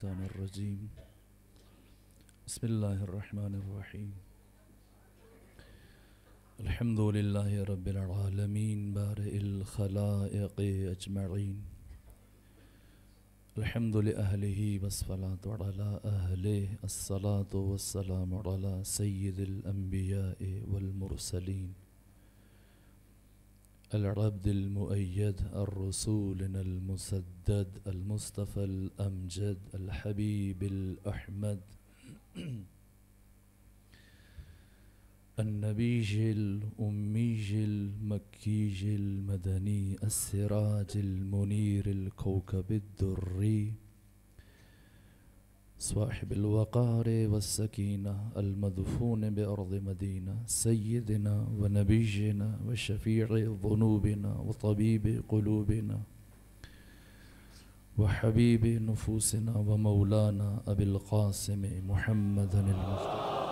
الشيطان الرجيم بسم الله الرحمن الرحيم الحمد لله رب العالمين بارئ الخلائق أجمعين الحمد لأهله والصلاة على أهله الصلاة والسلام على سيد الأنبياء والمرسلين العبد المؤيد الرسول المسدد المصطفى الأمجد الحبيب الأحمد النبي الأمي المكي المدني السراج المنير الكوكب الدري صاحب الوقار والسكينة المدفون بأرض مدينة سيدنا ونبينا وشفيع ذنوبنا وطبيب قلوبنا وحبيب نفوسنا ومولانا أبي القاسم محمد المصطفى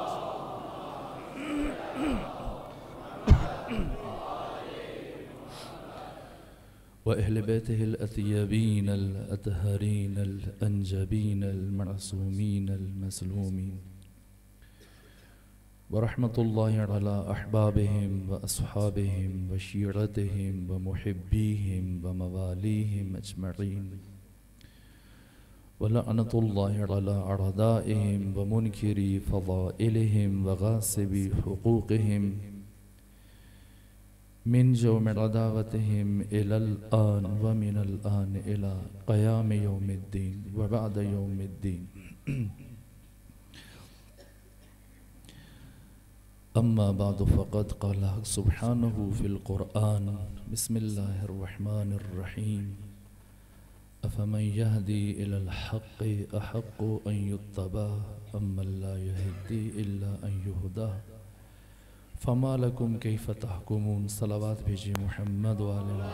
وأهل بيته الأطيبين الأطهرين الأنجبين المعصومين المسلومين ورحمة الله على أحبابهم وأصحابهم وشيرتهم ومحبيهم ومواليهم أجمعين ولعنة الله على أعدائهم ومنكري فضائلهم وغاصبي حقوقهم من يوم عداوتهم إلى الآن ومن الآن إلى قيام يوم الدين وبعد يوم الدين أما بعد فقد قال سبحانه في القرآن بسم الله الرحمن الرحيم أفمن يهدي إلى الحق أحق أن يتبع أمن لا يهدي إلا أن يهدى فما لكم كيف تحكمون صلوات بھیجیے محمد وعلى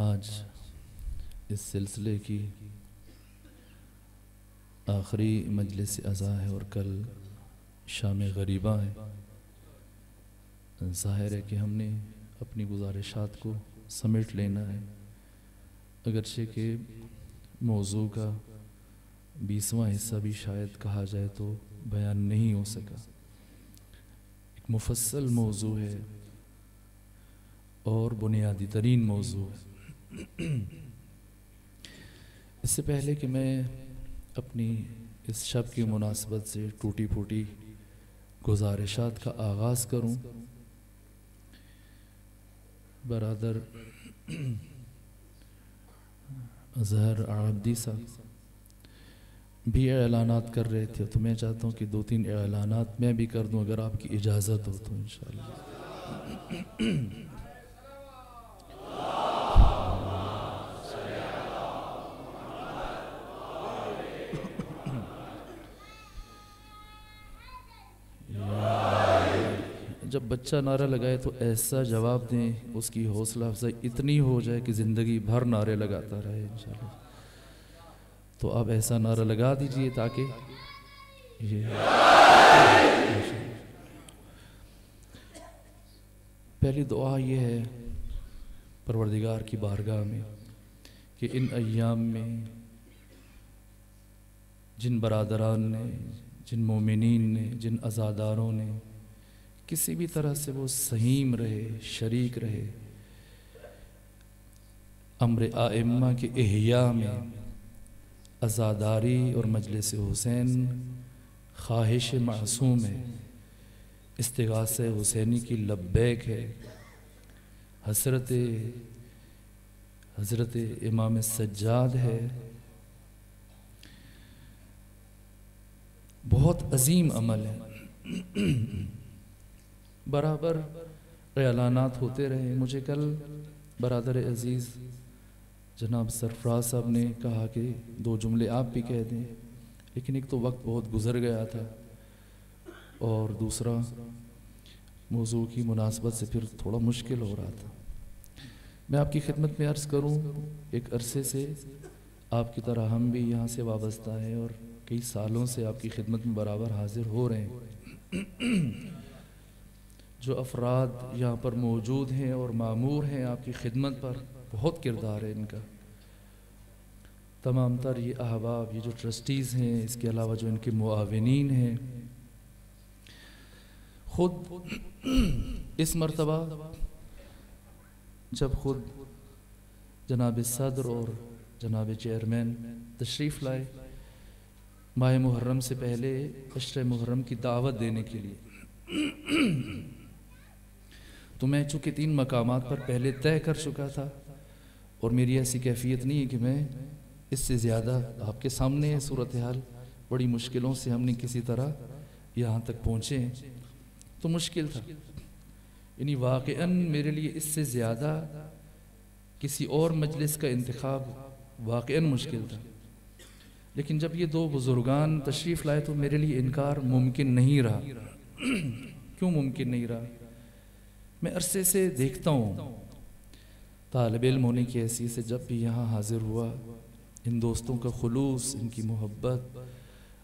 آج اس سلسلے کی آخری مجلس عزا ہے اور کل شام غریبہ ہے. ظاہر ہے کہ ہم نے اپنی گزارشات کو سمیٹ لینا ہے، اگرچہ کہ موضوع کا 20واں حصہ بھی شاید کہا جائے تو بیان نہیں ہو سکا. ایک مفصل موضوع ہے اور بنیادی ترین موضوع ہے. اس سے پہلے کہ میں اپنی اس شب کی مناسبت سے ٹوٹی پھوٹی گزارشات کا آغاز کروں، برادر اظہر عابدی صاحب بھی اعلانات کر رہے تھے، تو میں چاہتا ہوں کہ 2-3 اعلانات میں بھی کر دوں اگر آپ کی اجازت ہو تو انشاءاللہ. جب بچہ نعرہ لگائے تو ایسا جواب دیں اس کی حوصلہ افزائی اتنی ہو جائے کہ زندگی بھر نعرے لگاتا رہے انشاءاللہ. تو آپ ایسا نعرہ لگا دیجئے تاکہ پہلی دعا یہ ہے پروردگار کی بارگاہ میں کہ ان ایام میں جن برادران نے، جن مومنین نے، جن عزاداروں نے کسی بھی طرح سے وہ سہیم رہے، شریک رہے امر ائمہ کے احیاء میں، عزاداری اور مجلس حسین خواہش معصوم ہے، استغاثہ حسینی کی لبیک ہے، حضرت امام سجاد ہے. بہت عظیم عمل ہے. برابر اعلانات ہوتے رہے. مجھے کل برادر عزیز جناب سرفراز صاحب نے کہا کہ 2 جملے آپ بھی کہہ دیں، لیکن ایک تو وقت بہت گزر گیا تھا اور دوسرا موضوع کی مناسبت سے پھر تھوڑا مشکل ہو رہا تھا. میں آپ کی خدمت میں عرض کروں، ایک عرصے سے آپ کی طرح ہم بھی یہاں سے وابستہ ہیں اور کئی سالوں سے آپ کی خدمت میں برابر حاضر ہو رہے ہیں. جو افراد یہاں پر موجود ہیں اور مامور ہیں آپ کی خدمت پر، بہت کردار ہے ان کا. تمام تر یہ احباب، یہ جو ٹرسٹیز ہیں، اس کے علاوہ جو ان کے معاونین ہیں، خود اس مرتبہ جب خود جناب صدر اور جناب چیئرمین تشریف لائے ماہ محرم سے پہلے عشر محرم کی دعوت دینے کے لیے، تو میں چونکہ 3 مقامات پر پہلے طے کر چکا تھا اور میری ایسی کیفیت نہیں ہے کہ میں اس سے زیادہ آپ کے سامنے ہے صورتحال. بڑی مشکلوں سے ہم نے کسی طرح یہاں تک پہنچے ہیں، تو مشکل تھا. یعنی واقعاً میرے لیے اس سے زیادہ کسی اور مجلس کا انتخاب واقعاً مشکل تھا. لیکن جب یہ 2 بزرگان تشریف لائے تو میرے لیے انکار ممکن نہیں رہا. کیوں ممکن نہیں رہا؟ میں عرصے سے دیکھتا ہوں، طالب علم ہونے کی حیثیت سے جب بھی یہاں حاضر ہوا، ان دوستوں کا خلوص، ان کی محبت،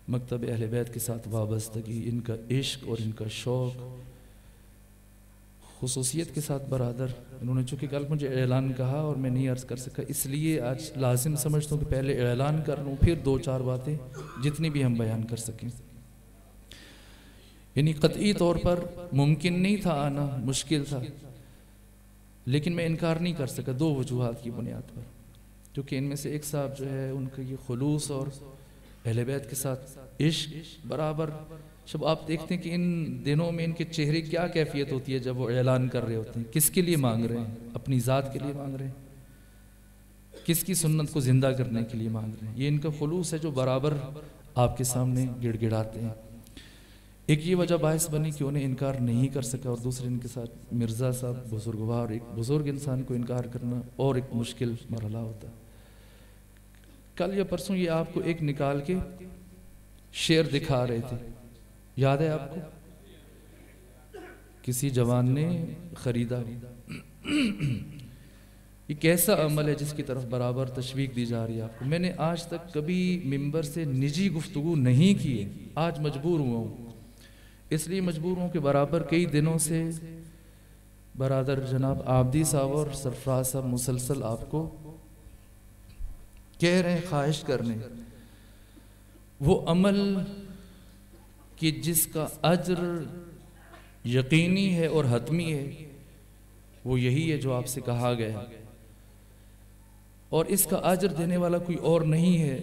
مکتب اہل بیت کے ساتھ وابستگی، ان کا عشق اور ان کا شوق، خصوصیت کے ساتھ برادر. انہوں نے چونکہ کل مجھے اعلان کہا اور میں نہیں عرض کر سکا، اس لیے آج لازم سمجھتا ہوں کہ پہلے اعلان کر لوں، پھر 2-4 باتیں جتنی بھی ہم بیان کر سکیں. یعنی قطعی طور پر ممکن نہیں تھا آنا، مشکل تھا، لیکن میں انکار نہیں کر سکا 2 وجوہات کی بنیاد پر. کیونکہ ان میں سے ایک صاحب جو ہے، ان کا یہ خلوص اور اہل بیت کے ساتھ عشق برابر. جب آپ دیکھتے ہیں کہ ان دنوں میں ان کے چہرے کیا کیفیت ہوتی ہے جب وہ اعلان کر رہے ہوتے ہیں، کس کے لیے مانگ رہے ہیں؟ اپنی ذات کے لیے مانگ رہے ہیں، کس کی سنت کو زندہ کرنے کے لیے مانگ رہے ہیں. یہ ان کا خلوص ہے جو برابر آپ کے سامنے گڑ گڑاتے ہیں. ایک یہ وجہ باعث بنی کہ انہیں انکار نہیں کر سکا، اور دوسرے ان کے ساتھ مرزا صاحب بزرگوار، ایک بزرگ انسان کو انکار کرنا اور ایک مشکل مرحلہ ہوتا. کل یا پرسوں یہ آپ کو ایک نکال کے شعر دکھا رہے تھے، یاد ہے آپ کو؟ کسی جوان نے خریدا. یہ کیسا عمل ہے جس کی طرف برابر تشویق دی جا رہی ہے آپ کو. میں نے آج تک کبھی ممبر سے نجی گفتگو نہیں کی ہے، آج مجبور ہوا ہوں. اس لیے مجبور ہوں کہ برابر کئی دنوں سے برادر جناب عابدی صاحب اور سرفراز صاحب مسلسل آپ کو کہہ رہے ہیں، خواہش کرنے وہ عمل کہ جس کا اجر یقینی ہے اور حتمی ہے، وہ یہی ہے جو آپ سے کہا گیا ہے، اور اس کا اجر دینے والا کوئی اور نہیں ہے،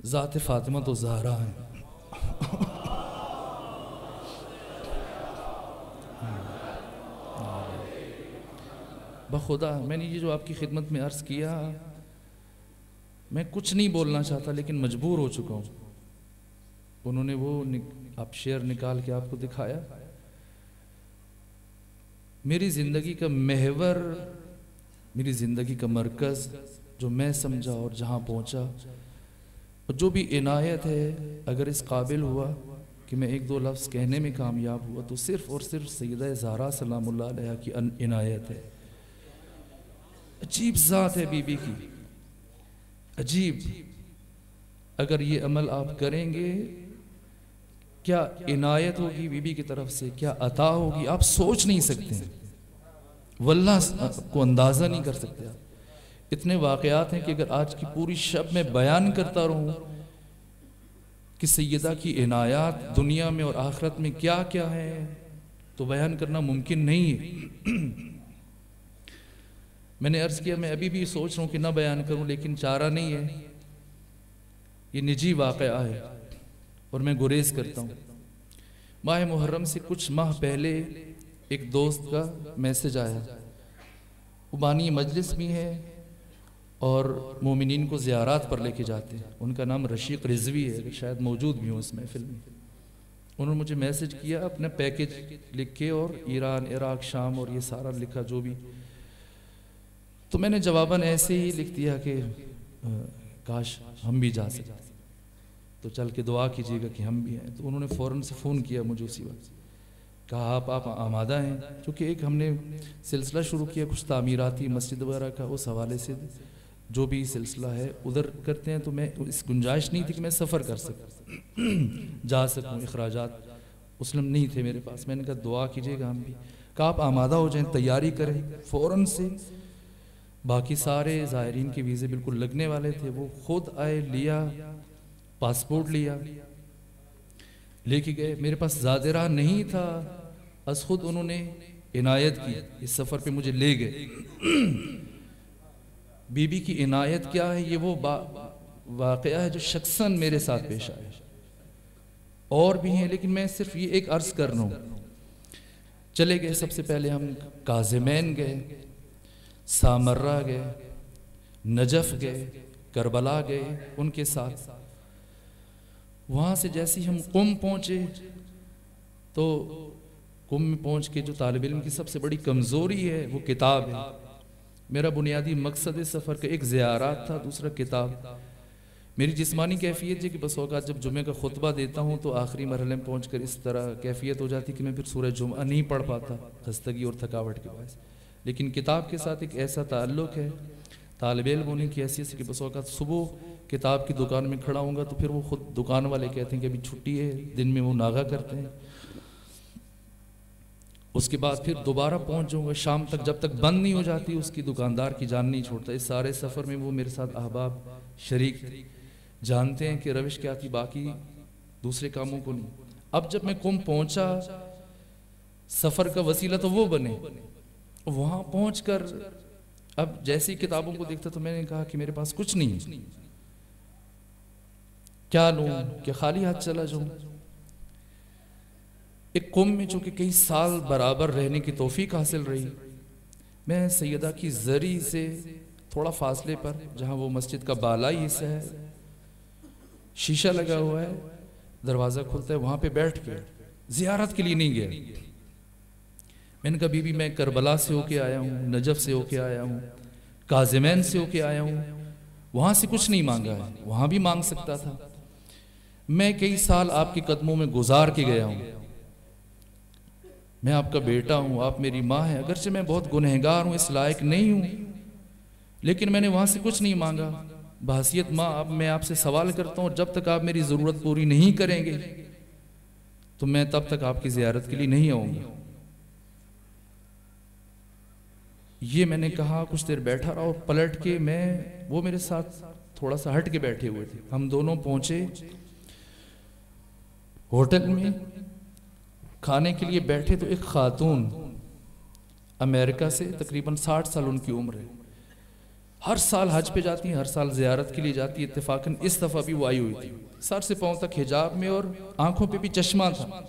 ذات فاطمہ تو زہرا ہے. بخدا میں نے یہ جو آپ کی خدمت میں عرض کیا، میں کچھ نہیں بولنا چاہتا لیکن مجبور ہو چکا ہوں. انہوں نے وہ آپ شعر نکال کے آپ کو دکھایا. میری زندگی کا محور، میری زندگی کا مرکز جو میں سمجھا اور جہاں پہنچا، اور جو بھی عنایت ہے، اگر اس قابل ہوا کہ میں 1-2 لفظ کہنے میں کامیاب ہوا تو صرف اور صرف سیدہ زہرا سلام اللہ علیہ کی عنایت ہے. عجیب ذات ہے بی بی کی، عجیب. اگر یہ عمل آپ کریں گے، کیا عنایت ہوگی بی بی کی طرف سے، کیا عطا ہوگی، آپ سوچ نہیں سکتے ہیں، واللہ کو اندازہ نہیں کر سکتے. اتنے واقعات ہیں کہ اگر آج کی پوری شب میں بیان کرتا رہوں کہ سیدہ کی عنایات دنیا میں اور آخرت میں کیا کیا ہے، تو بیان کرنا ممکن نہیں ہے. میں نے عرض کیا، میں ابھی بھی سوچ رہا ہوں کہ نہ بیان کروں، لیکن چارہ نہیں ہے، یہ نجی واقعہ ہے اور میں گریز کرتا ہوں. ماہ محرم سے کچھ ماہ پہلے ایک دوست کا میسج آیا، وہ بانی مجلس بھی ہے اور مومنین کو زیارات پر لے کے جاتے ہیں. ان کا نام رشیق رضوی ہے، شاید موجود بھی ہوں اس محفل میں. انہوں نے مجھے میسج کیا اپنا پیکج لکھ کے، اور ایران، عراق، شام اور یہ سارا لکھا جو بھی. تو میں نے جواباً ایسے ہی لکھ دیا کہ کاش ہم بھی جا سکتے، تو چل کے دعا کیجیے گا کہ ہم بھی ہیں. تو انہوں نے فوراً سے فون کیا مجھے اسی وقت، کہا آپ آمادہ ہیں؟ کیونکہ ایک ہم نے سلسلہ شروع کیا کچھ تعمیراتی مسجد وغیرہ کا، اس حوالے سے جو بھی سلسلہ ہے ادھر کرتے ہیں. تو میں اس گنجائش نہیں تھی کہ میں سفر کر سکوں، جا سکوں، اخراجات مسلم نہیں تھے میرے پاس. میں نے کہا دعا کیجئے گا ہم بھی. کہا آپ آمادہ ہو جائیں, تیاری کریں فوراً سے. باقی سارے زائرین کے ویزے بالکل لگنے والے تھے. وہ خود آئے, لیا پاسپورٹ, لیا لے کے گئے. میرے پاس زیادہ راہ نہیں تھا, از خود انہوں نے عنایت کی, اس سفر پہ مجھے لے گئے. بی بی کی عنایت کیا ہے, یہ وہ واقعہ ہے جو شخصاً میرے ساتھ پیش آیا. اور بھی ہیں لیکن میں صرف یہ ایک عرض کر رہا ہوں. چلے گئے, سب سے پہلے ہم کاظمین گئے, سامرہ گئے, نجف گئے, کربلا گئے ان کے ساتھ. وہاں سے جیسے ہم قم پہنچے تو قم میں پہنچ کے جو طالب علم کی سب سے بڑی کمزوری ہے وہ کتاب ہے. میرا بنیادی مقصد سفر کا ایک زیارات تھا, دوسرا کتاب. میری جسمانی کیفیت ہے کہ بس اوقات جب جمعہ کا خطبہ دیتا ہوں تو آخری مرحلے میں پہنچ کر اس طرح کیفیت ہو جاتی کہ میں پھر سورہ جمعہ نہیں پڑھ پاتا, خستگی اور تھکاوٹ کے باعث. لیکن کتاب کے ساتھ ایک ایسا تعلق ہے طالب علم ہونے کی حیثیت سے کہ بس اوقات صبح کتاب کی دکان میں کھڑا ہوں گا تو پھر وہ خود دکان والے کہتے ہیں کہ ابھی چھٹی ہے, دن میں وہ ناغہ کرتے ہیں. اس کے بعد پھر دوبارہ پہنچ جاؤں گا شام تک, جب تک بند نہیں ہو جاتی اس کی دکاندار کی جان نہیں چھوڑتا. اس سارے سفر میں وہ میرے ساتھ احباب شریک جانتے ہیں کہ روش کیا تھی, باقی دوسرے کاموں کو نہیں. اب جب میں قم پہنچا, سفر کا وسیلہ تو وہ بنے. وہاں پہنچ کر اب جیسی کتابوں کو دیکھتا تو میں نے کہا کہ میرے پاس کچھ نہیں, کیا لوں, کہ خالی ہاتھ چلا جاؤں. ایک قم میں چونکہ کئی سال برابر رہنے کی توفیق حاصل رہی, میں سیدہ کی زری سے تھوڑا فاصلے پر, جہاں وہ مسجد کا بالائی حصہ ہے, شیشہ لگا ہوا ہے, دروازہ کھلتا ہے, وہاں پہ بیٹھ کے زیارت کے لیے نہیں گیا. میں نے کہا بی بی میں کربلا سے ہو کے آیا ہوں, نجف سے ہو کے آیا ہوں, کاظمین سے ہو کے آیا ہوں, وہاں سے کچھ نہیں مانگا ہے, وہاں بھی مانگ سکتا تھا. میں کئی سال آپ کے قدموں میں گزار کے گیا ہوں, میں آپ کا بیٹا ہوں, آپ میری ماں ہیں. اگرچہ میں بہت گنہگار ہوں, اس لائق نہیں ہوں, لیکن میں نے وہاں سے کچھ نہیں مانگا. بحیثیت ماں اب میں آپ سے سوال کرتا ہوں, جب تک آپ میری ضرورت پوری نہیں کریں گے تو میں تب تک آپ کی زیارت کے لیے نہیں آؤں گا. یہ میں نے کہا, کچھ دیر بیٹھا رہا اور پلٹ کے وہ میرے ساتھ تھوڑا سا ہٹ کے بیٹھے ہوئے تھے. ہم دونوں پہنچے ہوٹل میں, کھانے کے لیے بیٹھے تو ایک خاتون امریکہ سے, تقریباً 60 سال ان کی عمر ہے, ہر سال حج پہ جاتی ہیں, ہر سال زیارت کے لیے جاتی ہے. اتفاقاً اس دفعہ بھی وہ آئی ہوئی تھی, سر سے پاؤں تک حجاب میں اور آنکھوں پہ بھی چشمہ تھا.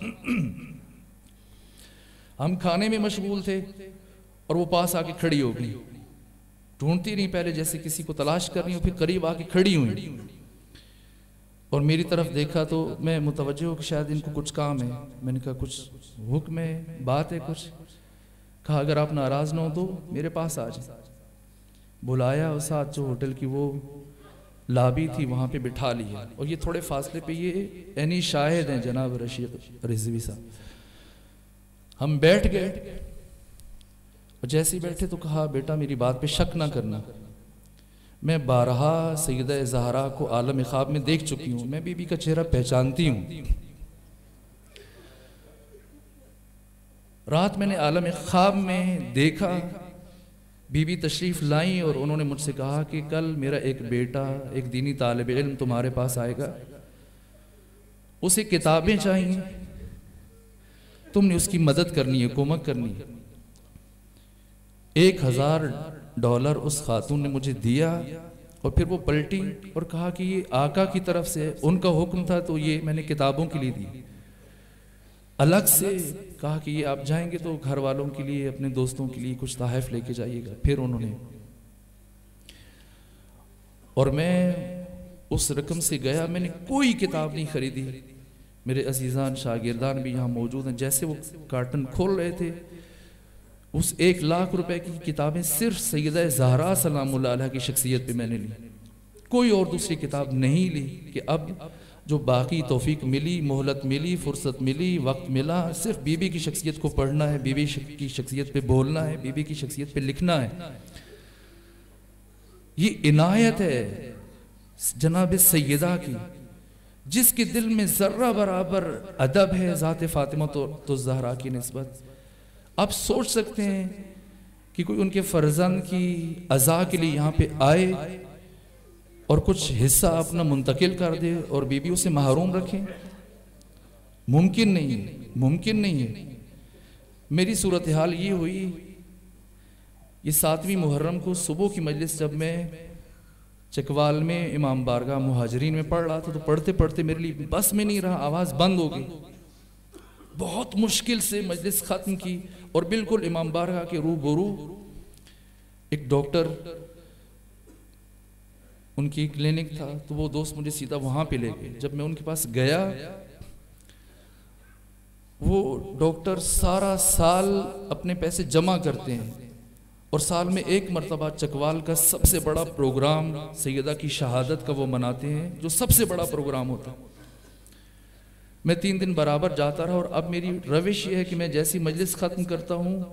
ہم کھانے میں مشغول تھے اور وہ پاس آ کے کھڑی ہو گئی, ڈھونڈتی نہیں, پہلے جیسے کسی کو تلاش کر رہی ہوں, پھر قریب آ کے کھڑی ہوئی اور میری طرف دیکھا تو میں متوجہ ہوں کہ شاید ان کو کچھ کام ہے. میں نے کہا کچھ حکم ہے, بات ہے کچھ؟ کہا اگر آپ ناراض نہ ہو تو میرے پاس آ جائیں. بلایا اور ساتھ جو ہوٹل کی وہ لابی تھی وہاں پہ بٹھا لیا, اور یہ تھوڑے فاصلے پہ یہ عینی شاہد ہیں جناب رشید رضوی صاحب. ہم بیٹھ گئے اور جیسے ہی بیٹھے تو کہا بیٹا میری بات پہ شک نہ کرنا, میں بارہا سیدہ زہرا کو عالم خواب میں دیکھ چکی ہوں, میں بی بی کا چہرہ پہچانتی ہوں. رات میں نے عالم خواب میں دیکھا, بی بی تشریف لائیں اور انہوں نے مجھ سے کہا کہ کل میرا ایک بیٹا, ایک دینی طالب علم تمہارے پاس آئے گا, اسے کتابیں چاہیے, تم نے اس کی مدد کرنی ہے, کومک کرنی ہے. $1000 اس خاتون نے مجھے دیا اور پھر وہ پلٹی اور کہا کہ یہ آقا کی طرف سے ان کا حکم تھا تو یہ میں نے کتابوں کے لیے دی. الگ سے کہا کہ یہ آپ جائیں گے تو گھر والوں کے لیے, اپنے دوستوں کے لیے کچھ تحائف لے کے جائیے گا. پھر انہوں نے, اور میں اس رقم سے گیا, میں نے کوئی کتاب نہیں خریدی. میرے عزیزان شاگردان بھی یہاں موجود ہیں, جیسے وہ کارٹن کھول رہے تھے اس 1 لاکھ روپے کی کتابیں صرف سیدہ زہرا سلام اللہ علیہ کی شخصیت پہ میں نے لی, کوئی اور دوسری کتاب نہیں لی. کہ اب جو باقی توفیق ملی, مہلت ملی, فرصت ملی, وقت ملا, صرف بی بی کی شخصیت کو پڑھنا ہے, بی بی کی شخصیت پہ بولنا ہے, بی بی کی شخصیت پہ لکھنا ہے. یہ عنایت ہے جناب سیدہ کی جس کے دل میں ذرہ برابر ادب ہے ذات فاطمہ تو زہرا کی نسبت، آپ سوچ سکتے ہیں کہ کوئی ان کے فرزند کی عزا کے لیے یہاں پہ آئے اور کچھ حصہ اپنا منتقل کر دے اور بیویوں سے محروم رکھیں؟ ممکن نہیں ہے، ممکن نہیں ہے۔ میری صورتحال یہ ہوئی، یہ 7ویں محرم کو صبح کی مجلس جب میں چکوال میں امام بارگاہ مہاجرین میں پڑھ رہا تھا تو پڑھتے پڑھتے میرے لیے بس میں نہیں رہا، آواز بند ہو گئی، بہت مشکل سے مجلس ختم کی، اور بالکل امام بارگاہ کے روبرو ایک ڈاکٹر ان کی کلینک تھا، تو وہ دوست مجھے سیدھا وہاں پہ لے گئے۔ جب میں ان کے پاس گیا، وہ ڈاکٹر سارا سال اپنے پیسے جمع کرتے ہیں اور سال میں ایک مرتبہ چکوال کا سب سے بڑا پروگرام سیدہ کی شہادت کا وہ مناتے ہیں، جو سب سے بڑا پروگرام ہوتا ہے۔ میں 3 دن برابر جاتا رہا، اور اب میری روش یہ ہے کہ میں جیسی مجلس ختم کرتا ہوں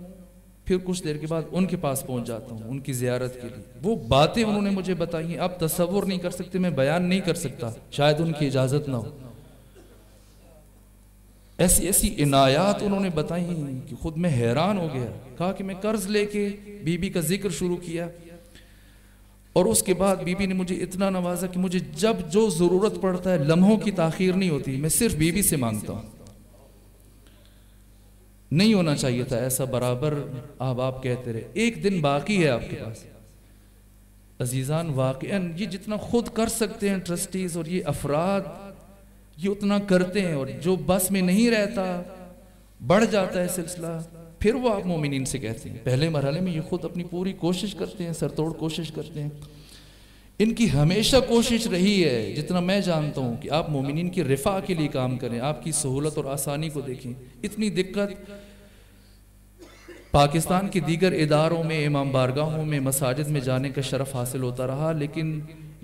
پھر کچھ دیر کے بعد ان کے پاس پہنچ جاتا ہوں ان کی زیارت کے لیے۔ وہ باتیں انہوں نے مجھے بتائی ہیں آپ تصور نہیں کر سکتے، میں بیان نہیں کر سکتا، شاید ان کی اجازت نہ ہو۔ ایسی ایسی عنایات انہوں نے بتائی ہیں کہ خود میں حیران ہو گیا۔ کہا کہ میں قرض لے کے بی بی کا ذکر شروع کیا، اور اس کے بعد بی بی نے مجھے اتنا نوازا کہ مجھے جب جو ضرورت پڑتا ہے لمحوں کی تاخیر نہیں ہوتی، میں صرف بی بی سے مانگتا ہوں۔ نہیں ہونا چاہیے تھا ایسا، برابر آپ کہتے رہے۔ ایک دن باقی ہے آپ کے پاس عزیزان، واقعاً یہ جتنا خود کر سکتے ہیں ٹرسٹیز اور یہ افراد، یہ اتنا کرتے ہیں، اور جو بس میں نہیں رہتا بڑھ جاتا ہے سلسلہ، پھر وہ آپ مومنین سے کہتے ہیں۔ پہلے مرحلے میں یہ خود اپنی پوری کوشش کرتے ہیں، سرتوڑ کوشش کرتے ہیں۔ ان کی ہمیشہ کوشش رہی ہے، جتنا میں جانتا ہوں، کہ آپ مومنین کی رفع کے لیے کام کریں، آپ کی سہولت اور آسانی کو دیکھیں۔ اتنی دقت پاکستان کے دیگر اداروں میں، امام بارگاہوں میں، مساجد میں جانے کا شرف حاصل ہوتا رہا، لیکن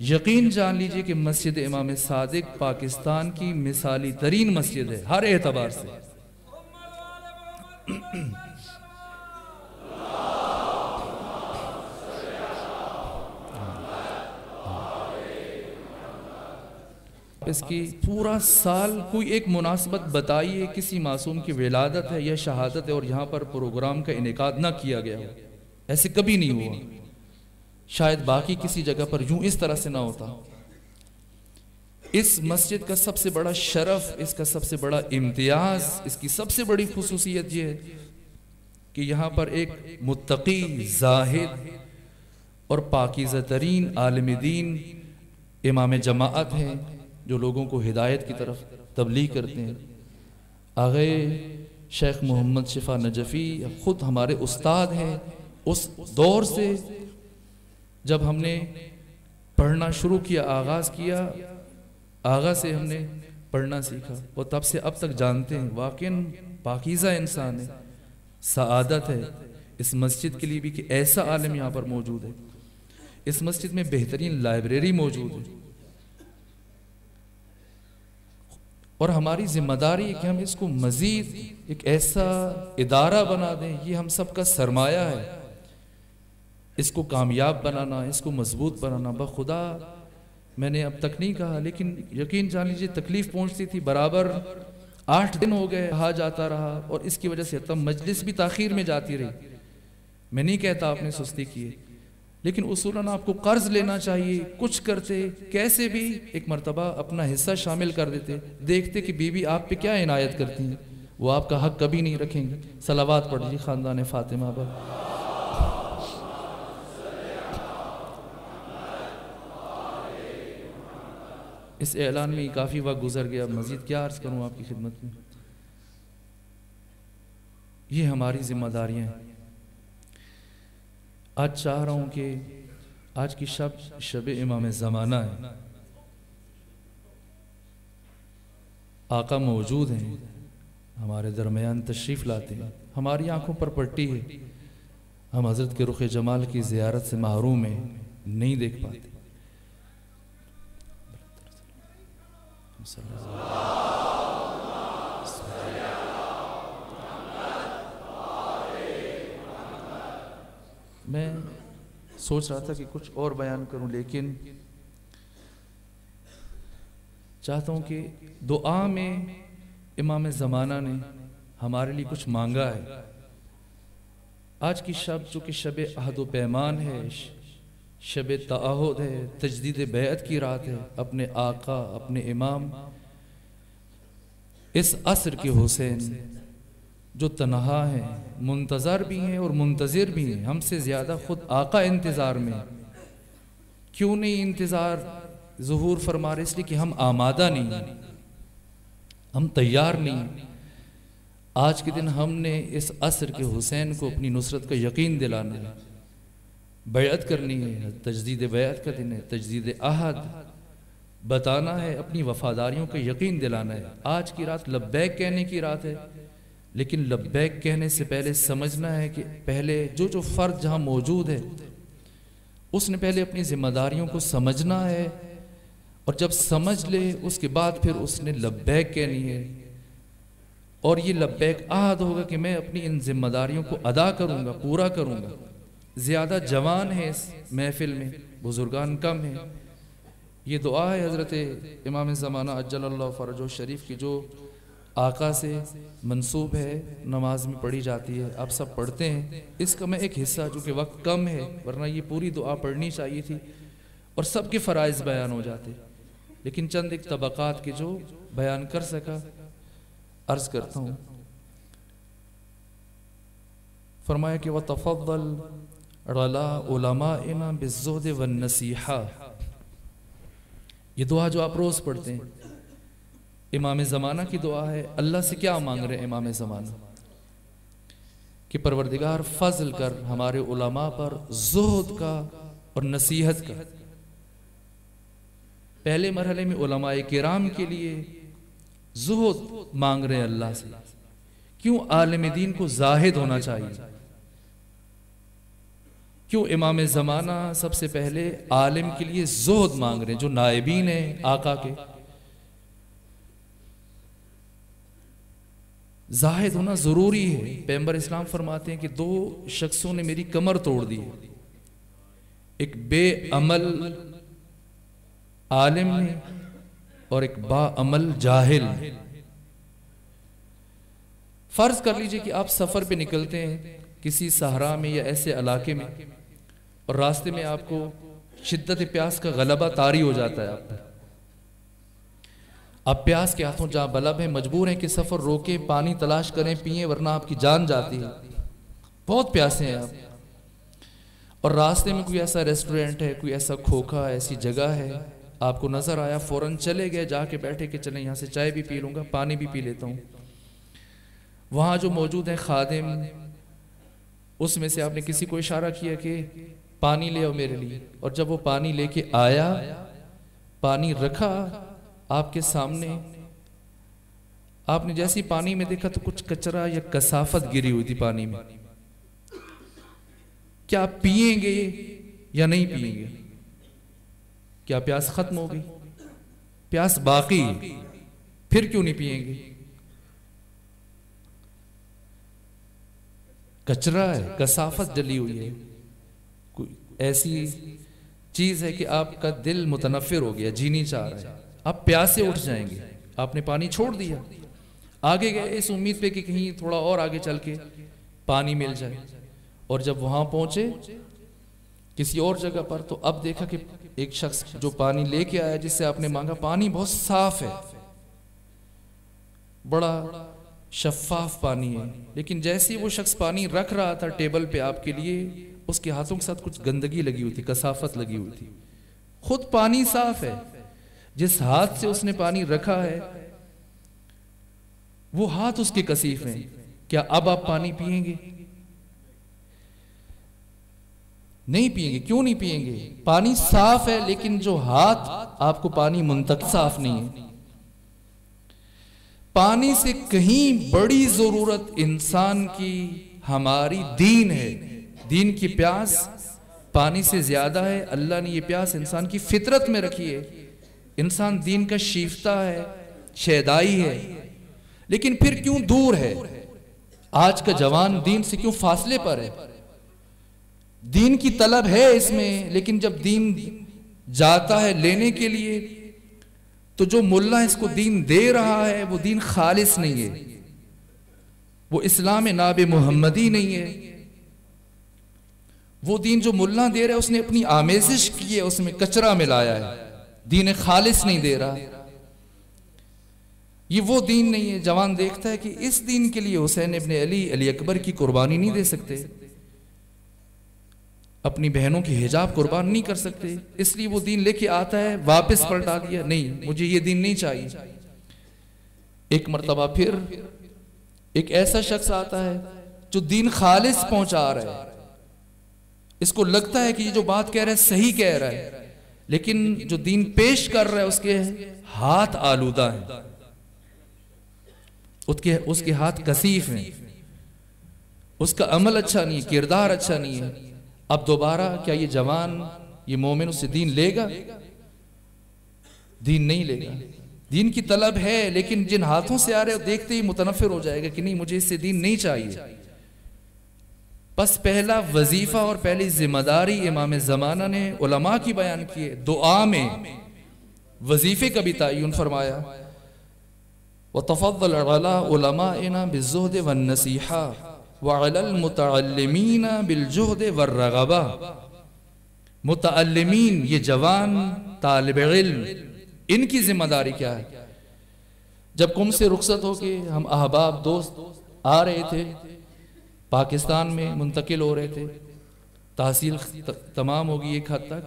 یقین جان لیجئے کہ مسجد امام صادق پاکستان کی مثالی ترین مسجد ہے ہر اعتبار سے۔ اس کی پورا سال کوئی ایک مناسبت بتائیے، کسی معصوم کی ولادت ہے یا شہادت ہے اور یہاں پر پروگرام کا انعقاد نہ کیا گیا ہو، ایسے کبھی نہیں ہوا۔ شاید باقی کسی جگہ پر یوں اس طرح سے نہ ہوتا۔ اس مسجد کا سب سے بڑا شرف، اس کا سب سے بڑا امتیاز، اس کی سب سے بڑی خصوصیت یہ ہے کہ یہاں پر ایک متقی، زاہد اور پاکیزہ ترین عالم دین امام جماعت ہیں، جو لوگوں کو ہدایت کی طرف تبلیغ کرتے ہیں۔ آغا شیخ محمد شفا نجفی خود ہمارے استاد ہیں۔ اس دور سے جب ہم نے پڑھنا شروع کیا، آغاز کیا، آغا سے ہم نے پڑھنا سیکھا، اور تب سے اب تک جانتے ہیں واقعاً پاکیزہ انسان ہے۔ سعادت ہے اس مسجد کے لیے بھی کہ ایسا عالم یہاں پر موجود ہے۔ اس مسجد میں بہترین لائبریری موجود ہے، اور ہماری ذمہ داری ہے کہ ہم اس کو مزید ایک ایسا ادارہ بنا دیں۔ یہ ہم سب کا سرمایہ ہے، اس کو کامیاب بنانا، اس کو مضبوط بنانا۔ بخدا میں نے اب تک نہیں کہا، لیکن یقین جان لیجیے تکلیف پہنچتی تھی، برابر 8 دن ہو گئے کہا جاتا رہا، اور اس کی وجہ سے تب مجلس بھی تاخیر میں جاتی رہی۔ میں نہیں کہتا آپ نے سستی کی، لیکن اصولاً آپ کو قرض لینا چاہیے، کچھ کرتے، کیسے بھی ایک مرتبہ اپنا حصہ شامل کر دیتے، دیکھتے کہ بی بی آپ پہ کیا عنایت کرتی ہیں، وہ آپ کا حق کبھی نہیں رکھیں گے۔ صلوات پڑھ لیجیے خاندان فاطمہ پر۔ اس اعلان میں کافی وقت گزر گیا، مزید کیا عرض کروں آپ کی خدمت میں۔ یہ ہماری ذمہ داریاں ہیں۔ آج چاہ رہا ہوں کہ آج کی شب امام زمانہ ہے، آقا موجود ہیں، ہمارے درمیان تشریف لاتے ہیں، ہماری آنکھوں پر پٹی ہے، ہم حضرت کے رخ جمال کی زیارت سے محروم ہیں، نہیں دیکھ پاتے۔ میں سوچ رہا تھا کہ کچھ اور بیان کروں، لیکن چاہتا ہوں کہ دعا میں امام زمانہ نے ہمارے لیے کچھ مانگا ہے. آج کی شب جو کہ شب عہد و پیمان ہے، شب تعہد ہے، تجدید بیعت کی رات ہے، اپنے آقا اپنے امام اس عصر کے حسین جو تنہا ہیں، منتظر بھی ہیں اور منتظر بھی ہیں، ہم سے زیادہ خود آقا انتظار میں. کیوں نہیں انتظار ظہور فرما رہے؟ اس لیے کہ ہم آمادہ نہیں ہیں، ہم تیار نہیں ہیں. آج کے دن ہم نے اس عصر کے حسین کو اپنی نصرت کا یقین دلانا ہے، بیعت کرنی ہے. تجدید بیعت کا دن ہے، تجدید عہد بتانا ہے، اپنی وفاداریوں کا یقین دلانا ہے. آج کی رات لبیک کہنے کی رات ہے، لیکن لبیک کہنے سے پہلے سمجھنا ہے کہ پہلے جو فرد جہاں موجود ہے اس نے پہلے اپنی ذمہ داریوں کو سمجھنا ہے، اور جب سمجھ لے اس کے بعد پھر اس نے لبیک کہنی ہے. اور یہ لبیک عہد ہوگا کہ میں اپنی ان ذمہ داریوں کو ادا کروں گا، پورا کروں گا. زیادہ جوان ہیں اس محفل میں، بزرگان کم ہیں. یہ دعا ہے حضرت امام زمانہ عجل اللہ فرجہ شریف کی، جو آقا سے منسوب ہے، نماز میں پڑھی جاتی ہے، آپ سب پڑھتے ہیں. اس کا میں ایک حصہ، جو کہ وقت کم ہے ورنہ یہ پوری دعا پڑھنی چاہیے تھی اور سب کے فرائض بیان ہو جاتے، لیکن چند ایک طبقات کے جو بیان کر سکا عرض کرتا ہوں. فرمایا کہ وَتَفَضَّلْ عَلَىٰ عُلَمَائِنَا بِالزُّهْدِ وَالنَّصِيحَةِ. یہ دعا جو آپ روز پڑھتے ہیں، امام زمانہ کی دعا ہے. اللہ سے کیا مانگ رہے ہیں امام زمانہ؟ کہ پروردگار فضل کر ہمارے علماء پر زہد کا اور نصیحت کا. پہلے مرحلے میں علماء کرام کے لیے زہد مانگ رہے ہیں اللہ سے. کیوں عالم دین کو زاہد ہونا چاہیے؟ کیوں امام زمانہ سب سے پہلے عالم کے لیے زہد مانگ رہے ہیں، جو نائبین ہیں آقا کے؟ زاہد ہونا ضروری ہے. پیغمبر اسلام فرماتے ہیں کہ 2 شخصوں نے میری کمر توڑ دی، ایک بے عمل عالم نے اور ایک با عمل جاہل. فرض کر لیجئے کہ آپ سفر پہ نکلتے ہیں کسی صحرا میں یا ایسے علاقے میں، اور راستے میں آپ کو شدت پیاس کا غلبہ طاری ہو جاتا ہے. آپ پیاس کے ہاتھوں جہاں بلب ہیں، مجبور ہیں کہ سفر روکیں، پانی تلاش کریں، پئیں، ورنہ آپ کی جان جاتی ہے. بہت پیاسے ہیں آپ، اور راستے میں کوئی ایسا ریسٹورنٹ ہے، کوئی ایسا کھوکھا ایسی جگہ ہے، آپ کو نظر آیا، فوراً چلے گئے، جا کے بیٹھے کہ چلیں یہاں سے چائے بھی پی لوں گا، پانی بھی پی لیتا ہوں. وہاں جو موجود ہیں خادم، اس میں سے آپ نے کسی کو اشارہ کیا کہ پانی لے آؤ میرے لیے، اور جب وہ پانی لے کے آیا، پانی رکھا آپ کے سامنے، آپ نے جیسی پانی میں دیکھا تو کچھ کچرا یا کثافت گری ہوئی تھی پانی میں. کیا آپ پیئیں گے یا نہیں پیئیں گے؟ کیا پیاس ختم ہو گئی؟ پیاس باقی، پھر کیوں نہیں پیئیں گے؟ کچرا ہے، کثافت ڈلی ہوئی ہے، کوئی ایسی چیز ہے کہ آپ کا دل متنفر ہو گیا، جی نہیں چاہ رہا ہے، آپ پیاسے اٹھ جائیں گے. آپ نے پانی چھوڑ دیا، آگے گئے اس امید پہ کہ کہیں تھوڑا اور آگے چل کے پانی مل جائے، اور جب وہاں پہنچے کسی اور جگہ پر، تو اب دیکھا کہ ایک شخص جو پانی لے کے آیا جس سے آپ نے مانگا، پانی بہت صاف ہے، بڑا شفاف پانی ہے، لیکن جیسے وہ شخص پانی رکھ رہا تھا ٹیبل پہ آپ کے لیے، اس کے ہاتھوں کے ساتھ کچھ گندگی لگی ہوئی تھی، کثافت لگی ہوئی تھی. خود پانی صاف ہے، جس ہاتھ سے اس نے پانی رکھا ہے وہ ہاتھ اس کے کثیف ہیں. کیا اب آپ پانی پیئیں گے؟ نہیں پیئیں گے. کیوں نہیں پیئیں گے؟ پانی صاف ہے، لیکن جو ہاتھ آپ کو پانی منتقل صاف نہیں ہے. پانی سے کہیں بڑی ضرورت انسان کی ہماری دین ہے. دین کی پیاس پانی سے زیادہ ہے. اللہ نے یہ پیاس انسان کی فطرت میں رکھی ہے. انسان دین کا شیفتہ ہے، شیدائی ہے، لیکن پھر کیوں دور ہے؟ آج کا جوان دین سے کیوں فاصلے پر ہے؟ دین کی طلب ہے اس میں، لیکن جب دین جاتا ہے لینے کے لیے تو جو ملا اس کو دین دے رہا ہے وہ دین خالص نہیں ہے، وہ اسلام ناب محمدی نہیں ہے۔ وہ دین جو ملا دے رہا ہے اس نے اپنی آمیزش کی ہے، اس میں کچرا ملایا ہے، دین خالص نہیں دے رہا۔ یہ وہ دین نہیں ہے۔ جوان دیکھتا ہے کہ اس دین کے لیے حسین ابن علی اکبر کی قربانی نہیں دے سکتے، اپنی بہنوں کی حجاب قربان نہیں کر سکتے، اس لیے وہ دین لے کے آتا ہے، واپس پلٹا دیا، نہیں مجھے یہ دین نہیں چاہیے۔ ایک مرتبہ پھر ایک ایسا شخص آتا ہے جو دین خالص پہنچا رہا ہے، اس کو لگتا ہے کہ یہ جو بات کہہ رہا ہے صحیح کہہ رہا ہے، لیکن جو دین پیش کر رہا ہے اس کے ہاتھ آلودہ ہیں، اس کے ہاتھ کثیف ہیں، اس کا عمل اچھا نہیں ہے، کردار اچھا نہیں ہے۔ اب دوبارہ کیا یہ جوان، یہ مومن اس سے دین لے گا؟ دین نہیں لے گا۔ دین کی طلب ہے، لیکن جن ہاتھوں سے آ رہے ہو دیکھتے ہی متنفر ہو جائے گا کہ نہیں مجھے اس سے دین نہیں چاہیے۔ بس پہلا وظیفہ اور پہلی ذمہ داری امام زمانہ نے علماء کی بیان کی ہے، دعا میں وظیفے کا بھی تعین فرمایا۔ وَتَفَضَّلَ عَلَىٰ عُلَمَائِنَا بِالزُّهْدِ وَالنَّصِيحَةِ وَعَلَى الْمُتَعَلِّمِينَ بِالْجُهْدِ وَالرَّغَبَةِ۔ متعلمین، یہ جوان طالب علم، ان کی ذمہ داری کیا ہے؟ جب قم سے رخصت ہو کے ہم احباب دوست آ رہے تھے، پاکستان میں منتقل ہو رہے تھے، تحصیل تمام ہوگی ایک حد تک،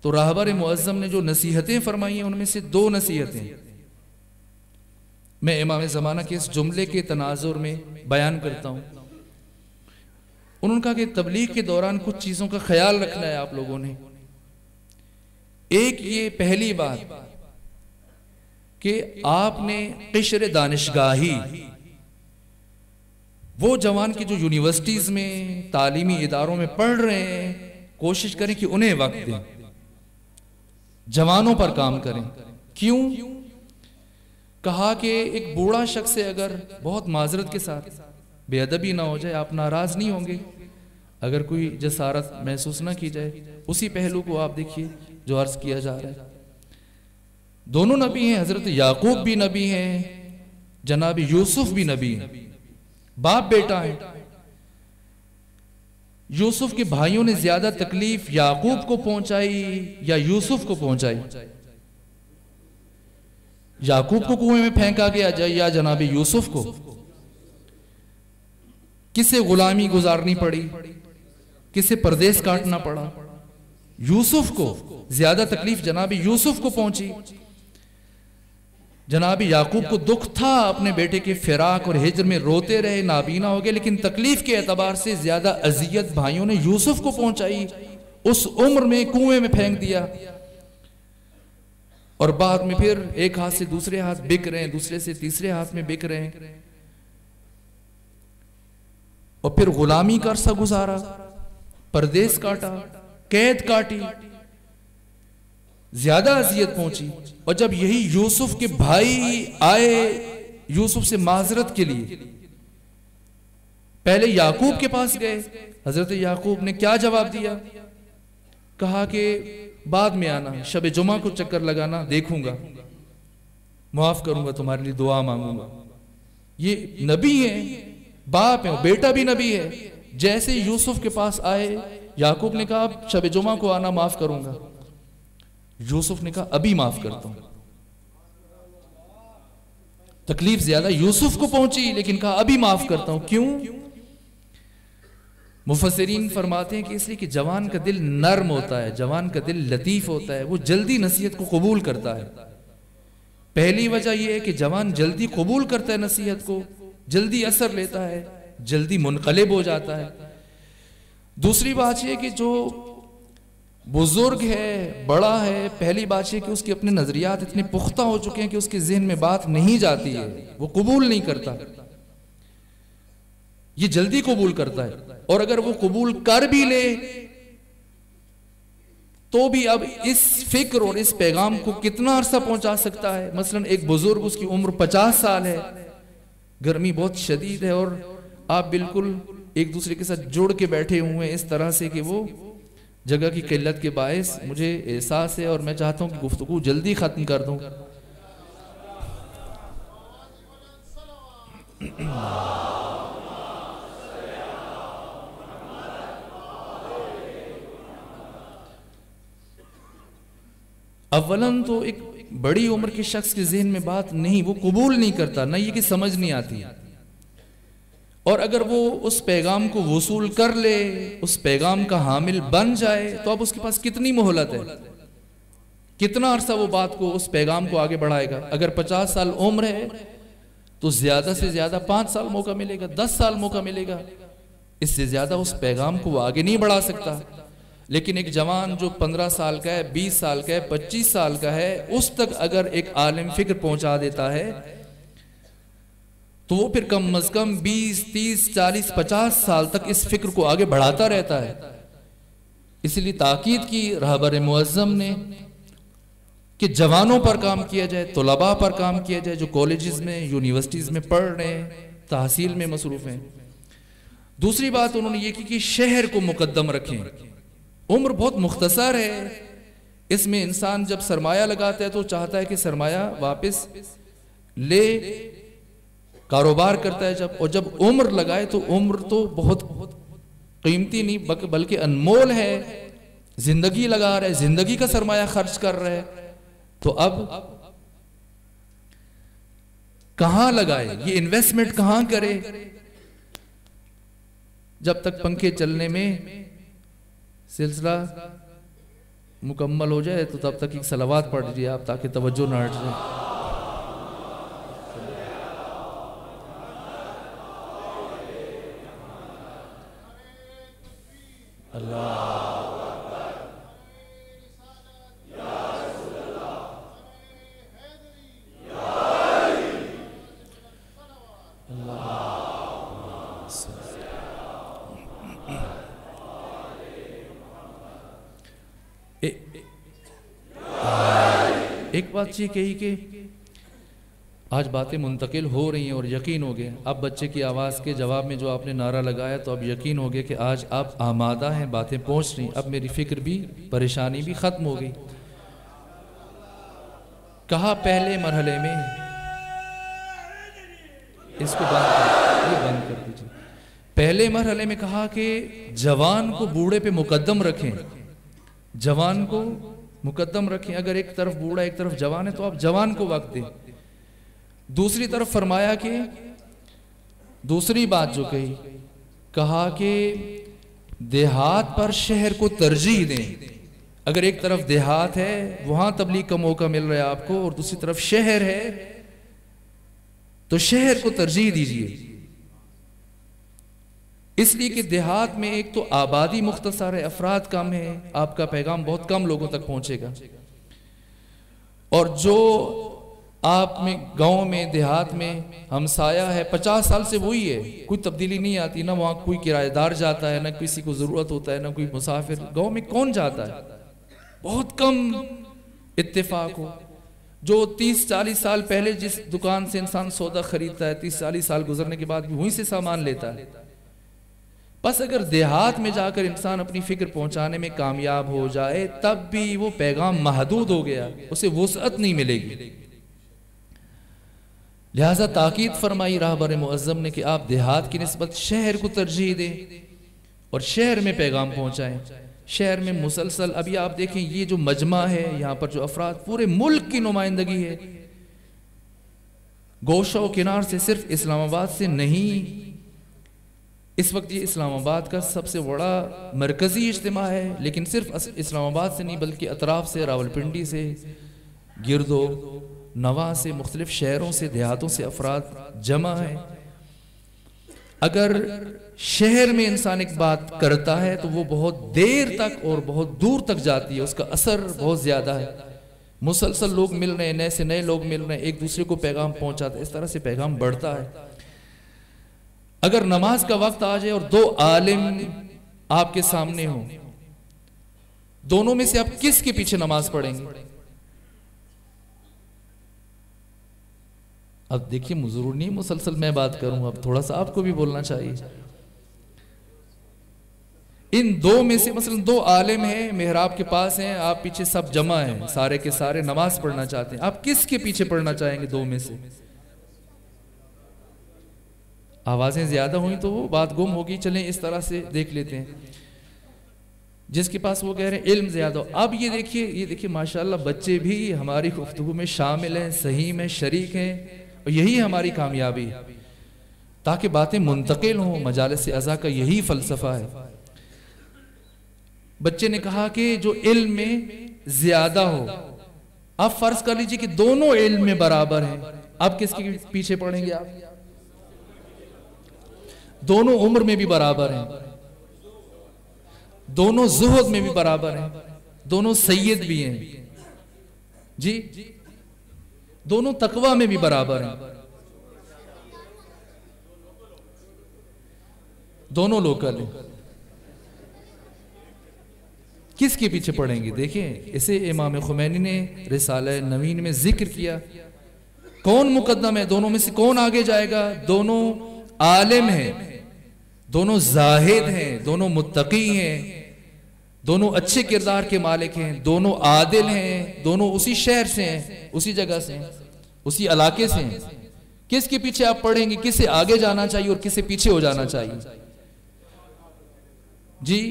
تو راہبر معظم نے جو نصیحتیں فرمائی ہیں ان میں سے 2 نصیحتیں میں امام زمانہ کے اس جملے کے تناظر میں بیان کرتا ہوں۔ انہوں نے کہا کہ تبلیغ کے دوران کچھ چیزوں کا خیال رکھنا ہے آپ لوگوں نے۔ ایک یہ پہلی بات کہ آپ نے قشر دانشگاہی، وہ جوان کی جو یونیورسٹیز میں تعلیمی اداروں میں پڑھ رہے ہیں، کوشش کریں کہ انہیں وقت دیں، جوانوں پر کام کریں۔ کیوں؟ کہا کہ ایک بوڑھا شخص سے اگر بہت معذرت کے ساتھ بے ادبی نہ ہو جائے، آپ ناراض نہیں ہوں گے اگر کوئی جسارت محسوس نہ کی جائے، اسی پہلو کو آپ دیکھیے جو عرض کیا جا رہا ہے۔ دونوں نبی ہیں، حضرت یعقوب بھی نبی ہیں، جناب یوسف بھی نبی ہیں، باپ بیٹا ہیں۔ یوسف کے بھائیوں نے زیادہ تکلیف یعقوب کو پہنچائی یا یوسف کو پہنچائی؟ یعقوب کو کنویں میں پھینکا گیا یا جناب یوسف کو؟ کسے غلامی گزارنی پڑی، کسے پردیس کاٹنا پڑا؟ یوسف کو زیادہ تکلیف جناب یوسف کو پہنچی۔ جناب یعقوب کو دکھ تھا اپنے بیٹے کے فراق اور ہجر میں، روتے رہے، نابینا ہو گئے، لیکن تکلیف کے اعتبار سے زیادہ اذیت بھائیوں نے یوسف کو پہنچائی، اس عمر میں کنویں میں پھینک دیا، اور بعد میں پھر ایک ہاتھ سے دوسرے ہاتھ بک رہے ہیں، دوسرے سے تیسرے ہاتھ میں بک رہے ہیں، اور پھر غلامی کا عرصہ گزارا، پردیس کاٹا، قید کاٹی، زیادہ اذیت پہنچی۔ اور جب یہی یوسف کے بھائی آئے یوسف سے معذرت کے لیے، پہلے یعقوب کے پاس گئے، حضرت یعقوب نے کیا جواب دیا؟ کہا کہ بعد میں آنا، شب جمعہ کو چکر لگانا، دیکھوں گا، معاف کروں گا، تمہارے لیے دعا مانگوں گا۔ یہ نبی ہیں، باپ ہیں، بیٹا بھی نبی ہے۔ جیسے یوسف کے پاس آئے، یعقوب نے کہا شب جمعہ کو آنا، معاف کروں گا۔ یوسف نے کہا ابھی معاف کرتا ہوں۔ تکلیف زیادہ یوسف کو پہنچی، لیکن کہا ابھی معاف کرتا ہوں۔ کیوں؟ مفسرین فرماتے ہیں کہ اس لیے کہ جوان کا دل نرم ہوتا ہے، جوان کا دل لطیف ہوتا ہے، وہ جلدی نصیحت کو قبول کرتا ہے۔ پہلی وجہ یہ ہے کہ جوان جلدی قبول کرتا ہے نصیحت کو، جلدی اثر لیتا ہے، جلدی منقلب ہو جاتا ہے۔ دوسری بات یہ کہ جو بزرگ ہے، بڑا ہے، پہلی بات یہ کہ اس کے اپنے نظریات اتنے پختہ ہو چکے ہیں کہ اس کے ذہن میں بات نہیں جاتی ہے، وہ قبول نہیں کرتا، یہ جلدی قبول کرتا ہے۔ اور اگر وہ قبول کر بھی لے تو بھی اب اس فکر اور اس پیغام کو کتنا عرصہ پہنچا سکتا ہے؟ مثلا ایک بزرگ، اس کی عمر 50 سال ہے، گرمی بہت شدید ہے، اور آپ بالکل ایک دوسرے کے ساتھ جڑ کے بیٹھے ہوئے ہیں اس طرح سے کہ وہ جگہ کی قلت کے باعث مجھے احساس ہے اور میں چاہتا ہوں کہ گفتگو جلدی ختم کر دوں، اولاً تو ایک بڑی عمر کے شخص کے ذہن میں بات نہیں، وہ قبول نہیں کرتا، نہ یہ کہ سمجھ نہیں آتی، اور اگر وہ اس پیغام کو وصول کر لے، اس پیغام کا حامل بن جائے، تو اب اس کے پاس کتنی مہلت ہے، کتنا عرصہ وہ بات کو، اس پیغام کو آگے بڑھائے گا۔ اگر 50 سال عمر ہے تو زیادہ سے زیادہ 5 سال موقع ملے گا، 10 سال موقع ملے گا، اس سے زیادہ اس پیغام کو وہ آگے نہیں بڑھا سکتا۔ لیکن ایک جوان جو 15 سال کا ہے، 20 سال کا ہے، 25 سال کا ہے، اس تک اگر ایک عالم فکر پہنچا دیتا ہے تو وہ پھر کم از کم 20، 30، 40، 50 سال تک اس فکر کو آگے بڑھاتا رہتا ہے۔ اس لیے تاکید کی رہبر معظم نے کہ جوانوں پر کام کیا جائے، طلباء پر کام کیا جائے جو کالجز میں، یونیورسٹیز میں پڑھ رہے ہیں، تحصیل میں مصروف ہیں۔ دوسری بات انہوں نے یہ کی کہ شہر کو مقدم رکھیں۔ عمر بہت مختصر ہے، اس میں انسان جب سرمایہ لگاتا ہے تو چاہتا ہے کہ سرمایہ واپس لے، کاروبار کرتا ہے اور جب عمر لگائے تو عمر تو بہت قیمتی نہیں بلکہ انمول ہے، زندگی لگا رہا ہے، زندگی کا سرمایہ خرچ کر رہا ہے، تو اب کہاں لگائے، یہ انویسٹمنٹ کہاں کرے؟ جب تک پنکھے چلنے میں سلسلہ مکمل ہو جائے تو تب تک ایک صلوات پڑھ لیجیے آپ تاکہ توجہ نہ ہٹ جائے۔ اللہ ایک بات یہ کہی کہ آج باتیں منتقل ہو رہی ہیں اور یقین ہو گیا، اب بچے کی آواز کے جواب میں جو آپ نے نعرہ لگایا تو اب یقین ہو گیا کہ آج آپ آمادہ ہیں، باتیں پہنچ رہی ہیں، اب میری فکر بھی، پریشانی بھی ختم ہو گئی۔ کہا پہلے مرحلے میں، اس کو بند کر دیجیے، پہلے مرحلے میں کہا کہ جوان کو بوڑھے پہ مقدم رکھیں، جوان کو مقدم رکھیں، اگر ایک طرف بوڑھا ایک طرف جوان ہے تو آپ جوان کو وقت دیں۔ دوسری طرف فرمایا کہ دوسری بات جو کہی، کہا کہ دیہات پر شہر کو ترجیح دیں، اگر ایک طرف دیہات ہے وہاں تبلیغ کا موقع مل رہا ہے آپ کو اور دوسری طرف شہر ہے تو شہر کو ترجیح دیجیے، اس لیے کہ دیہات میں ایک تو آبادی مختصر ہے، افراد کم ہے، آپ کا پیغام بہت کم لوگوں تک پہنچے گا، اور جو آپ میں گاؤں میں دیہات میں ہمسایہ ہے 50 سال سے وہی ہے، کوئی تبدیلی نہیں آتی، نہ وہاں کوئی کرایہ دار جاتا ہے، نہ کسی کو ضرورت ہوتا ہے، نہ کوئی مسافر، گاؤں میں کون جاتا ہے، بہت کم اتفاق ہو۔ جو 30-40 سال پہلے جس دکان سے انسان سودا خریدتا ہے 30-40 سال گزرنے کے بعد بھی وہیں سے سامان لیتا ہے۔ بس اگر دیہات میں جا کر انسان اپنی فکر پہنچانے میں کامیاب ہو جائے تب بھی وہ پیغام محدود ہو گیا، اسے وسعت نہیں ملے گی۔ لہذا تاکید فرمائی رہبر معظم نے کہ آپ دیہات کی نسبت شہر کو ترجیح دیں اور شہر میں پیغام پہنچائیں۔ شہر میں مسلسل ابھی آپ دیکھیں یہ جو مجمع ہے یہاں پر جو افراد پورے ملک کی نمائندگی ہے، گوشہ و کنار سے، صرف اسلام آباد سے نہیں، اس وقت یہ اسلام آباد کا سب سے بڑا مرکزی اجتماع ہے، لیکن صرف اسلام آباد سے نہیں بلکہ اطراف سے، راولپنڈی سے، گردو نواح سے، مختلف شہروں سے، دیہاتوں سے افراد جمع ہیں۔ اگر شہر میں انسان ایک بات کرتا ہے تو وہ بہت دیر تک اور بہت دور تک جاتی ہے، اس کا اثر بہت زیادہ ہے، مسلسل لوگ مل رہے ہیں، نئے سے نئے لوگ مل رہے ہیں، ایک دوسرے کو پیغام پہنچاتے ہیں، اس طرح سے پیغام بڑھتا ہے۔ اگر نماز کا وقت آ جائے اور 2 عالم آپ کے سامنے ہوں، دونوں میں سے آپ کس کے پیچھے نماز پڑھیں گے؟ اب دیکھیے ضرور نہیں مسلسل میں بات کروں، اب تھوڑا سا آپ کو بھی بولنا چاہیے۔ ان 2 میں سے مثلا 2 عالم ہیں، محراب کے پاس ہیں، آپ پیچھے سب جمع ہیں، سارے کے سارے نماز پڑھنا چاہتے ہیں، آپ کس کے پیچھے پڑھنا چاہیں گے 2 میں سے؟ آوازیں زیادہ ہوئیں تو وہ بات گم ہوگی، چلیں اس طرح سے دیکھ لیتے ہیں. جس کے پاس وہ کہہ رہے ہیں علم زیادہ ہو. اب یہ دیکھیے ماشاءاللہ بچے بھی ہماری گفتگو میں شامل ہیں، صحیح میں شریک ہیں، اور یہی ہماری کامیابی ہے، تاکہ باتیں منتقل ہوں. مجالس ازا کا یہی فلسفہ ہے. بچے نے کہا کہ جو علم میں زیادہ ہو. آپ فرض کر لیجئے کہ دونوں علم میں برابر ہیں، آپ کس کے پیچھے پڑھیں گے؟ آپ دونوں عمر میں بھی برابر ہیں، دونوں زہد میں بھی برابر ہیں، دونوں سید بھی ہیں جی، دونوں تقوی میں بھی برابر ہیں، دونوں لوکل ہیں. کس کے پیچھے پڑھیں گے؟ دیکھیں اسے امام خمینی نے رسالہ نوین میں ذکر کیا. کون مقدم ہے دونوں میں سے؟ کون آگے جائے گا؟ دونوں عالم ہیں، دونوں زاہد ہیں، دونوں متقی ہیں، دونوں اچھے کردار کے مالک ہیں، دونوں عادل ہیں، دونوں اسی شہر سے ہیں، اسی جگہ سے ہیں، اسی علاقے سے ہیں. کس کے پیچھے آپ پڑھیں گے؟ کسے آگے جانا چاہیے اور کسے پیچھے ہو جانا چاہیے؟ جی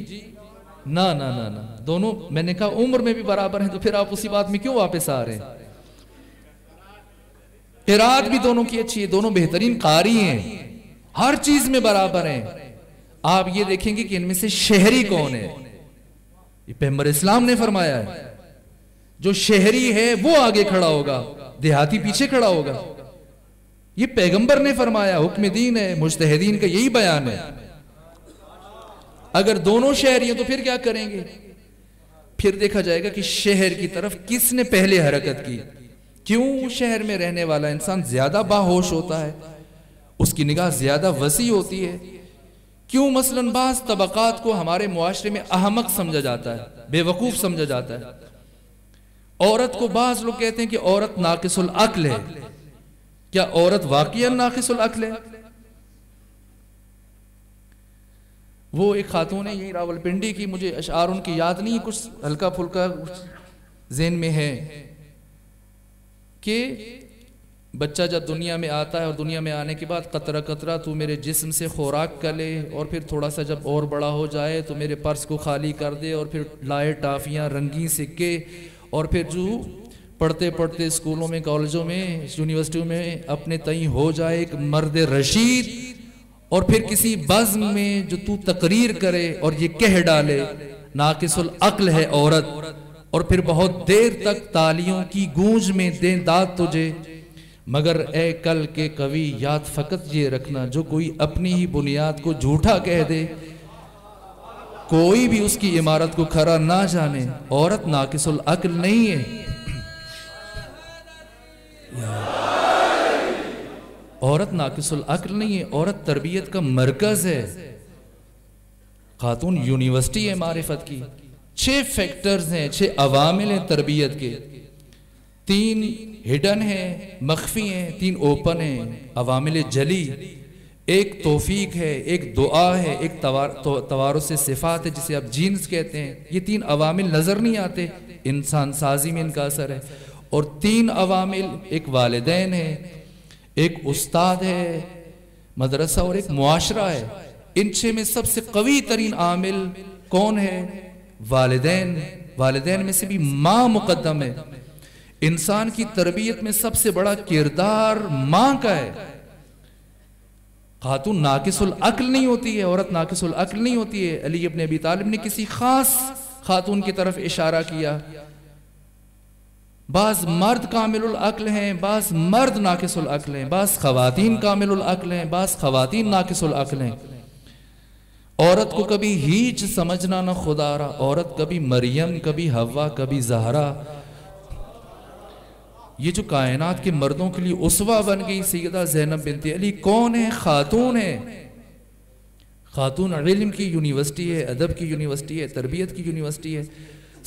نہ نہ نہ نہ، دونوں میں نے کہا عمر میں بھی برابر ہیں، تو پھر آپ اسی بات میں کیوں واپس آ رہے ہیں؟ قرات بھی دونوں کی اچھی ہے، دونوں بہترین قاری ہیں، ہر چیز میں برابر ہیں. آپ یہ دیکھیں گے کہ ان میں سے شہری کون ہے؟ یہ پیغمبر اسلام نے فرمایا ہے جو شہری ہے وہ آگے کھڑا ہوگا، دیہاتی پیچھے کھڑا ہوگا. یہ پیغمبر نے فرمایا، حکم دین ہے، مجتہدین کا یہی بیان ہے. اگر دونوں شہری ہیں تو پھر کیا کریں گے؟ پھر دیکھا جائے گا کہ شہر کی طرف کس نے پہلے حرکت کی. کیوں شہر میں رہنے والا انسان زیادہ باہوش ہوتا ہے، اس کی نگاہ زیادہ وسیع ہوتی ہے. کیوں مثلا بعض طبقات کو ہمارے معاشرے میں احمق سمجھا جاتا ہے، بے وقوف سمجھا جاتا ہے. عورت کو بعض لوگ کہتے ہیں کہ عورت ناقص العقل ہے. کیا عورت واقعاً ناقص العقل ہے؟ وہ ایک خاتون ہے یہی راولپنڈی کی، مجھے اشعار ان کی یاد نہیں، کچھ ہلکا پھلکا ذہن میں ہے کہ بچہ جب دنیا میں آتا ہے اور دنیا میں آنے کے بعد قطرہ قطرہ تو میرے جسم سے خوراک کر لے، اور پھر تھوڑا سا جب اور بڑا ہو جائے تو میرے پرس کو خالی کر دے، اور پھر لائے ٹافیاں، رنگین سکے، اور پھر جو پڑھتے پڑھتے اسکولوں میں، کالجوں میں، یونیورسٹیوں میں اپنے تئیں ہو جائے ایک مرد رشید، اور پھر کسی بزم میں جو تو تقریر کرے اور یہ کہہ ڈالے ناقص العقل ہے عورت، اور پھر بہت دیر تک تالیوں کی گونج میں دیں داد تجھے. مگر اے کل کے قوی یاد فقط یہ رکھنا، جو کوئی اپنی ہی بنیاد کو جھوٹا کہہ دے، کوئی بھی اس کی عمارت کو کھرا نہ جانے. عورت ناقص العقل نہیں ہے، عورت ناقص العقل نہیں ہے، عورت تربیت کا مرکز ہے. خاتون یونیورسٹی ہے معرفت کی. 6 فیکٹرز ہیں، 6 عوامل ہیں تربیت کے. 3 ہڈن ہیں، مخفی ہیں، 3 اوپن ہیں، عوامل جلی. ایک توفیق ہے، ایک دعا ہے، ایک توارث صفات ہے جسے آپ جینز کہتے ہیں. یہ 3 عوامل نظر نہیں آتے، انسان سازی میں ان کا اثر ہے. اور 3 عوامل، ایک والدین ہے، ایک استاد ہے مدرسہ، اور ایک معاشرہ ہے. ان 6 میں سب سے قوی ترین عامل کون ہے؟ والدین. والدین میں سے بھی ماں مقدم ہے. انسان کی تربیت میں سب سے بڑا کردار ماں کا ہے. خاتون ناقص العقل نہیں ہوتی ہے، عورت ناقص العقل نہیں ہوتی ہے. علی ابن ابی طالب نے کسی خاص خاتون کی طرف اشارہ کیا. بعض مرد کامل العقل ہیں، بعض مرد ناقص العقل ہیں، بعض خواتین کامل العقل ہیں، بعض خواتین ناقص العقل ہیں. عورت کو کبھی ہیچ سمجھنا نہ خدا را. عورت کبھی مریم، کبھی حوا، کبھی زہرا. یہ جو کائنات کے مردوں کے لیے اسوہ بن گئی سیدہ زینب بنت علی، کون ہے؟ خاتون ہے. خاتون علم کی یونیورسٹی ہے، ادب کی یونیورسٹی ہے، تربیت کی یونیورسٹی ہے.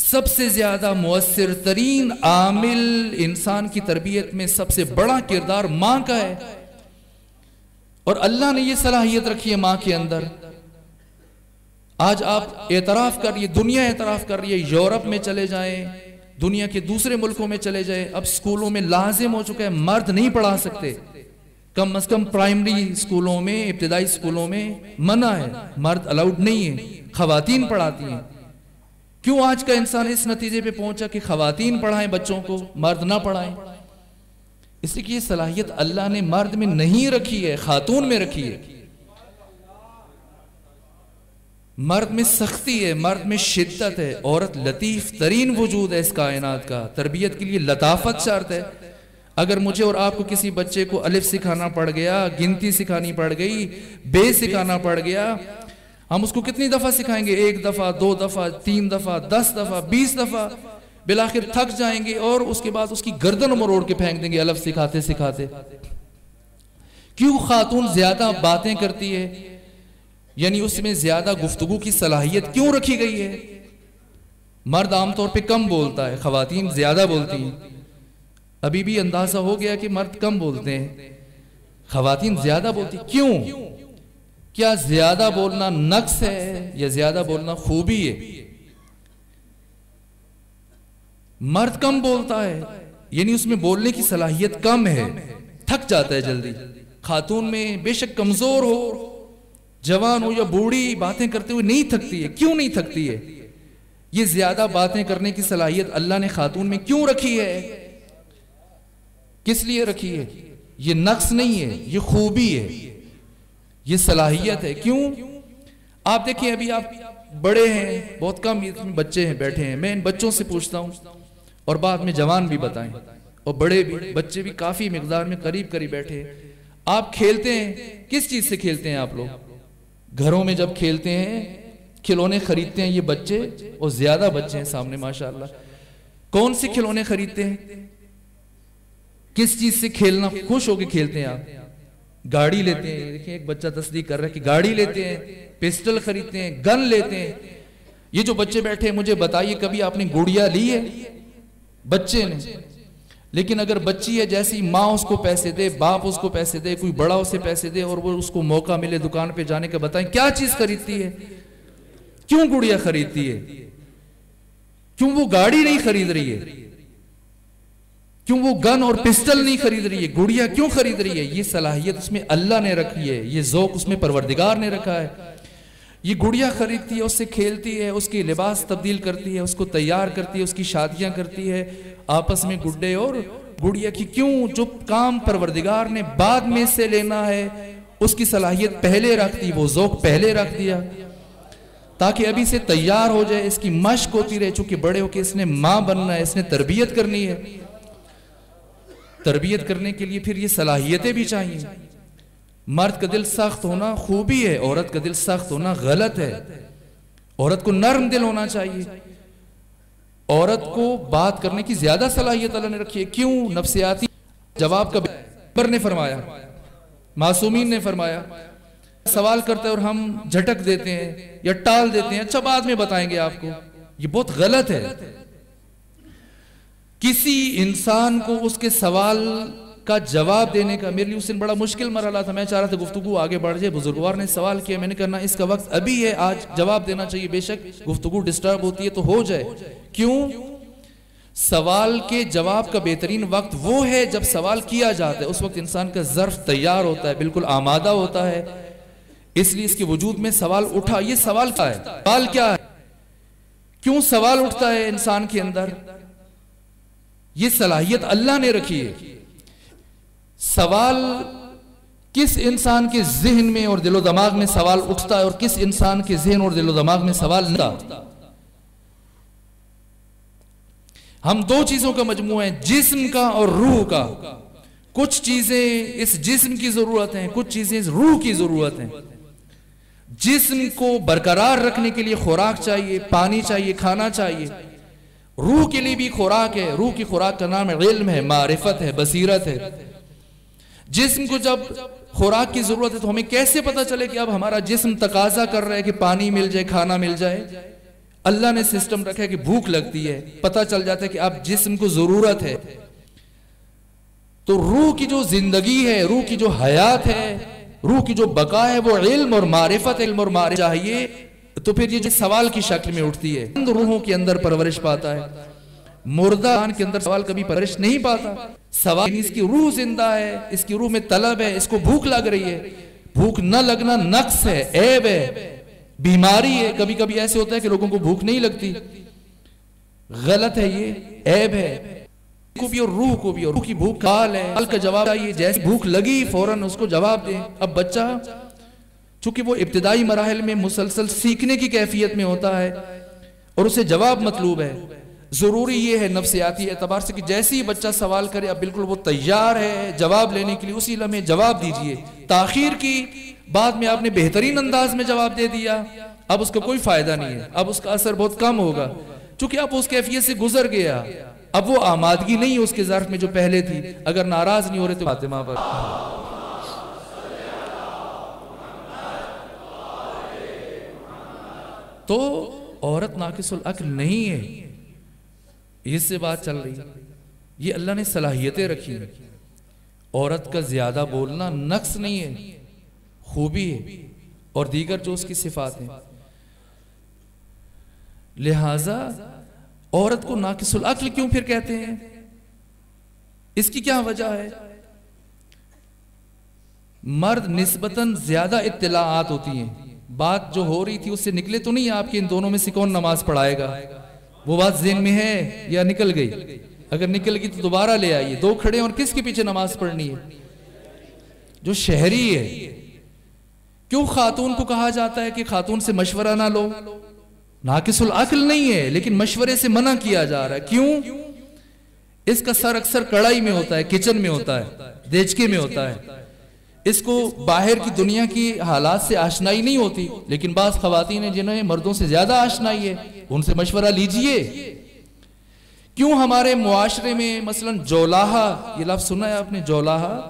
سب سے زیادہ مؤثر ترین عامل انسان کی تربیت میں سب سے بڑا کردار ماں کا ہے. اور اللہ نے یہ صلاحیت رکھی ہے ماں کے اندر. آج آپ اعتراف کر رہی ہے، دنیا اعتراف کر رہی ہے. یورپ میں چلے جائیں، دنیا کے دوسرے ملکوں میں چلے جائیں، اب سکولوں میں لازم ہو چکا ہے مرد نہیں پڑھا سکتے. کم از کم پرائمری سکولوں میں، ابتدائی سکولوں میں منع ہے، مرد الاؤڈ نہیں ہے، خواتین پڑھاتی ہیں۔ کیوں آج کا انسان اس نتیجے پہ پہنچا کہ خواتین پڑھائیں بچوں کو، مرد نہ پڑھائیں؟ اس لیے کہ یہ صلاحیت اللہ نے مرد میں نہیں رکھی ہے، خاتون میں رکھی ہے۔ مرد میں سختی ہے، مرد میں شدت ہے، عورت لطیف ترین وجود ہے اس کائنات کا، تربیت کے لیے لطافت شرط ہے۔ اگر مجھے اور آپ کو کسی بچے کو الف سکھانا پڑ گیا، گنتی سکھانی پڑ گئی، بے سکھانا پڑ گیا، ہم اس کو کتنی دفعہ سکھائیں گے؟ 1 دفعہ، 2 دفعہ، 3 دفعہ، 10 دفعہ، 20 دفعہ، بالآخر تھک جائیں گے اور اس کے بعد اس کی گردن مروڑ کے پھینک دیں گے الف سکھاتے سکھاتے۔ کیوں خاتون زیادہ باتیں کرتی ہے؟ یعنی اس میں زیادہ گفتگو کی صلاحیت کیوں رکھی گئی ہے؟ مرد عام طور پہ کم بولتا ہے، خواتین زیادہ بولتی ہیں۔ ابھی بھی اندازہ ہو گیا کہ مرد کم بولتے ہیں، خواتین زیادہ بولتی۔ کیوں؟ کیا زیادہ بولنا نقص ہے یا زیادہ بولنا خوبی ہے؟ مرد کم بولتا ہے یعنی اس میں بولنے کی صلاحیت کم ہے، تھک جاتا ہے جلدی۔ خاتون میں بے شک کمزور ہو، جوان ہو یا بوڑھی، باتیں کرتے ہوئے نہیں تھکتی ہے۔ کیوں نہیں تھکتی ہے؟ یہ زیادہ باتیں کرنے کی صلاحیت اللہ نے خاتون میں کیوں رکھی ہے؟ کس لیے رکھی ہے؟ یہ نقص نہیں ہے، یہ خوبی ہے، یہ صلاحیت ہے۔ کیوں؟ آپ دیکھیں، ابھی آپ بڑے ہیں، بہت کم بچے ہیں بیٹھے ہیں، میں ان بچوں سے پوچھتا ہوں اور بعد میں جوان بھی بتائیں اور بڑے بھی، بچے بھی کافی مقدار میں قریب قریب بیٹھے ہیں۔ آپ کھیلتے ہیں، کس چیز سے کھیلتے ہیں آپ لوگ؟ گھروں میں جب کھیلتے ہیں، کھلونے خریدتے ہیں یہ بچے، اور زیادہ بچے ہیں سامنے ماشاءاللہ، کون سے کھلونے خریدتے ہیں؟ کس چیز سے کھیلنا خوش ہو کے کھیلتے ہیں آپ؟ گاڑی لیتے ہیں، دیکھیں ایک بچہ تصدیق کر رہا ہے کہ گاڑی لیتے ہیں، پسٹل خریدتے ہیں، گن لیتے ہیں۔ یہ جو بچے بیٹھے ہیں مجھے بتائیے کبھی آپ نے گڑیا لی ہے؟ بچے نے۔ لیکن اگر بچی ہے، جیسی ماں اس کو پیسے دے، باپ اس کو پیسے دے، کوئی بڑا اسے پیسے دے اور وہ اس کو موقع ملے دکان پہ جانے کا، بتائیں کیا چیز خریدتی ہے؟ کیوں گڑیا خریدتی ہے؟ کیوں وہ گاڑی نہیں خرید رہی ہے؟ کیوں وہ گن اور پسٹل نہیں خرید رہی ہے؟ گڑیا کیوں خرید رہی ہے؟ یہ صلاحیت اس میں اللہ نے رکھی ہے، یہ ذوق اس میں پروردگار نے رکھا ہے۔ یہ گڑیا خریدتی ہے، اس سے کھیلتی ہے، اس کی لباس تبدیل کرتی ہے، اس کو تیار کرتی ہے، اس کی شادیاں کرتی ہے، آپس میں گڈے اور گڑیا کی۔ کیوں؟ جو کام پروردگار نے بعد میں سے لینا ہے اس کی صلاحیت پہلے رکھ دی، وہ ذوق پہلے رکھ دیا تاکہ ابھی سے تیار ہو جائے، اس کی مشق ہوتی رہے، چونکہ بڑے ہو کے اس نے ماں بننا ہے، اس نے تربیت کرنی ہے۔ تربیت کرنے کے لیے پھر یہ صلاحیتیں بھی چاہیے۔ مرد کا دل سخت ہونا خوبی ہے، عورت کا دل سخت ہونا غلط ہے۔ عورت کو نرم دل ہونا چاہیے۔ عورت کو بات کرنے کی زیادہ صلاحیت اللہ نے رکھی ہے۔ کیوں؟ نفسیاتی جواب کا پیغمبر نے فرمایا، معصومین نے فرمایا۔ سوال کرتے اور ہم جھٹک دیتے ہیں یا ٹال دیتے ہیں، اچھا بعد میں بتائیں گے آپ کو، یہ بہت غلط ہے۔ کسی انسان کو اس کے سوال کا جواب دینے کا، میرے لیے اس دن بڑا مشکل مرحلہ تھا، میں چاہ رہا تھا گفتگو آگے بڑھ جائے، بزرگوار نے سوال کیا، میں نے کہا اس کا وقت ابھی ہے، آج جواب دینا چاہیے، بے شک گفتگو ڈسٹرب ہوتی ہے تو ہو جائے۔ کیوں؟ سوال کے جواب کا بہترین وقت وہ ہے جب سوال کیا جاتا ہے، اس وقت انسان کا ظرف تیار ہوتا ہے، بالکل آمادہ ہوتا ہے، اس لیے اس کے وجود میں سوال اٹھا۔ یہ سوال کیا ہے؟ سوال کیا ہے؟ کیوں سوال اٹھتا ہے انسان کے اندر؟ یہ صلاحیت اللہ نے رکھی ہے۔ سوال کس انسان کے ذہن میں اور دل و دماغ میں سوال اٹھتا ہے اور کس انسان کے ذہن اور دل و دماغ میں سوال نہیں اٹھتا؟ ہم دو چیزوں کا مجموعہ ہیں، جسم کا اور روح کا۔ کچھ چیزیں اس جسم کی ضرورت ہیں، کچھ چیزیں اس روح کی ضرورت ہیں۔ جسم کو برقرار رکھنے کے لیے خوراک چاہیے، پانی چاہیے، کھانا چاہیے۔ روح کے لیے بھی خوراک ہے، روح کی خوراک کا نام علم ہے، معرفت ہے، بصیرت ہے۔ جسم کو جب خوراک کی ضرورت ہے تو ہمیں کیسے پتا چلے کہ اب ہمارا جسم تقاضا کر رہا ہے کہ پانی مل جائے، کھانا مل جائے؟ اللہ نے سسٹم رکھا ہے کہ بھوک لگتی ہے، پتا چل جاتا ہے کہ اب جسم کو ضرورت ہے۔ تو روح کی جو زندگی ہے، روح کی جو حیات ہے، روح کی جو بقا ہے، وہ علم اور معرفت، علم اور معرفت چاہیے۔ تو پھر یہ جو سوال کی شکل میں اٹھتی ہے، روحوں کے اندر پرورش پاتا ہے۔ مردہ کے اندر سوال کبھی پرورش نہیں پاتا. سوال اس کی روح زندہ ہے, اس کی روح میں طلب ہے, اس کو بھوک لگ رہی ہے. بھوک نہ لگنا نقص ہے, عیب ہے, بیماری ہے. کبھی کبھی ایسے ہوتا ہے کہ لوگوں کو بھوک نہیں لگتی, غلط ہے, یہ عیب ہے. کو بھی اور روح کو بھی, اور روح کی بھوک کال ہے, کال کا جواب آئیے, جیسے بھوک لگی فوراً اس کو جواب دیں. اب بچہ چونکہ وہ ابتدائی مراحل میں مسلسل سیکھنے کی کیفیت میں ہوتا ہے اور اسے جواب مطلوب ہے, ضروری یہ ہے نفسیاتی اعتبار سے کہ جیسے ہی بچہ سوال کرے اب بالکل وہ تیار ہے جواب لینے کے لیے, اسی لمحے جواب دیجئے. تاخیر کی, بعد میں آپ نے بہترین انداز میں جواب دے دیا, اب اس کا کوئی فائدہ نہیں ہے, اب اس کا اثر بہت کم ہوگا, چونکہ اب اس کیفیت سے گزر گیا. اب وہ آمادگی نہیں اس کے ظرف میں جو پہلے تھی. اگر ناراض نہیں ہو رہے تو فاطمہ پر تو عورت ناقص العقل نہیں ہے, اس سے بات چل رہی ہے. یہ اللہ نے صلاحیتیں رکھی ہیں. عورت کا زیادہ بولنا نقص نہیں ہے, خوبی ہے, اور دیگر جو اس کی صفات ہیں. لہذا عورت کو ناقص العقل کیوں پھر کہتے ہیں؟ اس کی کیا وجہ ہے؟ مرد نسبتاً زیادہ اطلاعات ہوتی ہیں. بات جو ہو رہی تھی اس سے نکلے تو نہیں آپ کے ان دونوں میں سے کون نماز پڑھائے گا, وہ بات ذہن میں ہے یا نکل گئی؟ اگر نکل گئی تو دوبارہ لے آئیے. دو کھڑے اور کس کے پیچھے نماز پڑھنی ہے؟ جو شہری ہے. کیوں خاتون کو کہا جاتا ہے کہ خاتون سے مشورہ نہ لو؟ ناقص العقل نہیں ہے, لیکن مشورے سے منع کیا جا رہا ہے. کیوں؟ اس کا سر اکثر کڑھائی میں ہوتا ہے, کچن میں ہوتا ہے, دیچکے میں ہوتا ہے. اس کو باہر کی دنیا کی حالات سے آشنائی نہیں ہوتی. لیکن بعض خواتین ہیں جنہیں مردوں سے زیادہ آشنائی ہے, ان سے مشورہ لیجئے. کیوں ہمارے معاشرے میں مثلا جولاہا, یہ لفظ سنا ہے آپ نے, جولاہا,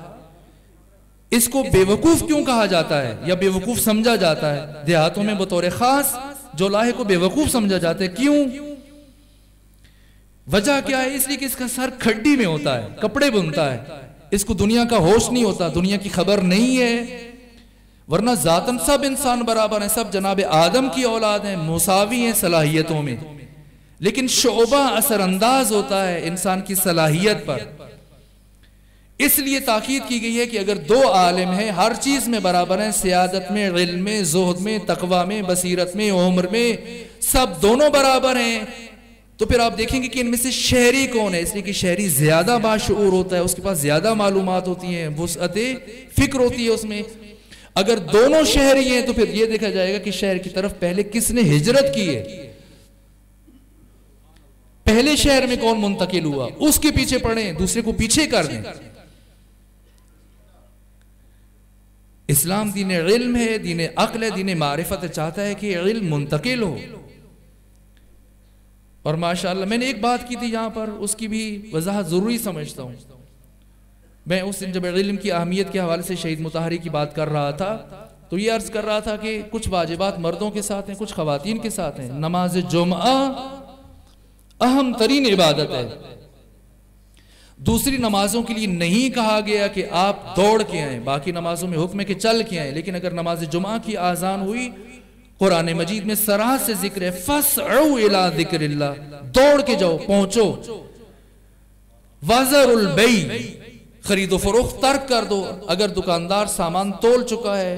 اس کو بے وقوف کیوں کہا جاتا ہے یا بے وقوف سمجھا جاتا ہے؟ دیہاتوں میں بطور خاص جولاہے کو بے وقوف سمجھا جاتا ہے. کیوں؟ وجہ کیا ہے؟ اس لیے کہ اس کا سر کھڈی میں ہوتا ہے, کپڑے بنتا ہے, اس کو دنیا کا ہوش نہیں ہوتا, دنیا کی خبر نہیں ہے. ورنہ ذاتاً سب انسان برابر ہیں, سب جناب آدم کی اولاد ہیں, مساوی ہیں صلاحیتوں میں. لیکن شعبہ اثر انداز ہوتا ہے انسان کی صلاحیت پر. اس لیے تاکید کی گئی ہے کہ اگر دو عالم ہیں, ہر چیز میں برابر ہیں, سیادت میں, علم میں, زہد میں, تقوی میں, بصیرت میں, عمر میں, سب دونوں برابر ہیں, تو پھر آپ دیکھیں گے کہ ان میں سے شہری کون ہے. اس لیے کہ شہری زیادہ باشعور ہوتا ہے, اس کے پاس زیادہ معلومات ہوتی ہیں, وسعت فکر ہوتی ہے اس میں. اگر دونوں شہری ہیں تو پھر یہ دیکھا جائے گا کہ شہر کی طرف پہلے کس نے ہجرت کی ہے, پہلے شہر میں کون منتقل ہوا, اس کے پیچھے پڑھیں, دوسرے کو پیچھے کر دیں. اسلام دین علم ہے, دین عقل ہے, دین معرفت, چاہتا ہے کہ علم منتقل ہو. اور ماشاءاللہ میں نے ایک بات کی تھی یہاں پر, اس کی بھی وضاحت ضروری سمجھتا ہوں. میں اس دن جب علم کی اہمیت کے حوالے سے شہید مطہری کی بات کر رہا تھا تو یہ عرض کر رہا تھا کہ کچھ واجبات مردوں کے ساتھ ہیں, کچھ خواتین کے ساتھ ہیں. نماز جمعہ اہم ترین عبادت ہے. دوسری نمازوں کے لیے نہیں کہا گیا کہ آپ دوڑ کے آئیں, باقی نمازوں میں حکم ہے کہ چل کے آئیں. لیکن اگر نماز جمعہ کی آذان ہوئی, قرآن مجید میں صراحت سے ذکر ہے, فَاسْعُوا إِلَىٰ ذِكْرِ اللَّهِ, دوڑ کے جاؤ, پہنچو. وَذَرُوا الْبَيْعَ, خرید و فروخت ترک کر دو. اگر دکاندار سامان تول چکا ہے,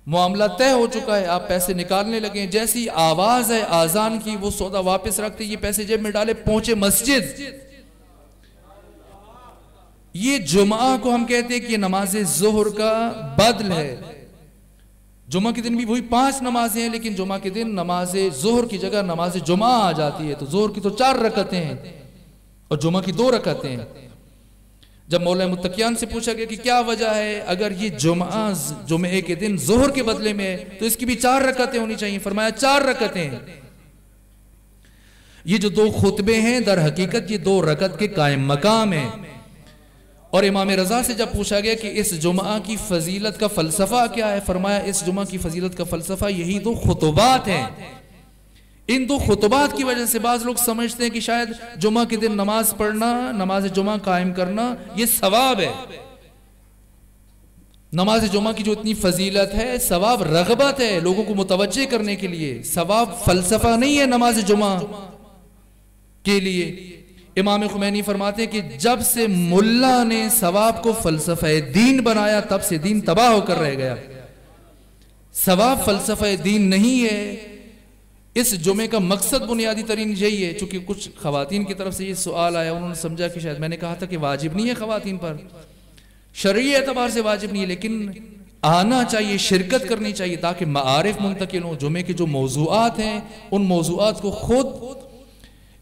معاملہ طے ہو چکا ہے, آپ پیسے نکالنے لگے, جیسی آواز ہے آذان کی وہ سودا واپس رکھتے, یہ پیسے جیب میں ڈالے, پہنچے مسجد. یہ جمعہ کو ہم کہتے ہیں کہ یہ نماز ظہر کا بدل ہے. جمعہ کے دن بھی وہی 5 نمازیں ہیں, لیکن جمعہ کے دن نماز ظہر کی جگہ نماز جمعہ آ جاتی ہے. تو ظہر کی تو 4 رکعتیں ہیں اور جمعہ کی 2 رکعتیں ہیں. جب مولا متقیان سے پوچھا گیا کہ کیا وجہ ہے اگر یہ جمعے کے دن ظہر کے بدلے میں ہے تو اس کی بھی 4 رکعتیں ہونی چاہیے, فرمایا 4 رکعتیں ہیں. یہ جو 2 خطبے ہیں در حقیقت یہ 2 رکعت کے قائم مقام ہیں. اور امام رضا سے جب پوچھا گیا کہ اس جمعہ کی فضیلت کا فلسفہ کیا ہے, فرمایا اس جمعہ کی فضیلت کا فلسفہ یہی 2 خطبات ہیں. ان 2 خطبات کی وجہ سے بعض لوگ سمجھتے ہیں کہ شاید جمعہ کے دن نماز پڑھنا, نماز جمعہ قائم کرنا یہ ثواب ہے. نماز جمعہ کی جو اتنی فضیلت ہے, ثواب رغبت ہے لوگوں کو متوجہ کرنے کے لیے, ثواب فلسفہ نہیں ہے نماز جمعہ کے لیے امام خمینی فرماتے ہیں کہ جب سے ملا نے ثواب کو فلسفہ دین بنایا تب سے دین تباہ ہو کر رہ گیا. ثواب فلسفہ دین نہیں ہے. اس جمعے کا مقصد بنیادی ترین یہی ہے. چونکہ کچھ خواتین کی طرف سے یہ سوال آیا, انہوں نے سمجھا کہ شاید میں نے کہا تھا کہ واجب نہیں ہے خواتین پر, شرعی اعتبار سے واجب نہیں ہے, لیکن آنا چاہیے, شرکت کرنی چاہیے تاکہ معارف منتقل ہوں. جمعے کے جو موضوعات ہیں ان موضوعات کو خود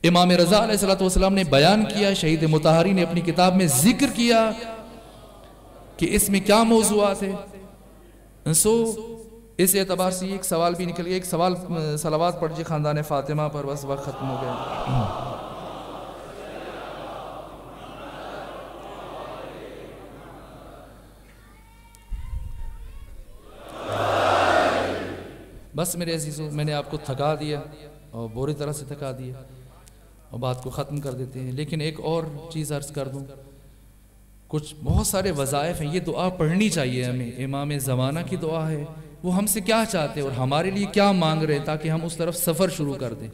امام رضا علیہ السلام نے بیان کیا, شہید مطہری نے اپنی کتاب میں ذکر کیا کہ اس میں کیا موضوعات ہیں. اس اعتبار سے ایک سوال بھی نکل گیا. ایک سوال صلوات پڑھ جی خاندان فاطمہ پر, بس وقت ختم ہو گیا. بس میرے عزیزو, میں نے آپ کو تھکا دیا اور بری طرح سے تھکا دیا اور بات کو ختم کر دیتے ہیں. لیکن ایک اور چیز عرض کر دوں, کچھ بہت سارے وظائف ہیں, یہ دعا پڑھنی چاہیے ہمیں. امام زمانہ کی دعا ہے, وہ ہم سے کیا چاہتے ہیں اور ہمارے لیے کیا مانگ رہے ہیں تاکہ ہم اس طرف سفر شروع کر دیں.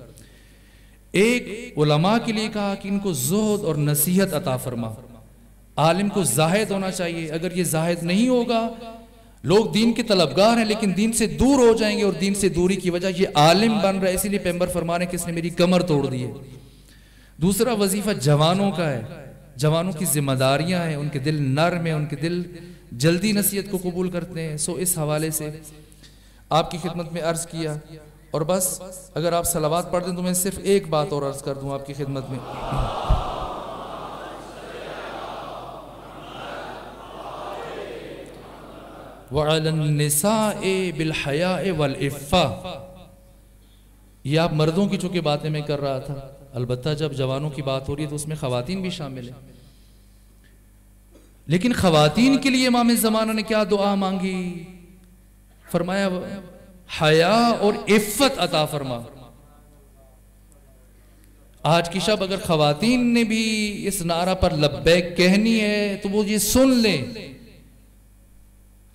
ایک علماء کے لیے کہا کہ ان کو زہد اور نصیحت عطا فرما. عالم کو زاہد ہونا چاہیے. اگر یہ زاہد نہیں ہوگا, لوگ دین کے طلبگار ہیں لیکن دین سے دور ہو جائیں گے, اور دین سے دوری کی وجہ یہ عالم بن رہا ہے. اسی لیے پیغمبر فرما رہے ہیں کہ اس نے میری کمر توڑ دی ہے. دوسرا وظیفہ جوانوں کا ہے. جوانوں کی ذمہ داریاں ہیں, ان کے دل نرم ہیں, ان کے دل جلدی نصیحت کو قبول کرتے ہیں. اس حوالے سے آپ کی خدمت میں عرض کیا. اور بس اگر آپ صلوات پڑھ دیں تو میں صرف ایک بات اور عرض کر دوں آپ کی خدمت میں. وَعَلَى النِّسَاءِ بِالْحَيَاءِ وَالْإِفَّةِ. یہ آپ مردوں کی چونکہ باتیں میں کر رہا تھا, البتہ جب جوانوں کی بات ہو رہی ہے تو اس میں خواتین بھی شامل ہیں. لیکن خواتین کے لیے امام زمانہ نے کیا دعا مانگی؟ فرمایا حیا اور عفت عطا فرما. آج کی شب اگر خواتین نے بھی اس نعرہ پر لبیک کہنی ہے تو وہ یہ سن لیں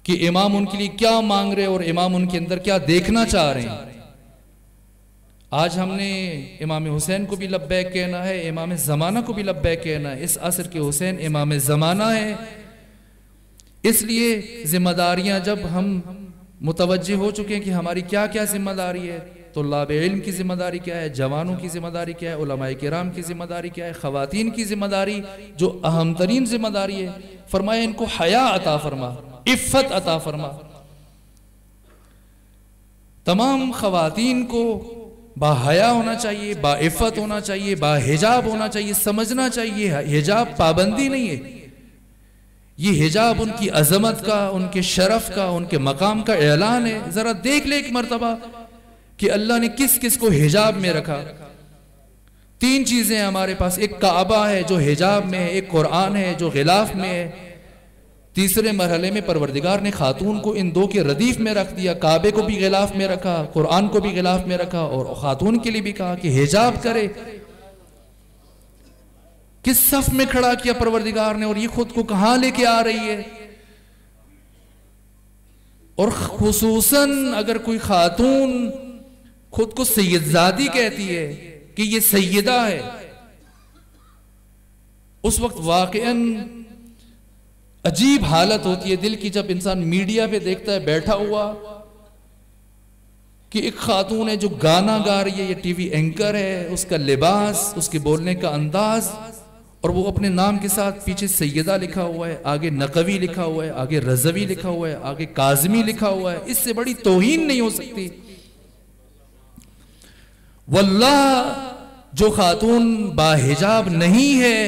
کہ امام ان کے لیے کیا مانگ رہے اور امام ان کے اندر کیا دیکھنا چاہ رہے ہیں. آج ہم نے امام حسین کو بھی لبیک کہنا ہے, امام زمانہ کو بھی لبیک کہنا ہے. اس عصر کے حسین امام زمانہ ہے. اس لیے ذمہ داریاں جب ہم متوجہ ہو چکے ہیں کہ ہماری کیا کیا ذمہ داری ہے, طلاب علم کی ذمہ داری کیا ہے, جوانوں کی ذمہ داری کیا ہے, علماء کرام کی ذمہ داری کیا ہے, خواتین کی ذمہ داری جو اہم ترین ذمہ داری ہے, فرمایا ان کو حیا عطا فرما, عفت عطا فرما. تمام خواتین کو با حیا ہونا چاہیے, با عفت ہونا چاہیے, با حجاب ہونا چاہیے. سمجھنا چاہیے حجاب پابندی نہیں ہے, یہ حجاب ان کی عظمت کا, ان کے شرف کا, ان کے مقام کا اعلان ہے. ذرا دیکھ لے ایک مرتبہ کہ اللہ نے کس کس کو حجاب میں رکھا. 3 چیزیں ہمارے پاس, ایک کعبہ ہے جو حجاب میں ہے, ایک قرآن ہے جو غلاف میں ہے, تیسرے مرحلے میں پروردگار نے خاتون کو ان 2 کے ردیف میں رکھ دیا. کعبے کو بھی غلاف میں رکھا, قرآن کو بھی غلاف میں رکھا, اور خاتون کے لیے بھی کہا کہ حجاب کرے. کس صف میں کھڑا کیا پروردگار نے, اور یہ خود کو کہاں لے کے آ رہی ہے. اور خصوصاً اگر کوئی خاتون خود کو سیدزادی کہتی ہے کہ یہ سیدہ ہے, اس وقت واقعاً عجیب حالت ہوتی ہے دل کی جب انسان میڈیا پہ دیکھتا ہے بیٹھا ہوا کہ ایک خاتون ہے جو گانا گا رہی ہے, یہ ٹی وی اینکر ہے, اس کا لباس, اس کے بولنے کا انداز, اور وہ اپنے نام کے ساتھ پیچھے سیدہ لکھا ہوا ہے, آگے نقوی لکھا ہوا ہے, آگے رضوی لکھا ہوا ہے, آگے کاظمی لکھا ہوا ہے. اس سے بڑی توہین نہیں ہو سکتی. واللہ جو خاتون با حجاب نہیں ہے,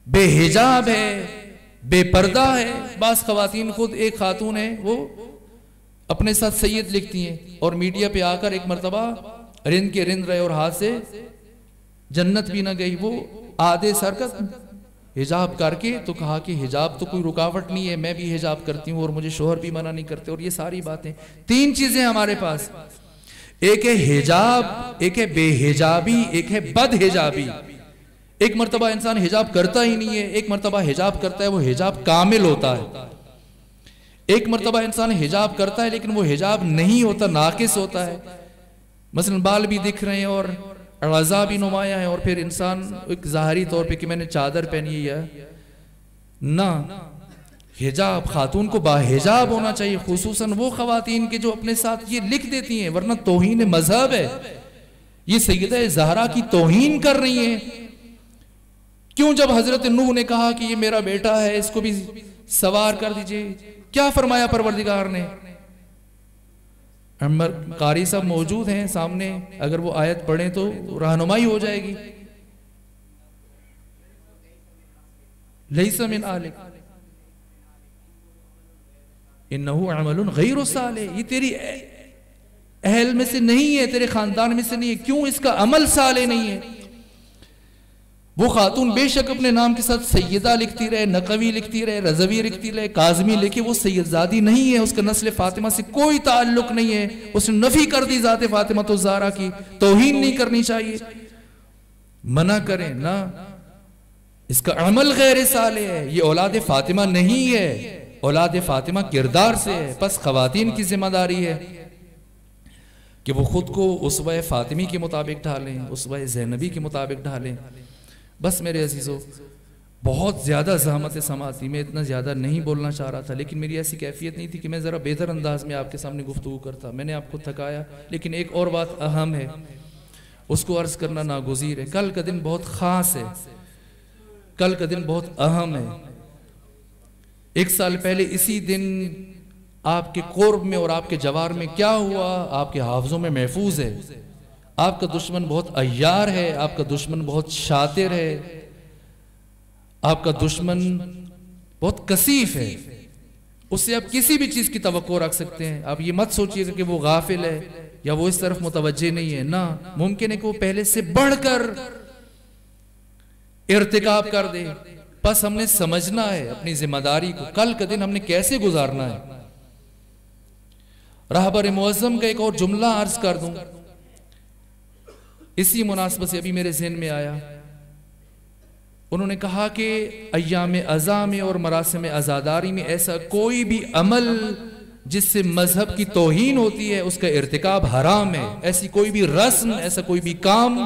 بے حجاب ہے, بے پردہ ہے. بعض خواتین, خود ایک خاتون ہے وہ اپنے ساتھ سید لکھتی ہیں اور میڈیا پہ آ کر ایک مرتبہ رند کے رند رہے اور ہاتھ سے جنت بھی نہ گئی. وہ آدھے سر کا حجاب کر کے تو کہا کہ حجاب تو کوئی رکاوٹ نہیں ہے, میں بھی حجاب کرتی ہوں اور مجھے شوہر بھی منع نہیں کرتے. اور یہ ساری باتیں, 3 چیزیں ہمارے پاس, ایک ہے حجاب, ایک ہے بے حجابی, ایک ہے بد حجابی. ایک مرتبہ انسان حجاب کرتا ہی نہیں ہے, ایک مرتبہ حجاب کرتا ہے وہ حجاب کامل ہوتا ہے. ایک مرتبہ انسان حجاب کرتا ہے لیکن وہ حجاب نہیں ہوتا, ناقص ہوتا ہے. مثلا بال بھی دکھ رہے ہیں اور اعضاء بھی نمایاں ہیں، اور پھر انسان ایک ظاہری طور پہ کہ میں نے چادر پہنی ہے نہ، حجاب، خاتون کو باحجاب ہونا چاہیے، خصوصاً وہ خواتین کے جو اپنے ساتھ یہ لکھ دیتی ہیں، ورنہ توہین مذہب ہے، یہ سیدہ زہرا کی توہین کر رہی ہیں۔ کیوں جب حضرت نوح نے کہا کہ یہ میرا بیٹا ہے، اس کو بھی سوار کر دیجئے، کیا فرمایا پروردگار نے؟ قاری صاحب موجود ہیں سامنے، اگر وہ آیت پڑھیں تو رہنمائی ہو جائے گی۔ لیس من آلک انہو عمل غیر صالح، یہ تیری اہل میں سے نہیں ہے، تیرے خاندان میں سے نہیں ہے، کیوں اس کا عمل صالح نہیں ہے؟ وہ خاتون بے شک اپنے نام کے ساتھ سیدہ لکھتی رہے، نقوی لکھتی رہے، رضوی لکھتی رہے، کاظمی لکھے، وہ سید زادی نہیں ہے، اس کا نسل فاطمہ سے کوئی تعلق نہیں ہے، اس نے نفی کر دی ذات فاطمہ تو زہرا کی، توہین نہیں کرنی چاہیے، منع کریں نہ، اس کا عمل غیر صالح ہے، یہ اولاد فاطمہ نہیں ہے، اولاد فاطمہ کردار سے ہے۔ پس خواتین کی ذمہ داری ہے کہ وہ خود کو اسوہ فاطمی کے مطابق ڈھالیں، اسوہ زینبی کے مطابق ڈھالیں۔ بس میرے عزیزو، بہت زیادہ زحمت سماعتی، میں اتنا زیادہ نہیں بولنا چاہ رہا تھا، لیکن میری ایسی کیفیت نہیں تھی کہ میں ذرا بہتر انداز میں آپ کے سامنے گفتگو کرتا، میں نے آپ کو تھکایا، لیکن ایک اور بات اہم ہے، اس کو عرض کرنا ناگزیر ہے۔ کل کا دن بہت خاص ہے، کل کا دن بہت اہم ہے۔ 1 سال پہلے اسی دن آپ کے قرب میں اور آپ کے جوار میں کیا ہوا آپ کے حافظوں میں محفوظ ہے۔ آپ کا دشمن بہت عیار ہے، آپ کا دشمن بہت شاطر ہے، آپ کا دشمن بہت کثیف ہے، اس سے آپ کسی بھی چیز کی توقع رکھ سکتے ہیں۔ آپ یہ مت سوچئے کہ وہ غافل ہے یا وہ اس طرف متوجہ نہیں ہے، نہ، ممکن ہے کہ وہ پہلے سے بڑھ کر ارتکاب کر دے۔ بس ہم نے سمجھنا ہے اپنی ذمہ داری کو، کل کا دن ہم نے کیسے گزارنا ہے۔ رہبر معظم کا ایک اور جملہ عرض کر دوں، اسی مناسبت سے ابھی میرے ذہن میں آیا۔ انہوں نے کہا کہ ایام عزا میں اور مراسم عزاداری میں ایسا کوئی بھی عمل جس سے مذہب کی توہین ہوتی ہے اس کا ارتکاب حرام ہے۔ ایسی کوئی بھی رسم، ایسا کوئی بھی کام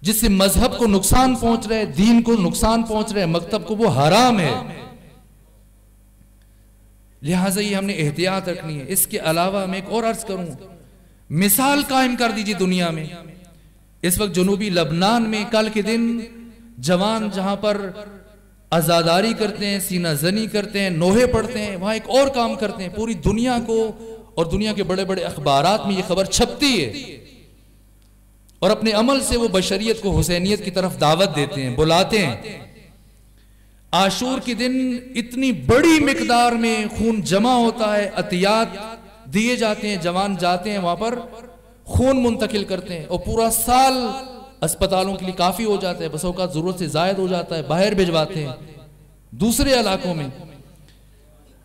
جس سے مذہب کو نقصان پہنچ رہے، دین کو نقصان پہنچ رہے، مکتب کو، وہ حرام ہے۔ لہٰذا یہ ہم نے احتیاط رکھنی ہے۔ اس کے علاوہ میں ایک اور عرض کروں، مثال قائم کر دیجئے دنیا میں۔ اس وقت جنوبی لبنان میں کل کے دن جوان جہاں پر عزاداری کرتے ہیں، سینہ زنی کرتے ہیں، نوحے پڑھتے ہیں، وہاں ایک اور کام کرتے ہیں، پوری دنیا کو اور دنیا کے بڑے بڑے اخبارات میں یہ خبر چھپتی ہے، اور اپنے عمل سے وہ بشریت کو حسینیت کی طرف دعوت دیتے ہیں، بلاتے ہیں۔ عاشور کے دن اتنی بڑی مقدار میں خون جمع ہوتا ہے، عطیات دیے جاتے ہیں، جوان جاتے ہیں وہاں پر خون منتقل کرتے ہیں، اور پورا سال اسپتالوں کے لیے کافی ہو جاتا ہے، بس اوقات ضرورت سے زائد ہو جاتا ہے، باہر بھجواتے ہیں دوسرے علاقوں میں۔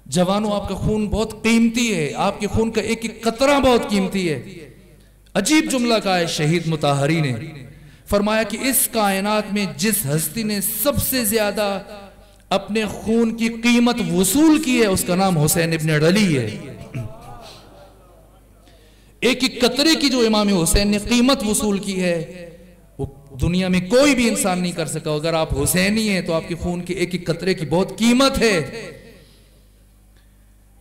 جوانوں، آپ کا خون بہت قیمتی ہے، آپ کے خون کا ایک ایک قطرہ بہت قیمتی ہے۔ عجیب جملہ کہا ہے شہید مطہری نے، فرمایا کہ اس کائنات میں جس ہستی نے سب سے زیادہ اپنے خون کی قیمت وصول کی ہے اس کا نام حسین ابن علی ہے۔ ایک ایک قطرے کی جو امام حسین نے قیمت وصول کی ہے وہ دنیا میں کوئی بھی انسان نہیں کر سکا۔ اگر آپ حسینی ہیں تو آپ کے خون کے ایک ایک قطرے کی بہت قیمت ہے۔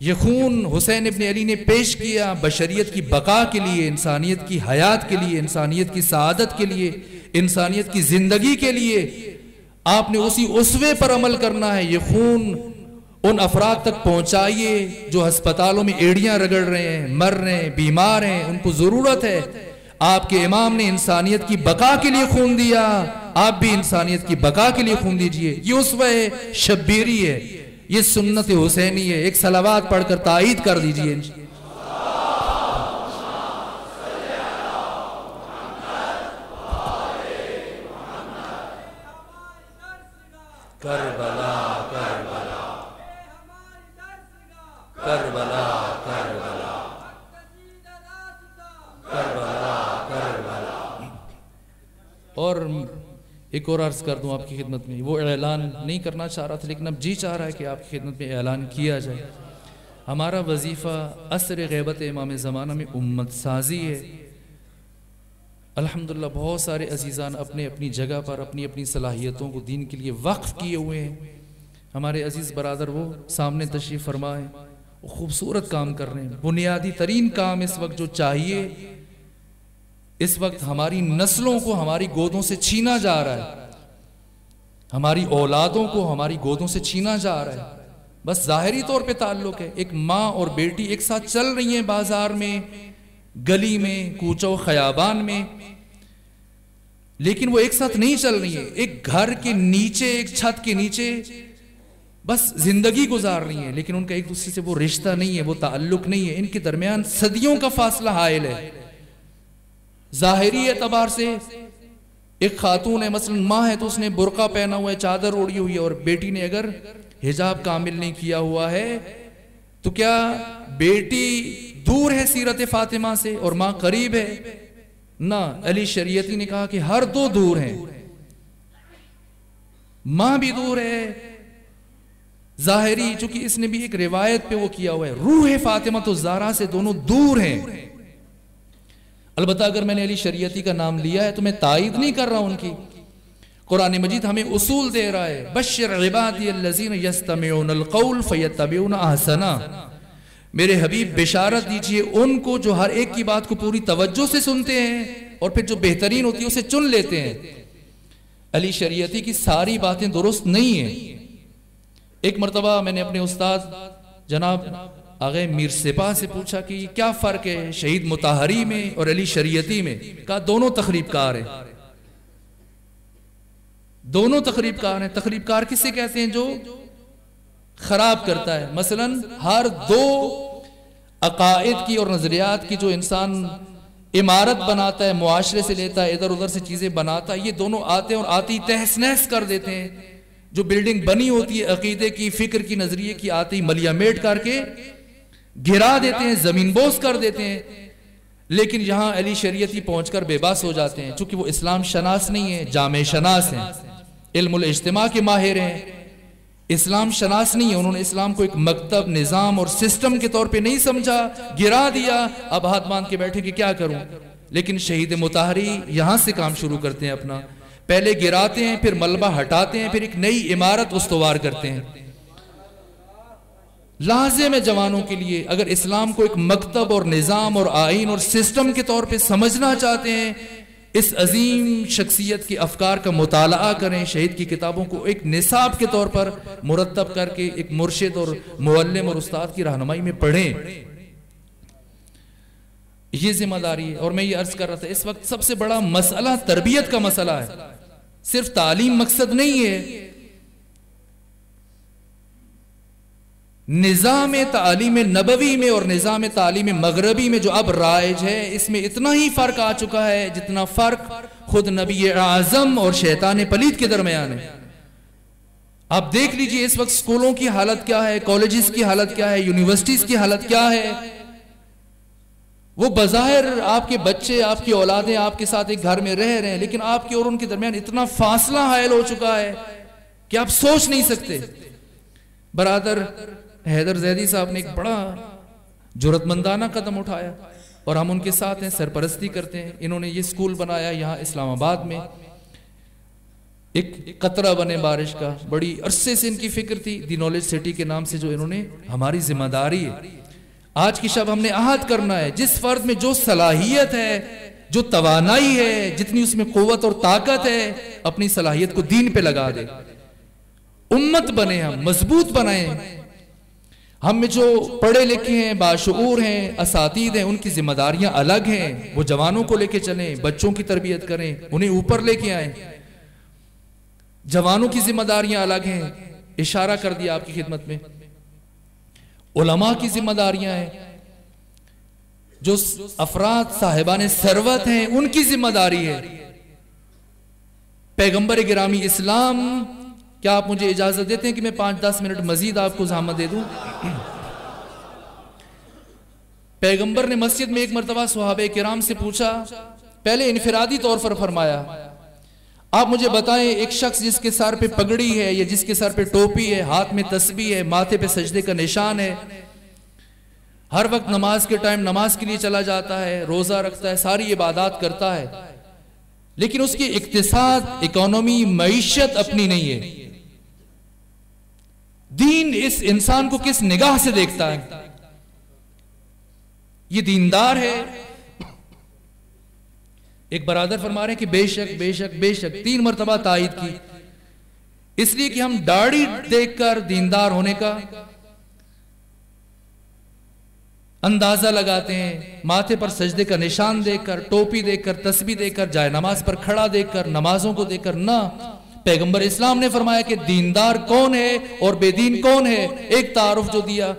یہ خون حسین ابن علی نے پیش کیا بشریت کی بقا کے لیے، انسانیت کی حیات کے لیے، انسانیت کی سعادت کے لیے، انسانیت کی زندگی کے لیے۔ آپ نے اسی اسوے پر عمل کرنا ہے۔ یہ خون ان افراد تک پہنچائیے جو ہسپتالوں میں ایڑیاں رگڑ رہے ہیں، مر رہے ہیں، بیمار ہیں، ان کو ضرورت ہے۔ آپ کے امام نے انسانیت کی بقا کے لیے خون دیا، آپ بھی انسانیت کی بقا کے لیے خون دیجئے۔ یہ اسوہ ہے، شبیری ہے، یہ سنت حسینی ہے۔ ایک صلوات پڑھ کر تائید کر دیجئے۔ کربلا کربلا کربلا کربلا کربلا کربلا۔ اور ایک اور عرض کر دوں آپ کی خدمت میں، وہ اعلان نہیں کرنا چاہ رہا تھا لیکن اب جی چاہ رہا ہے کہ آپ کی خدمت میں اعلان کیا جائے۔ ہمارا وظیفہ عصر غیبت امام زمانہ میں امت سازی ہے۔ الحمدللہ بہت سارے عزیزان اپنے اپنی جگہ پر اپنی اپنی صلاحیتوں کو دین کے لیے وقف کیے ہوئے ہیں. ہمارے عزیز برادر وہ سامنے تشریف فرمائے، وہ خوبصورت کام کر رہے ہیں. بنیادی ترین کام اس وقت جو چاہیے، اس وقت ہماری نسلوں کو ہماری گودوں سے چھینا جا رہا ہے، ہماری اولادوں کو ہماری گودوں سے چھینا جا رہا ہے. بس ظاہری طور پہ تعلق ہے. ایک ماں اور بیٹی ایک ساتھ چل رہی ہیں بازار میں، گلی میں، کوچہ و خیابان میں، لیکن وہ ایک ساتھ نہیں چل رہی ہیں. ایک گھر کے نیچے، ایک چھت کے نیچے بس زندگی گزار رہی ہیں، لیکن ان کا ایک دوسرے سے وہ رشتہ نہیں ہے، وہ تعلق نہیں ہے. ان کے درمیان صدیوں کا فاصلہ حائل ہے. ظاہری اعتبار سے ایک خاتون ہے، مثلا ماں ہے تو اس نے برقع پہنا ہوا ہے، چادر اوڑھی ہوئی ہے، اور بیٹی نے اگر حجاب کامل نہیں کیا ہوا ہے تو کیا بیٹی دور ہے سیرت فاطمہ سے اور ماں قریب ہے؟ نہ. علی شریعتی نے کہا کہ ہر دو دور ہیں، ماں بھی دور ہے ظاہری، چونکہ اس نے بھی ایک روایت پہ وہ کیا ہوا ہے. روح فاطمہ تو زہرا سے دونوں دور ہیں. البتہ اگر میں نے علی شریعتی کا نام لیا ہے تو میں تائید نہیں کر رہا ان کی. قرآن مجید ہمیں اصول دے رہا ہے، بشر عبادی الذین یستمعون القول فیتبعون احسنا. میرے حبیب بشارت دیجئے ان کو جو ہر ایک کی بات کو پوری توجہ سے سنتے ہیں اور پھر جو بہترین ہوتی ہے اسے چن لیتے ہیں. علی شریعتی کی ساری باتیں درست نہیں ہیں. ایک مرتبہ میں نے اپنے استاد جناب آغا میر سپاہ سے پوچھا کہ کیا فرق ہے شہید مطہری میں اور علی شریعتی میں؟ کہا دونوں تخریب کار ہیں. دونوں تخریب کار ہیں. تخریب کار کسے کہتے ہیں؟ جو خراب کرتا ہے. مثلا ہر دو عقائد کی اور نظریات کی جو انسان عمارت بناتا ہے، معاشرے سے لیتا ہے، ادھر ادھر سے چیزیں بناتا ہے، یہ دونوں آتے ہیں اور آتی تہس نہس کر دیتے ہیں. جو بلڈنگ بنی ہوتی ہے عقیدے کی، فکر کی، نظریے کی، آتے ہی ملیا میٹ کر کے گرا دیتے ہیں، زمین بوس کر دیتے ہیں. لیکن یہاں علی شریعتی پہنچ کر بے باس ہو جاتے ہیں، چونکہ وہ اسلام شناس نہیں ہے، جامع شناس ہیں، علم الاجتماع کے ماہر ہیں. اسلام شناس نہیں ہے. انہوں نے اسلام کو ایک مکتب، نظام اور سسٹم کے طور پہ نہیں سمجھا، گرا دیا. اب ہاتھ باندھ کے بیٹھے کہ کیا کروں. لیکن شہید مطہری یہاں سے کام شروع کرتے ہیں اپنا. پہلے گراتے ہیں، پھر ملبہ ہٹاتے ہیں، پھر ایک نئی عمارت استوار کرتے ہیں. لازم ہے جوانوں کے لیے اگر اسلام کو ایک مکتب اور نظام اور آئین اور سسٹم کے طور پہ سمجھنا چاہتے ہیں، اس عظیم شخصیت کے افکار کا مطالعہ کریں. شہید کی کتابوں کو ایک نصاب کے طور پر مرتب کر کے ایک مرشد اور معلم اور استاد کی رہنمائی میں پڑھیں. یہ ذمہ داری ہے. اور میں یہ عرض کر رہا تھا اس وقت سب سے بڑا مسئلہ تربیت کا مسئلہ ہے. صرف تعلیم مقصد نہیں ہے. نظام تعلیم نبوی میں اور نظام تعلیم مغربی میں جو اب رائج ہے، اس میں اتنا ہی فرق آ چکا ہے جتنا فرق خود نبی اعظم اور شیطان پلید کے درمیان ہے. آپ دیکھ لیجئے اس وقت سکولوں کی حالت کیا ہے، کالجز کی حالت کیا ہے، یونیورسٹیز کی حالت کیا ہے. وہ بظاہر آپ کے بچے، آپ کی اولادیں آپ کے ساتھ ایک گھر میں رہ رہے ہیں، لیکن آپ کے اور ان کے درمیان اتنا فاصلہ حائل ہو چکا ہے کہ آپ سوچ نہیں سکتے. برادر حیدر زیدی صاحب نے ایک بڑا جرأت مندانہ قدم اٹھایا اور ہم ان کے ساتھ ہیں، سرپرستی کرتے ہیں. انہوں نے یہ سکول بنایا یہاں اسلام آباد میں، ایک قطرہ بنے بارش کا. بڑی عرصے سے ان کی فکر تھی، دی نالج سٹی کے نام سے جو انہوں نے. ہماری ذمہ داری ہے آج کی شب ہم نے عہد کرنا ہے، جس فرد میں جو صلاحیت ہے، جو توانائی ہے، جتنی اس میں قوت اور طاقت ہے، اپنی صلاحیت کو دین پہ لگا دے. امت بنے، ہم مضبوط بنائیں. ہم میں جو پڑھے لکھے ہیں، باشعور ہیں، اساتید ہیں، ان کی ذمہ داریاں الگ ہیں. وہ جوانوں کو لے کے چلیں، بچوں کی تربیت کریں، انہیں اوپر لے کے آئیں. جوانوں کی ذمہ داریاں الگ ہیں. اشارہ کر دیا آپ کی خدمت میں. علماء کی ذمہ داریاں ہیں. جو افراد صاحبان ثروت ہیں ان کی ذمہ داری ہے. پیغمبر گرامی اسلام، کیا آپ مجھے اجازت دیتے ہیں کہ میں 5-10 منٹ مزید آپ کو زحمت دے دوں؟ پیغمبر نے مسجد میں ایک مرتبہ صحابہ کرام سے پوچھا، پہلے انفرادی طور پر فرمایا، آپ مجھے بتائیں ایک شخص جس کے سر پہ پگڑی ہے یا جس کے سر پہ ٹوپی ہے، ہاتھ میں تسبیح ہے، ماتھے پہ سجدے کا نشان ہے، ہر وقت نماز کے ٹائم نماز کے لیے چلا جاتا ہے، روزہ رکھتا ہے، ساری عبادات کرتا ہے، لیکن اس کی اقتصاد، اکانومی، معیشت اپنی نہیں ہے. دین اس انسان کو کس نگاہ سے دیکھتا ہے؟ یہ دیندار ہے. ایک برادر فرما رہے ہیں کہ بے شک بے شک بے شک 3 مرتبہ تائید کی، اس لیے کہ ہم داڑھی دیکھ کر دیندار ہونے کا اندازہ لگاتے ہیں، ماتھے پر سجدے کا نشان دیکھ کر، ٹوپی دیکھ کر، تسبیح دیکھ کر، جائے نماز پر کھڑا دیکھ کر، نمازوں کو دیکھ کر. نہ، پیغمبر اسلام نے فرمایا کہ دیندار کون ہے اور بے دین کون ہے. ایک تعارف جو دیا،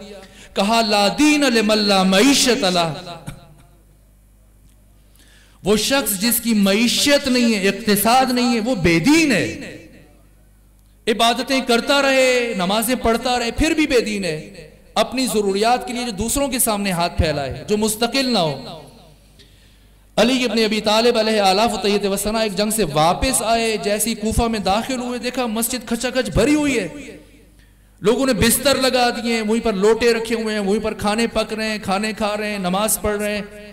کہا لا دین لمن لا معیشت لہ، وہ شخص جس کی معیشت نہیں ہے، اقتصاد نہیں ہے، وہ بے دین ہے. عبادتیں کرتا رہے، نمازیں پڑھتا رہے، پھر بھی بے دین ہے. اپنی ضروریات کے لیے جو دوسروں کے سامنے ہاتھ پھیلائے، جو مستقل نہ ہو. علی ابن ابی طالب علیہ آلاف و طیت و ثنا ایک جنگ سے واپس آئے، جیسی کوفہ میں داخل ہوئے، دیکھا مسجد کھچا کھچ بھری ہوئی ہے. لوگوں نے بستر لگا دیے ہیں، وہیں پر لوٹے رکھے ہوئے ہیں، وہیں پر کھانے پک رہے ہیں، کھانے کھا رہے ہیں، نماز پڑھ رہے ہیں،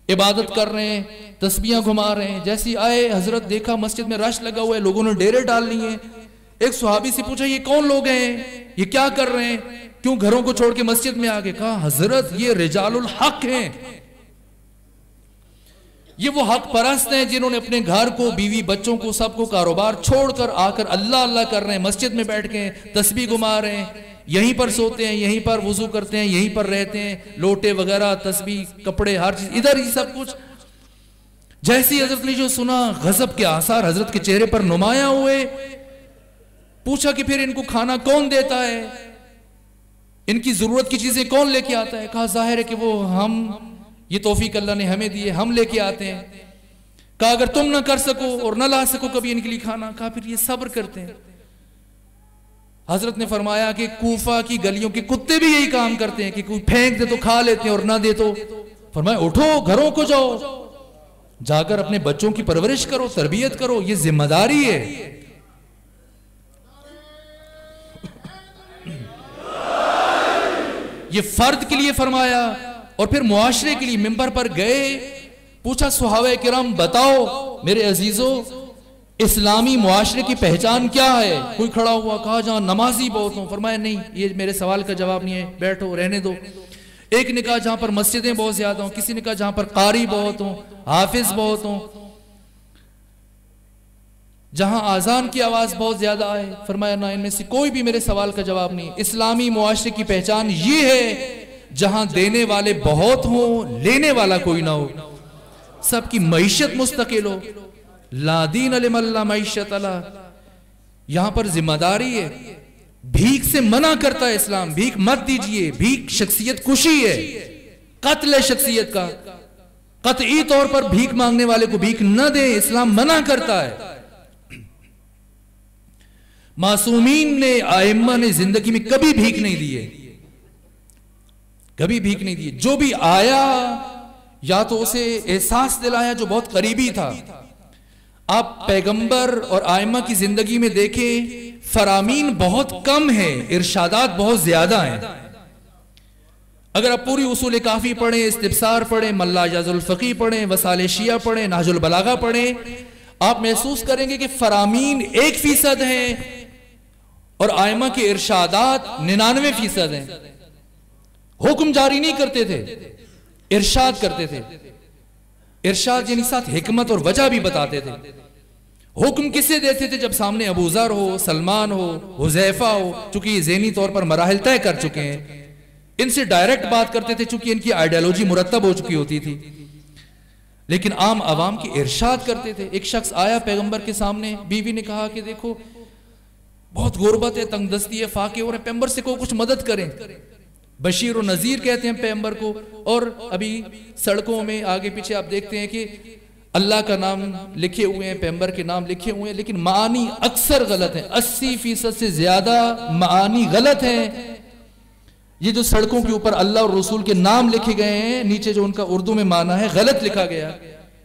عبادت کر رہے ہیں، تسبیحاں گھما رہے ہیں. جیسی آئے حضرت دیکھا مسجد میں رش لگا ہوا ہے، لوگوں نے ڈیرے ڈال لیے. ایک صحابی سے پوچھا یہ کون لوگ ہیں، یہ کیا کر رہے ہیں، کیوں گھروں کو چھوڑ کے مسجد میں آگے؟ کہا حضرت یہ رجال الحق ہیں، یہ وہ حق پرست ہیں جنہوں نے اپنے گھر کو، بیوی بچوں کو، سب کو کاروبار چھوڑ کر آ کر اللہ اللہ کر رہے ہیں، مسجد میں بیٹھ کے تسبیح گھما رہے ہیں، یہیں پر سوتے ہیں، یہیں پر وضو کرتے ہیں، یہیں پر رہتے ہیں، لوٹے وغیرہ، تسبیح، کپڑے، ہر چیز ادھر ہی سب کچھ. جیسی حضرت نے جو سنا، غضب کے آثار حضرت کے چہرے پر نمایاں ہوئے. پوچھا کہ پھر ان کو کھانا کون دیتا ہے، ان کی ضرورت کی چیزیں کون لے کے آتا ہے؟ کہا ظاہر ہے کہ وہ ہم، یہ توفیق اللہ نے ہمیں دی ہے، ہم لے کے آتے ہیں. کہا اگر تم نہ کر سکو اور نہ لا سکو کبھی ان کے لیے کھانا، کہا پھر یہ صبر کرتے ہیں. حضرت نے فرمایا کہ کوفہ کی گلیوں کے کتے بھی یہی کام کرتے ہیں کہ کوئی پھینک دے تو کھا لیتے ہیں اور نہ دے تو. فرمایا اٹھو، گھروں کو جاؤ، جا کر اپنے بچوں کی پرورش کرو، تربیت کرو، یہ ذمہ داری ہے. یہ فرد کے لیے فرمایا اور پھر معاشرے کے لیے. منبر پر گئے، پوچھا صحابہ کرام بتاؤ میرے عزیزو، اسلامی معاشرے کی پہچان کیا ہے؟ کوئی کھڑا ہوا، کہا جہاں نمازی بہت ہوں. فرمایا نہیں، یہ میرے سوال کا جواب نہیں ہے، بیٹھو، رہنے دو. ایک نے کہا جہاں پر مسجدیں بہت زیادہ ہوں، کسی نے کہا جہاں پر قاری بہت ہوں، حافظ بہت ہوں، جہاں آذان کی آواز بہت زیادہ آئے. فرمایا نہ، ان میں سے کوئی بھی میرے سوال کا جواب نہیں. اسلامی معاشرے کی پہچان یہ ہے جہاں دینے والے بہت ہوں، لینے والا کوئی نہ ہو، سب کی معیشت مستقل ہو. لا دین لمن لا معیشت لہ. یہاں پر ذمہ داری ہے. بھیک سے منع کرتا ہے اسلام، بھیک مت دیجئے، بھیک شخصیت کشی ہے، قتل ہے شخصیت کا. قطعی طور پر بھیک مانگنے والے کو بھیک نہ دیں، اسلام منع کرتا ہے. معصومین نے، ائمہ نے زندگی میں کبھی بھیک نہیں دی ہے، کبھی بھیک نہیں دی. جو بھی آیا یا تو اسے احساس دلایا جو بہت قریبی تھا. آپ پیغمبر اور ائمہ کی زندگی میں دیکھیں، فرامین بہت کم ہیں، ارشادات بہت زیادہ ہیں. اگر آپ پوری اصول کافی پڑھیں، استبصار پڑھیں، ملا جاز الفقی پڑھیں، وسائل شیعہ پڑھیں، نہج البلاغہ پڑھیں، آپ محسوس کریں گے کہ فرامین 1% ہیں اور ائمہ کے ارشادات 99% ہیں. حکم جاری نہیں کرتے تھے، ارشاد کرتے تھے. ارشاد یعنی ساتھ حکمت اور وجہ بھی بتاتے تھے. حکم کسے دیتے تھے؟ جب سامنے ابو ذر ہو، سلمان ہو، حذیفہ ہو، چونکہ یہ ذہنی طور پر مراحل طے کر چکے ہیں. ان سے ڈائریکٹ بات کرتے تھے چونکہ ان کی آئیڈیالوجی مرتب ہو چکی ہوتی تھی. لیکن عام عوام کی ارشاد کرتے تھے. ایک شخص آیا پیغمبر کے سامنے، بیوی نے کہا کہ دیکھو بہت غربت ہے، تنگ دستی ہے، فاقے ہو رہے ہیں، پیغمبر سے کوئی کچھ مدد کریں. بشیر و نذیر کہتے ہیں پیغمبر کو. اور ابھی سڑکوں میں آگے پیچھے آپ دیکھتے ہیں کہ اللہ کا نام لکھے ہوئے ہیں، پیغمبر کے نام لکھے ہوئے ہیں، لیکن معانی اکثر غلط ہیں. 80% سے زیادہ معانی غلط ہیں. یہ جو سڑکوں کے اوپر اللہ اور رسول کے نام لکھے گئے ہیں، نیچے جو ان کا اردو میں معنی ہے غلط لکھا گیا.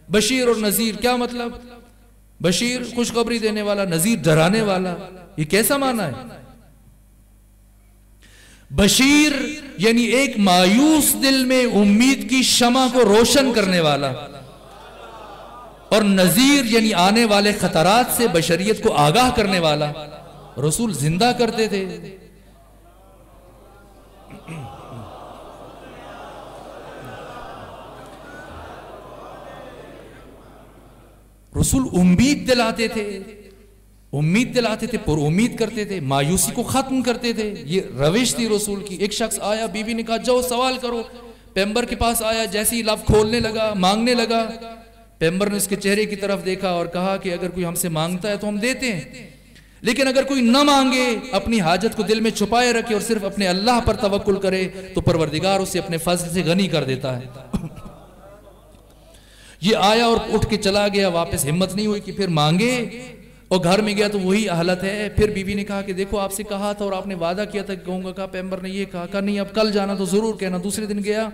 بشیر اور نذیر کیا مطلب؟ بشیر خوشخبری دینے والا، نذیر ڈرانے والا. یہ کیسا معنی ہے؟ بشیر یعنی ایک مایوس دل میں امید کی شمع کو روشن کرنے والا. اور نذیر یعنی آنے والے خطرات سے بشریت کو آگاہ کرنے والا رسول زندہ کرتے تھے. رسول امید دلاتے تھے, پر امید کرتے تھے, مایوسی کو ختم کرتے تھے. یہ روش تھی رسول کی. ایک شخص آیا, بیوی نے کہا جاؤ سوال کرو. پیغمبر کے پاس آیا, جیسے ہی لب کھولنے لگا, مانگنے لگا, پیغمبر نے اس کے چہرے کی طرف دیکھا اور کہا کہ اگر کوئی ہم سے مانگتا ہے تو ہم دیتے ہیں, لیکن اگر کوئی نہ مانگے, اپنی حاجت کو دل میں چھپائے رکھے اور صرف اپنے اللہ پر توکل کرے, تو پروردگار اسے اپنے فضل سے غنی کر دیتا ہے. یہ آیا اور اٹھ کے چلا گیا, واپس ہمت نہیں ہوئی کہ پھر مانگے, اور گھر میں گیا تو وہی حالت ہے. پھر بیوی نے کہا کہ دیکھو آپ سے کہا تھا اور آپ نے وعدہ کیا تھا کہ کہوں گا, کہا پیغمبر نے یہ کہا نہیں اب کل جانا تو ضرور کہنا. دوسرے دن گیا,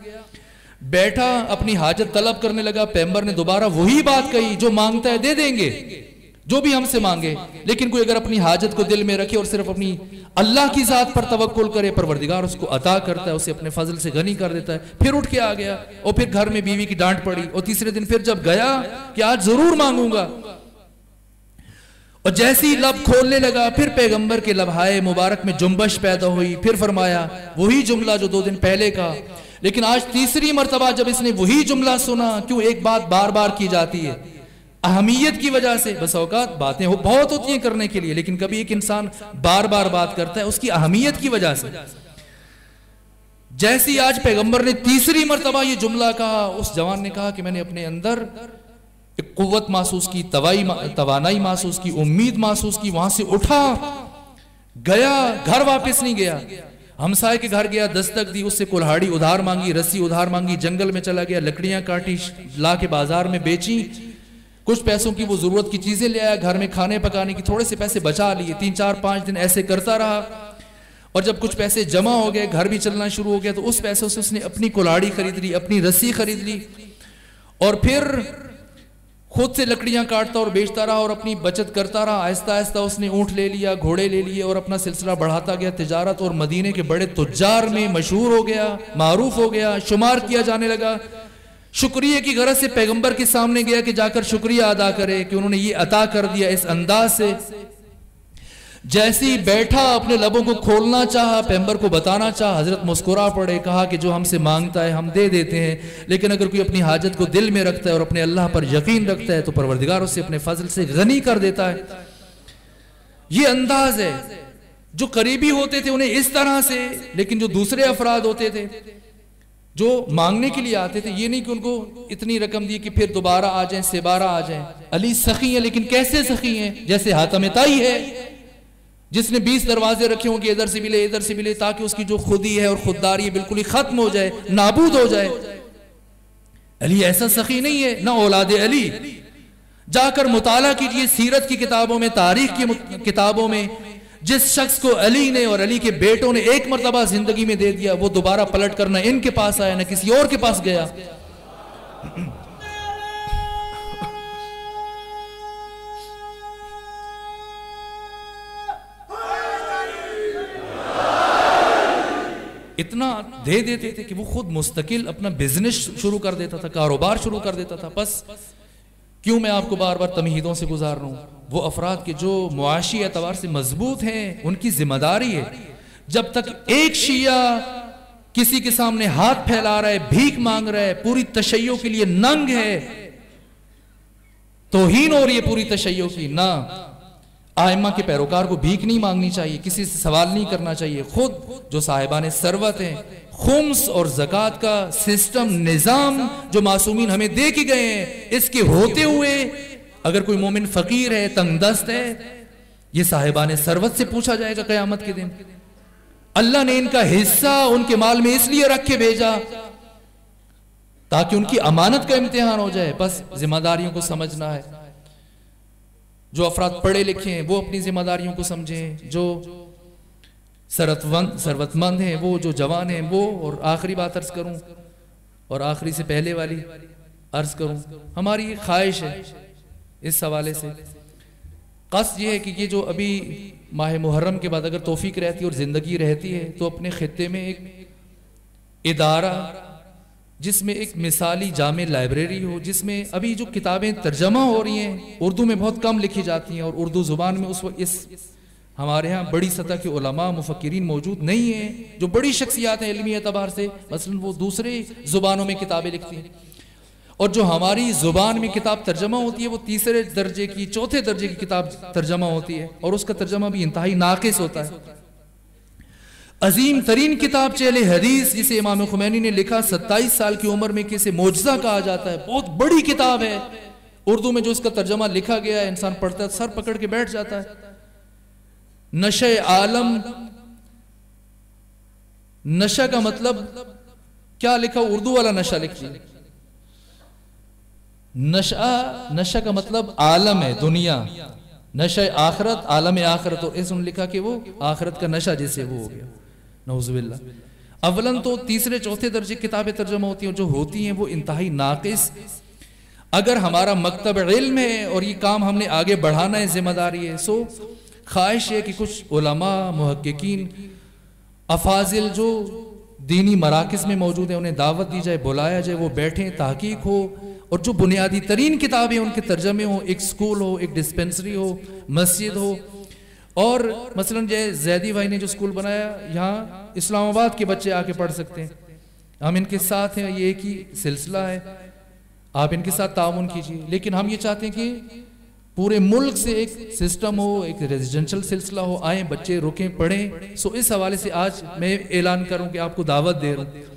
بیٹھا, اپنی حاجت طلب کرنے لگا. پیغمبر نے دوبارہ وہی بات کہی, جو مانگتا ہے دے دیں گے, جو بھی ہم سے مانگے, لیکن کوئی اگر اپنی حاجت کو دل میں رکھے اور صرف اپنی اللہ کی ذات پر توکل کرے, پروردگار اس کو عطا کرتا ہے, اسے اپنے فضل سے غنی کر دیتا ہے. پھر اٹھ کے آ گیا, اور پھر گھر میں بیوی کی ڈانٹ پڑی, اور تیسرے دن پھر جب گیا کہ آج ضرور مانگوں گا, اور جیسی لب کھولنے لگا, پھر پیغمبر کے لبہائے مبارک میں جنبش پیدا ہوئی. پھر فرمایا وہی جملہ جو 2 دن پہلے کا, لیکن آج تیسری مرتبہ جب اس نے وہی جملہ سنا. کیوں ایک بات بار بار کی جاتی ہے؟ اہمیت کی وجہ سے. بس اوقات باتیں بہت ہوتی ہیں کرنے کے لیے, لیکن کبھی ایک انسان بار بار بات کرتا ہے اس کی اہمیت کی وجہ سے. جیسی آج پیغمبر نے تیسری مرتبہ یہ جملہ کہا, اس جوان نے کہا کہ میں نے اپنے اندر ایک قوت محسوس کی, توانائی محسوس کی, امید محسوس کی. وہاں سے اٹھا گیا, گھر واپس نہیں گیا, ہمسائے کے گھر گیا, دستک دی, اس سے کلہاڑی ادھار مانگی, رسی ادھار مانگی, جنگل میں چلا گیا, لکڑیاں کاٹی, لا کے بازار میں بیچی, کچھ پیسوں کی وہ ضرورت کی چیزیں لے آیا, گھر میں کھانے پکانے کی تھوڑے سے پیسے بچا لیے. 3-4-5 دن ایسے کرتا رہا, اور جب کچھ پیسے جمع ہو گئے, گھر بھی چلنا شروع ہو گیا, تو اس پیسوں سے اس نے اپنی کلہاڑی خرید لی, اپنی رسی خرید لی, اور پھر خود سے لکڑیاں کاٹتا اور بیچتا رہا, اور اپنی بچت کرتا رہا. آہستہ آہستہ اس نے اونٹ لے لیا, گھوڑے لے لیے, اور اپنا سلسلہ بڑھاتا گیا تجارت, اور مدینے کے بڑے تجار میں مشہور ہو گیا, معروف ہو گیا, شمار کیا جانے لگا. شکریہ کی غرض سے پیغمبر کے سامنے گیا کہ جا کر شکریہ ادا کرے کہ انہوں نے یہ عطا کر دیا. اس انداز سے جیسی بیٹھا, اپنے لبوں کو کھولنا چاہا, پیغمبر کو بتانا چاہا, حضرت مسکرا پڑے, کہا کہ جو ہم سے مانگتا ہے ہم دے دیتے ہیں, لیکن اگر کوئی اپنی حاجت کو دل میں رکھتا ہے اور اپنے اللہ پر یقین رکھتا ہے, تو پروردگار اسے اپنے فضل سے غنی کر دیتا ہے. یہ انداز ہے. جو قریبی ہوتے تھے انہیں اس طرح سے, لیکن جو دوسرے افراد ہوتے تھے جو مانگنے کے لیے آتے تھے, یہ نہیں کہ ان کو اتنی رقم دی کہ پھر دوبارہ آ جائیں, سبارہ آ جائیں. علی سخی ہیں, لیکن کیسے سخی ہیں؟ جیسے حاتم طائی ہے, جس نے 20 دروازے رکھے ہوں کہ ادھر سے ملے ادھر سے ملے, تاکہ اس کی جو خودی ہے اور خودداری بالکل ہی ختم ہو جائے, نابود ہو جائے. علی ایسا سخی نہیں ہے, نہ اولاد علی. جا کر مطالعہ کیجئے سیرت کی کتابوں میں, تاریخ کی کتابوں میں. جس شخص کو علی نے اور علی کے بیٹوں نے ایک مرتبہ زندگی میں دے دیا, وہ دوبارہ پلٹ کر نہ ان کے پاس آیا, نہ کسی اور کے پاس گیا. اتنا دے دیتے تھے کہ وہ خود مستقل اپنا بزنس شروع کر دیتا تھا, کاروبار شروع کر دیتا تھا. بس کیوں میں آپ کو بار بار تمہیدوں سے گزار رہا ہوں؟ وہ افراد کے جو معاشی اعتبار سے مضبوط ہیں, ان کی ذمہ داری ہے. جب تک ایک شیعہ کسی کے سامنے ہاتھ پھیلا رہا ہے, بھیک مانگ رہا ہے, پوری تشیع کے لیے ننگ ہے, توہین ہو رہی ہے پوری تشیع کی. نہ, آئمہ کے پیروکار کو بھیک نہیں مانگنی چاہیے, کسی سے سوال نہیں کرنا چاہیے. خود جو صاحبان ثروت ہیں, خمس اور زکوٰۃ کا سسٹم, نظام جو معصومین ہمیں دے کے گئے ہیں, اس کے ہوتے ہوئے اگر کوئی مومن فقیر ہے, تنگ دست ہے, یہ صاحبان ثروت سے پوچھا جائے گا قیامت کے دن. اللہ نے ان کا حصہ ان کے مال میں اس لیے رکھ کے بھیجا تاکہ ان کی امانت کا امتحان ہو جائے. بس ذمہ داریوں کو سمجھنا ہے. جو افراد پڑھے لکھے ہیں وہ اپنی ذمہ داریوں کو سمجھیں, جو ثروت مند ہیں, وہ جو جوان ہیں وہ. اور آخری بات عرض کروں, اور آخری سے پہلے والی عرض کروں, ہماری خواہش ہے اس حوالے سے, قصد یہ ہے کہ یہ جو ابھی ماہ محرم کے بعد اگر توفیق رہتی ہے اور زندگی رہتی ہے, تو اپنے خطے میں ایک ادارہ جس میں ایک مثالی جامع لائبریری ہو، جس میں ابھی جو کتابیں ترجمہ ہو رہی ہیں اردو میں بہت کم لکھی جاتی ہیں، اور اردو زبان میں اس وقت ہمارے ہاں بڑی سطح کے علماء مفکرین موجود نہیں ہیں جو بڑی شخصیات ہیں علمی اعتبار سے، مثلا وہ دوسرے زبانوں میں کتابیں لکھتی ہیں، اور جو ہماری زبان میں کتاب ترجمہ ہوتی ہے وہ تیسرے درجے کی چوتھے درجے کی کتاب ترجمہ ہوتی ہے، اور اس کا ترجمہ بھی انتہائی ناقص ہوتا ہے۔ عظیم ترین کتاب چہل حدیث جسے امام خمینی نے لکھا 27 سال کی عمر میں، کسے معجزہ کہا جاتا ہے، بہت بڑی کتاب ہے، اردو میں جو اس کا ترجمہ لکھا گیا ہے انسان پڑھتا ہے سر پکڑ کے بیٹھ جاتا ہے۔ نشہ عالم، نشہ کا مطلب کیا لکھا، اردو والا نشہ لکھ لیا، نشہ کا مطلب عالم ہے، دنیا، نشہ آخرت، عالم آخرت، اور اس نے لکھا کہ وہ آخرت کا نشہ جسے وہ ہو گیا، نعوذ باللہ۔ اولاً تو تیسرے چوتھے درجے کتابیں ترجمہ ہوتی ہیں، جو ہوتی ہیں وہ انتہائی ناقص۔ اگر ہمارا مکتب علم ہے اور یہ کام ہم نے آگے بڑھانا ہے، ذمہ داری ہے، سو خواہش ہے کہ کچھ علماء، محققین، افاضل جو دینی مراکز میں موجود ہیں انہیں دعوت دی جائے، بلایا جائے، وہ بیٹھیں، تحقیق ہو، اور جو بنیادی ترین کتابیں ان کے ترجمے ہوں، ایک سکول ہو، ایک ڈسپنسری ہو، مسجد ہو، اور مثلا زیدی بھائی نے جو سکول بنایا یہاں اسلام آباد کے بچے آ کے پڑھ سکتے ہیں، ہم ان کے ساتھ ہیں، یہ ایک ہی سلسلہ ہے، آپ ان کے ساتھ تعاون کیجئے، لیکن ہم یہ چاہتے ہیں کہ پورے ملک سے ایک سسٹم ہو، ایک ریزیڈنشل سلسلہ ہو، آئیں بچے رکیں پڑھیں۔ سو اس حوالے سے آج میں اعلان کروں کہ آپ کو دعوت دے رہا ہوں۔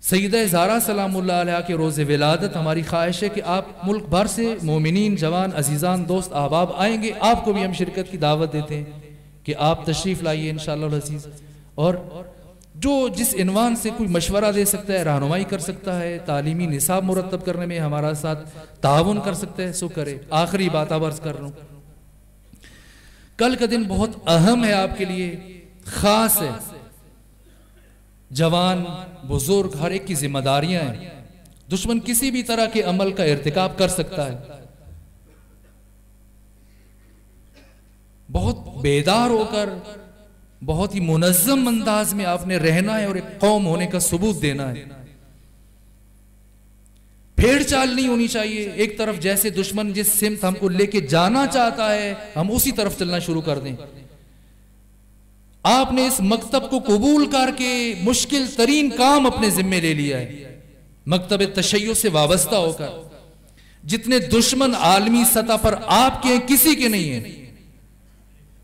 سیدہ زہرا سلام اللہ علیہ کے روز ولادت ہماری خواہش ہے کہ آپ ملک بھر سے مومنین، جوان، عزیزان، دوست، احباب آئیں گے، آپ کو بھی ہم شرکت کی دعوت دیتے ہیں کہ آپ تشریف لائیے انشاءاللہ العزیز، اور جو جس عنوان سے کوئی مشورہ دے سکتا ہے، رہنمائی کر سکتا ہے، تعلیمی نصاب مرتب کرنے میں ہمارا ساتھ تعاون کر سکتا ہے، سو کرے۔ آخری بات اب عرض کر رہا ہوں، کل کا دن بہت اہم ہے آپ کے لیے، خاص ہے، جوان، بزرگ، ہر ایک کی ذمہ داریاں ہیں۔ دشمن کسی بھی طرح کے عمل کا ارتکاب کر سکتا ہے، بہت بیدار ہو کر بہت ہی منظم انداز میں آپ نے رہنا ہے اور ایک قوم ہونے کا ثبوت دینا ہے۔ پھیڑ چال نہیں ہونی چاہیے، ایک طرف جیسے دشمن جس سمت ہم کو لے کے جانا چاہتا ہے ہم اسی طرف چلنا شروع کر دیں۔ آپ نے اس مکتب کو قبول کر کے مشکل ترین کام اپنے ذمہ لے لیا ہے، مکتب تشیع سے وابستہ ہو کر۔ جتنے دشمن عالمی سطح پر آپ کے ہیں کسی کے نہیں ہیں،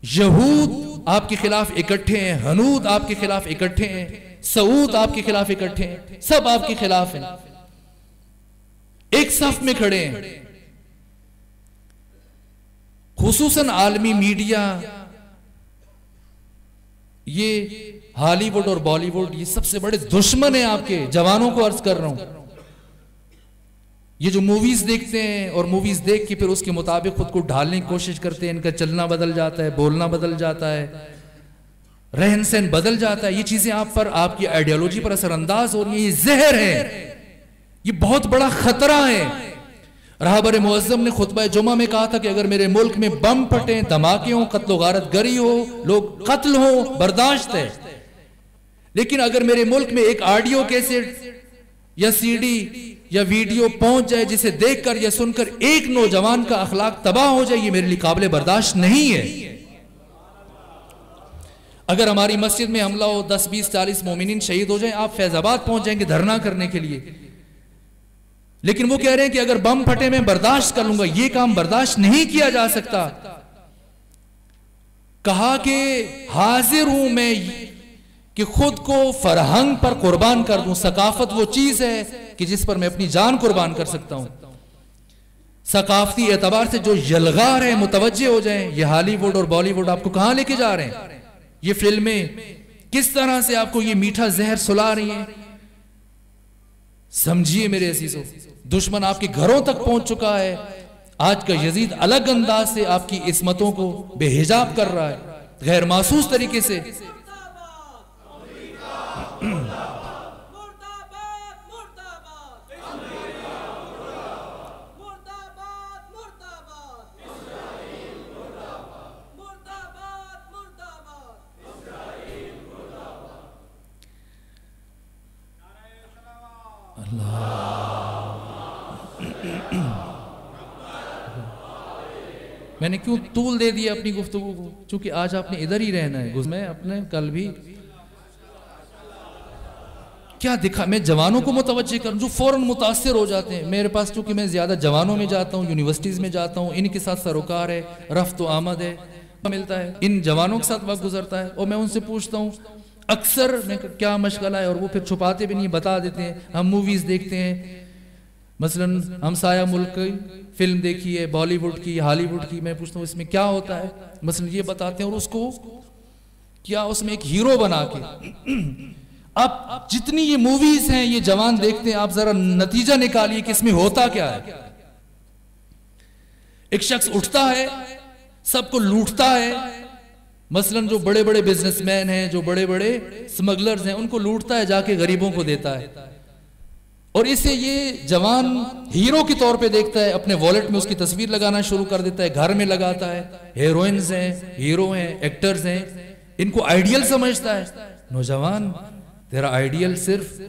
یہود آپ کے خلاف اکٹھے ہیں، ہنود آپ کے خلاف اکٹھے ہیں، سعود آپ کے خلاف اکٹھے ہیں، سب آپ کے خلاف ہیں، ایک صف میں کھڑے ہیں۔ خصوصاً عالمی میڈیا، یہ ہالی ووڈ اور بالی ووڈ، یہ سب سے بڑے دشمن ہیں آپ کے، جوانوں کو عرض کر رہا ہوں۔ یہ جو موویز دیکھتے ہیں اور موویز دیکھ کے پھر اس کے مطابق خود کو ڈھالنے کی کوشش کرتے ہیں، ان کا چلنا بدل جاتا ہے، بولنا بدل جاتا ہے، رہن سہن بدل جاتا ہے، یہ چیزیں آپ پر، آپ کی آئیڈیالوجی پر اثر انداز ہو رہی ہیں، یہ زہر ہے، یہ بہت بڑا خطرہ ہے۔ رہبر معظم نے خطبہ جمعہ میں کہا تھا کہ اگر میرے ملک میں بم پھٹیں، دھماکے ہوں، قتل و غارت گری ہو، لوگ قتل ہوں، برداشت ہے، لیکن اگر میرے ملک میں ایک آڈیو کیسٹ یا سی ڈی یا ویڈیو پہنچ جائے جسے دیکھ کر یا سن کر ایک نوجوان کا اخلاق تباہ ہو جائے، یہ میرے لیے قابل برداشت نہیں ہے۔ اگر ہماری مسجد میں حملہ ہو، 10 20 40 مومنین شہید ہو جائیں، آپ فیض آباد پہنچ جائیں گے دھرنا کرنے کے لیے، لیکن وہ کہہ رہے ہیں کہ اگر بم پھٹے میں برداشت کر لوں گا، یہ کام برداشت نہیں کیا جا سکتا۔ کہا کہ حاضر ہوں میں کہ خود کو فرہنگ پر قربان کر دوں، ثقافت وہ چیز ہے کہ جس پر میں اپنی جان قربان کر سکتا ہوں۔ ثقافتی اعتبار سے جو یلغار ہیں متوجہ ہو جائیں، یہ ہالی ووڈ اور بالی ووڈ آپ کو کہاں لے کے جا رہے ہیں، یہ فلمیں کس طرح سے آپ کو یہ میٹھا زہر سلا رہی ہیں۔ سمجھیے میرے عزیزو، دشمن آپ کے گھروں تک پہنچ چکا ہے۔ آج کا یزید الگ انداز سے آپ کی عصمتوں کو بے حجاب کر رہا ہے، غیر محسوس طریقے سے۔ میں نے کیوں طول دے دیا اپنی گفتگو کو؟ چونکہ آج آپ نے ادھر ہی رہنا ہے. میں اپنے کل بھی کیا دکھا، میں جوانوں کو متوجہ کروں جو فوراً متاثر ہو جاتے ہیں. میرے پاس چونکہ میں زیادہ جوانوں میں جاتا ہوں، یونیورسٹیز میں جاتا ہوں، ان کے ساتھ سروکار ہے، رفت و آمد ہے، ملتا ہے، ان جوانوں کے ساتھ وقت گزرتا ہے، اور میں ان سے پوچھتا ہوں اکثر میں کیا مشغلہ ہے، اور وہ پھر چھپاتے بھی نہیں، بتا دیتے ہیں. ہم موویز دیکھتے ہیں، مثلاً ہمسایہ ملک کی فلم دیکھی ہے، بالی ووڈ کی، ہالی ووڈ کی، میں پوچھتا ہوں اس میں کیا ہوتا ہے، مثلاً یہ بتاتے ہیں، اور اس کو کیا اس میں ایک ہیرو بنا کے. اب جتنی یہ موویز ہیں یہ جوان دیکھتے ہیں، آپ ذرا نتیجہ نکالیے کہ اس میں ہوتا کیا ہے. ایک شخص اٹھتا ہے، سب کو لوٹتا ہے، مثلاً جو بڑے بڑے بزنس مین ہیں، جو بڑے بڑے سمگلرز ہیں، ان کو لوٹتا ہے، جا کے غریبوں کو دیتا ہے، اور اسے یہ جوان ہیرو کے طور پہ دیکھتا ہے، اپنے والیٹ میں اس کی تصویر لگانا شروع کر دیتا ہے، گھر میں لگاتا ہے. ہیروئنز ہیں، ہیرو ہیں، ایکٹرز ہیں، ان کو آئیڈیل سمجھتا ہے. نوجوان، تیرا آئیڈیل صرف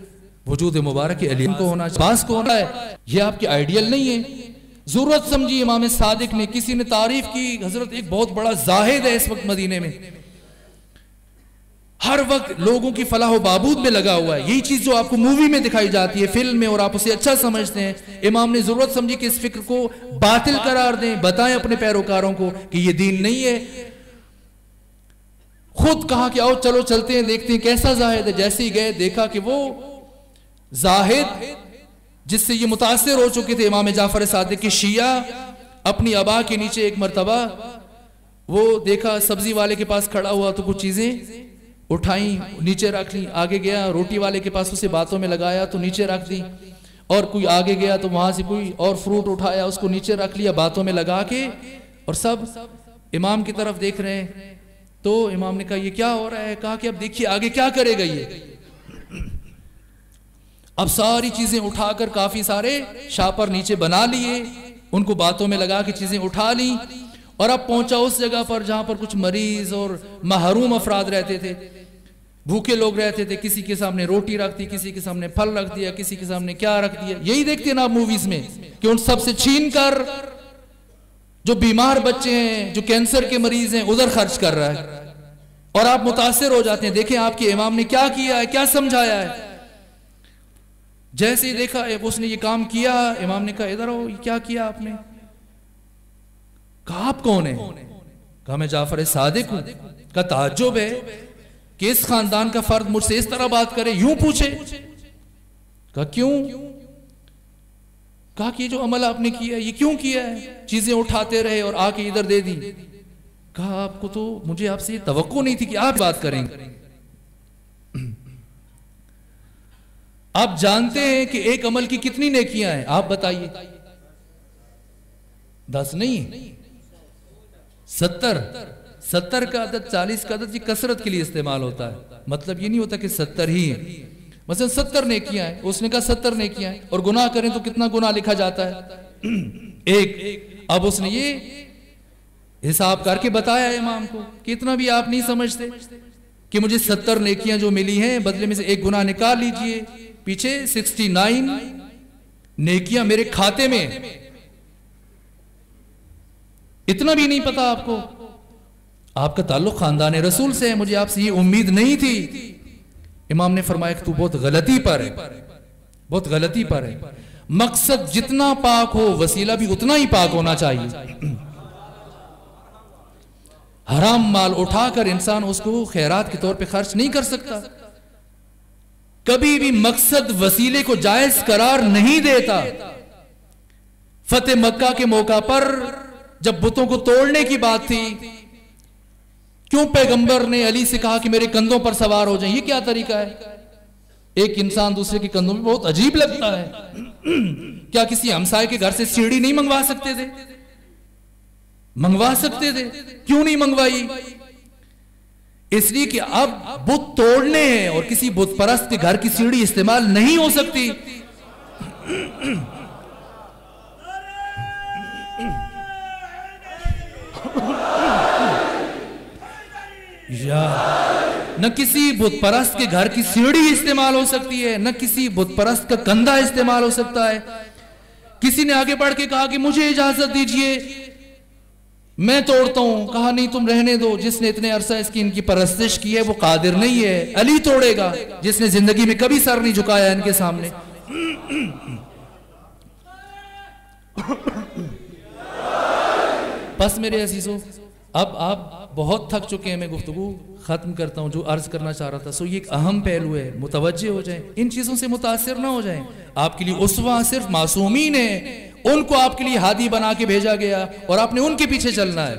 وجود مبارک علی کو ہونا چاہیے، باس کو ہونا ہے، یہ آپ کی آئیڈیل نہیں ہے. ضرورت سمجھی امام صادق نے، کسی نے تعریف کی حضرت ایک بہت بڑا زاہد ہے اس وقت مدینے میں، ہر وقت لوگوں کی فلاح و بہبود میں لگا ہوا ہے. یہی چیز جو آپ کو مووی میں دکھائی جاتی ہے، فلم میں، اور آپ اسے اچھا سمجھتے ہیں. امام نے ضرورت سمجھی کہ اس فکر کو باطل قرار دیں، بتائیں اپنے پیروکاروں کو کہ یہ دین نہیں ہے. خود کہا کہ آؤ چلو چلتے ہیں، دیکھتے ہیں کیسا زاہد ہے. جیسے ہی گئے دیکھا کہ وہ زاہد جس سے یہ متاثر ہو چکے تھے امام جعفر صادق کی شیعہ، اپنی ابا کے نیچے ایک مرتبہ وہ دیکھا سبزی والے کے پاس کھڑا ہوا تو کچھ چیزیں اٹھائیں، نیچے رکھ لی. آگے گیا روٹی والے کے پاس، اسے باتوں میں لگایا تو نیچے رکھ دی. اور کوئی آگے گیا تو وہاں سے کوئی اور فروٹ اٹھایا، اس کو نیچے رکھ لیا باتوں میں لگا کے، اور سب امام کی طرف دیکھ رہے ہیں. تو امام نے کہا یہ کیا ہو رہا ہے؟ کہا کہ اب دیکھیے آگے کیا کرے گا یہ. اب ساری چیزیں اٹھا کر کافی سارے شاپر نیچے بنا لیے، ان کو باتوں میں لگا کے چیزیں اٹھا لی، اور اب پہنچا اس جگہ پر جہاں پر کچھ مریض اور محروم افراد رہتے تھے، بھوکے لوگ رہتے تھے. کسی کے سامنے روٹی رکھ دی، کسی کے سامنے پھل رکھ دیا، کسی کے سامنے کیا رکھ دیا. یہی دیکھتے ہیں نا آپ موویز میں کہ ان سب سے چھین کر جو بیمار بچے ہیں، جو کینسر کے مریض ہیں، ادھر خرچ کر رہا ہے، اور آپ متاثر ہو جاتے ہیں. دیکھیں آپ کے امام نے کیا کیا ہے، کیا سمجھایا ہے. جیسے ہی دیکھا اس نے یہ کام کیا، امام نے کہا ادھر آؤ، یہ کیا کیا آپ نے؟ کہا آپ کون ہیں؟ کہا میں جعفر صادق ہوں. کہا تعجب ہے کہ اس خاندان کا فرد مجھ سے اس طرح بات کرے، یوں پوچھے. کہا کیوں؟ کہا کہ یہ جو عمل آپ نے کیا یہ کیوں کیا ہے؟ چیزیں اٹھاتے رہے اور آ کے ادھر دے دی. کہا آپ کو تو مجھے آپ سے یہ توقع نہیں تھی کہ آپ بات کریں گے. آپ جانتے ہیں کہ ایک عمل کی کتنی نیکیاں ہیں؟ آپ بتائیے. 10 نہیں، 70 کا عدد، 40 کا عدد یہ کثرت کے لیے استعمال ہوتا ہے. مطلب یہ نہیں ہوتا کہ 70 ہی ہیں. مثلا 70 نیکیاں ہیں، اس نے کہا 70 نیکیاں ہیں، اور گناہ کریں تو کتنا گناہ لکھا جاتا ہے؟ ایک. اب اس نے یہ حساب کر کے بتایا امام کو کہ اتنا بھی آپ نہیں سمجھتے کہ مجھے 70 نیکیاں جو ملی ہیں بدلے میں سے ایک گناہ نکال لیجئے، پیچھے 69 نیکیاں میرے کھاتے میں. اتنا بھی نہیں پتا آپ کو؟ آپ کا تعلق خاندان رسول سے ہے، مجھے آپ سے یہ امید نہیں تھی. امام نے فرمایا کہ تو بہت غلطی پر ہے، بہت غلطی پر ہے. مقصد جتنا پاک ہو وسیلہ بھی اتنا ہی پاک ہونا چاہیے. حرام مال اٹھا کر انسان اس کو خیرات کے طور پہ خرچ نہیں کر سکتا. کبھی بھی مقصد وسیلے کو جائز قرار نہیں دیتا. فتح مکہ کے موقع پر جب بتوں کو توڑنے کی بات تھی، کیوں پیغمبر نے علی سے کہا کہ میرے کندھوں پر سوار ہو جائیں؟ یہ کیا طریقہ ہے؟ ایک انسان دوسرے کے کندھوں میں بہت عجیب لگتا ہے. کیا کسی ہمسائے کے گھر سے سیڑھی نہیں منگوا سکتے تھے؟ منگوا سکتے تھے، کیوں نہیں منگوائی؟ اس لیے کہ اب بت توڑنے ہیں اور کسی بت پرست کے گھر کی سیڑھی استعمال نہیں ہو سکتی. نہ کسی بت پرست کے گھر کی سیڑھی استعمال ہو سکتی ہے، نہ کسی بت پرست کا کندھا استعمال ہو سکتا ہے. کسی نے آگے بڑھ کے کہا کہ مجھے اجازت دیجئے میں توڑتا ہوں. کہا نہیں تم رہنے دو, جس نے اتنے عرصہ ان کی پرستش کی ہے وہ قادر نہیں ہے, علی توڑے گا جس نے زندگی میں کبھی سر نہیں جھکایا ان کے سامنے. بس میرے عزیزوں, اب آپ بہت تھک چکے ہیں, میں گفتگو ختم کرتا ہوں. جو عرض کرنا چاہ رہا تھا سو یہ ایک اہم پہلو ہے, متوجہ ہو جائیں, ان چیزوں سے متاثر نہ ہو جائیں. آپ کے لیے اسوہ صرف معصومین ہیں, ان کو آپ کے لیے ہادی بنا کے بھیجا گیا اور آپ نے ان کے پیچھے چلنا ہے,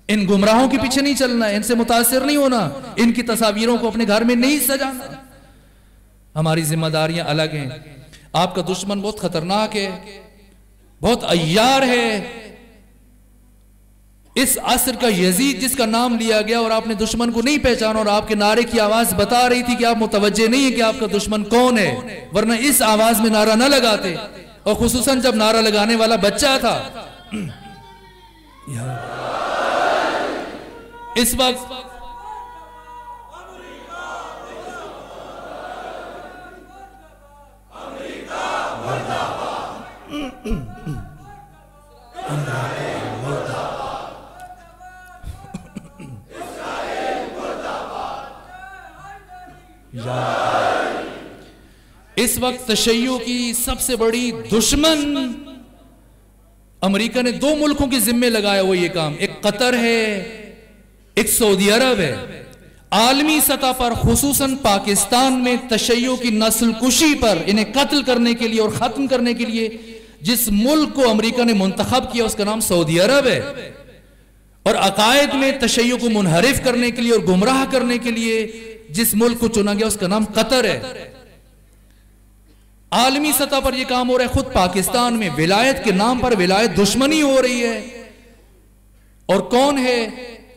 ان گمراہوں کے پیچھے نہیں چلنا ہے, ان سے متاثر نہیں ہونا, ان کی تصاویروں کو اپنے گھر میں نہیں سجانا. ہماری ذمہ داریاں الگ ہیں. آپ کا دشمن بہت خطرناک ہے, بہت عیار ہے. اس عصر کا یزید جس کا نام لیا گیا اور آپ نے دشمن کو نہیں پہچانا, اور آپ کے نعرے کی آواز بتا رہی تھی کہ آپ متوجہ نہیں ہیں کہ آپ کا دشمن کون ہے, ورنہ اس آواز میں نعرہ نہ لگاتے. اور خصوصاً جب نعرہ لگانے والا بچہ تھا. اس وقت اس وقت تشیع کی سب سے بڑی دشمن امریکہ نے دو ملکوں کے ذمے لگایا وہ یہ کام, ایک قطر ہے, ایک سعودی عرب ہے. عالمی سطح پر خصوصاً پاکستان میں تشیع کی نسل کشی پر, انہیں قتل کرنے کے لیے اور ختم کرنے کے لیے جس ملک کو امریکہ نے منتخب کیا اس کا نام سعودی عرب ہے. اور عقائد میں تشیع کو منحرف کرنے کے لیے اور گمراہ کرنے کے لیے جس ملک کو چنا گیا اس کا نام قطر ہے. عالمی سطح پر یہ کام ہو رہا ہے. خود پاکستان میں ولایت کے نام پر ولایت دشمنی ہو رہی ہے. اور کون ہے؟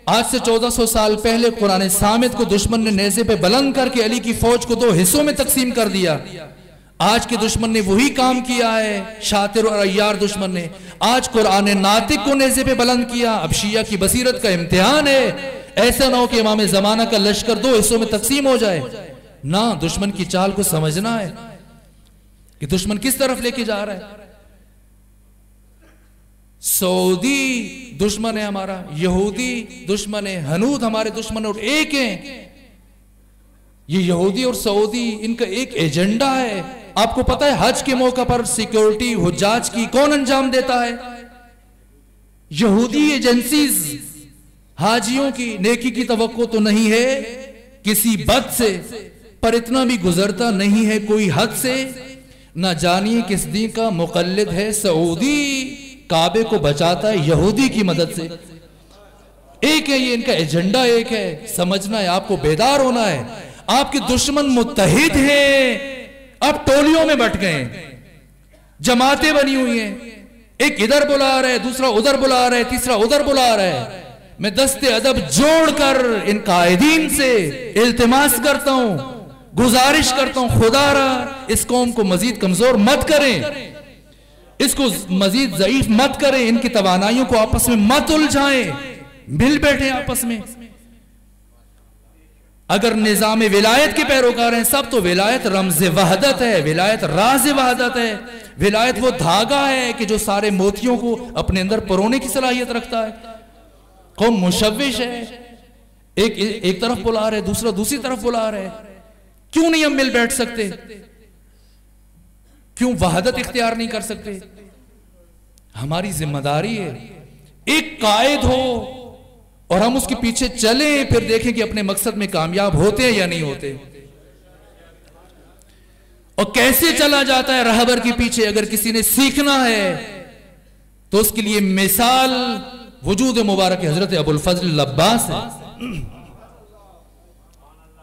آج سے 1400 سال پہلے قرآن صامت کو دشمن نے نیزے پہ بلند کر کے علی کی فوج کو 2 حصوں میں تقسیم کر دیا. آج کے دشمن نے وہی کام کیا ہے, شاطر اور عیار دشمن نے. آج قرآن ناطق کو نیزے پہ بلند کیا. اب شیعہ کی بصیرت کا امتحان ہے, ایسا نہ ہو کہ امام زمانہ کا لشکر 2 حصوں میں تقسیم ہو جائے. نہ, دشمن کی چال کو سمجھنا ہے کہ دشمن کس طرف لے کے جا رہا ہے. سعودی دشمن ہے ہمارا, یہودی دشمن ہے, ہنود ہمارے دشمن, اور ایک ہیں یہ یہودی اور سعودی, ان کا ایک ایجنڈا ہے. آپ کو پتا ہے حج کے موقع پر سیکیورٹی حجاج کی کون انجام دیتا ہے؟ یہودی ایجنسیز. حاجیوں کی نیکی کی توقع تو نہیں ہے کسی بد سے, پر اتنا بھی گزرتا نہیں ہے کوئی حد سے. نہ جانیے کس دین کا مقلد ہے سعودی, کعبے کو بچاتا ہے یہودی کی مدد سے. ایک ہے یہ, ان کا ایجنڈا ایک ہے. سمجھنا ہے, آپ کو بیدار ہونا ہے. آپ کے دشمن متحد ہیں, اب ٹولیوں میں بٹ گئے, جماعتیں بنی ہوئی ہیں. ایک ادھر بلا رہا ہے, دوسرا ادھر بلا رہا ہے, تیسرا ادھر بلا رہا ہے. میں دست ادب جوڑ کر ان قائدین سے التماس کرتا ہوں, گزارش کرتا ہوں, خدا را اس قوم کو مزید کمزور مت کریں, اس کو مزید ضعیف مت کریں, ان کی توانائیوں کو آپس میں مت الجھائیں, مل بیٹھیں آپس میں. اگر نظام ولایت کے پیروکار ہیں سب, تو ولایت رمز وحدت ہے, ولایت راز وحدت ہے. ولایت وہ دھاگا ہے کہ جو سارے موتیوں کو اپنے اندر پرونے کی صلاحیت رکھتا ہے. قوم مشوش ہے, ایک طرف بلا رہے, دوسرا دوسری طرف بلا رہے. کیوں نہیں ہم مل بیٹھ سکتے؟ کیوں وحدت اختیار نہیں کر سکتے؟ ہماری ذمہ داری ہے ایک قائد ہو اور ہم اس کے پیچھے چلیں, پھر دیکھیں کہ اپنے مقصد میں کامیاب ہوتے ہیں یا نہیں ہوتے. اور کیسے چلا جاتا ہے رہبر کے پیچھے. اگر کسی نے سیکھنا ہے تو اس کے لیے مثال وجود مبارک حضرت ابو الفضل العباس ہے.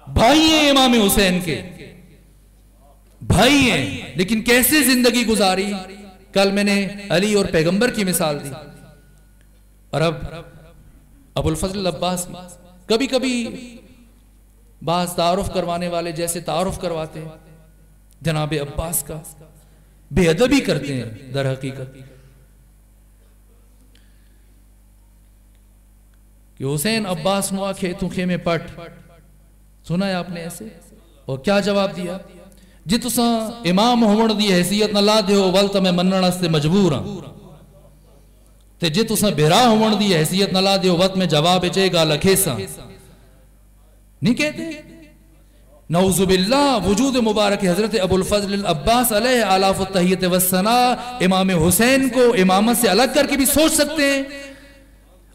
بھائی ہیں امام حسین کے, بھائی ہیں, لیکن کیسے زندگی گزاری. کل میں نے علی اور پیغمبر کی مثال دی, اور اب ابو الفضل العباس کی. کبھی کبھی بعض تعارف کروانے والے جیسے تعارف کرواتے ہیں جناب عباس کا, بے ادبی کرتے ہیں در حقیقت کہ حسین عباس نوا کھیتوں خیمے پٹ. سنا ہے آپ نے ایسے؟ اور کیا جواب دیا؟ جی تساں امام ہومن دی حیثیت نہ لا دیو ول تے میں منن واسطے مجبور ہاں تے جی تساں بیرا ہومن دی حیثیت نہ لا دیو وقت میں جواب چے گل کھیساں نہیں کہتے. نعوذ باللہ وجود مبارک حضرت ابو الفضل العباس علیہ آلاف التحیت والثناء امام حسین کو امامت سے الگ کر کے بھی سوچ سکتے ہیں.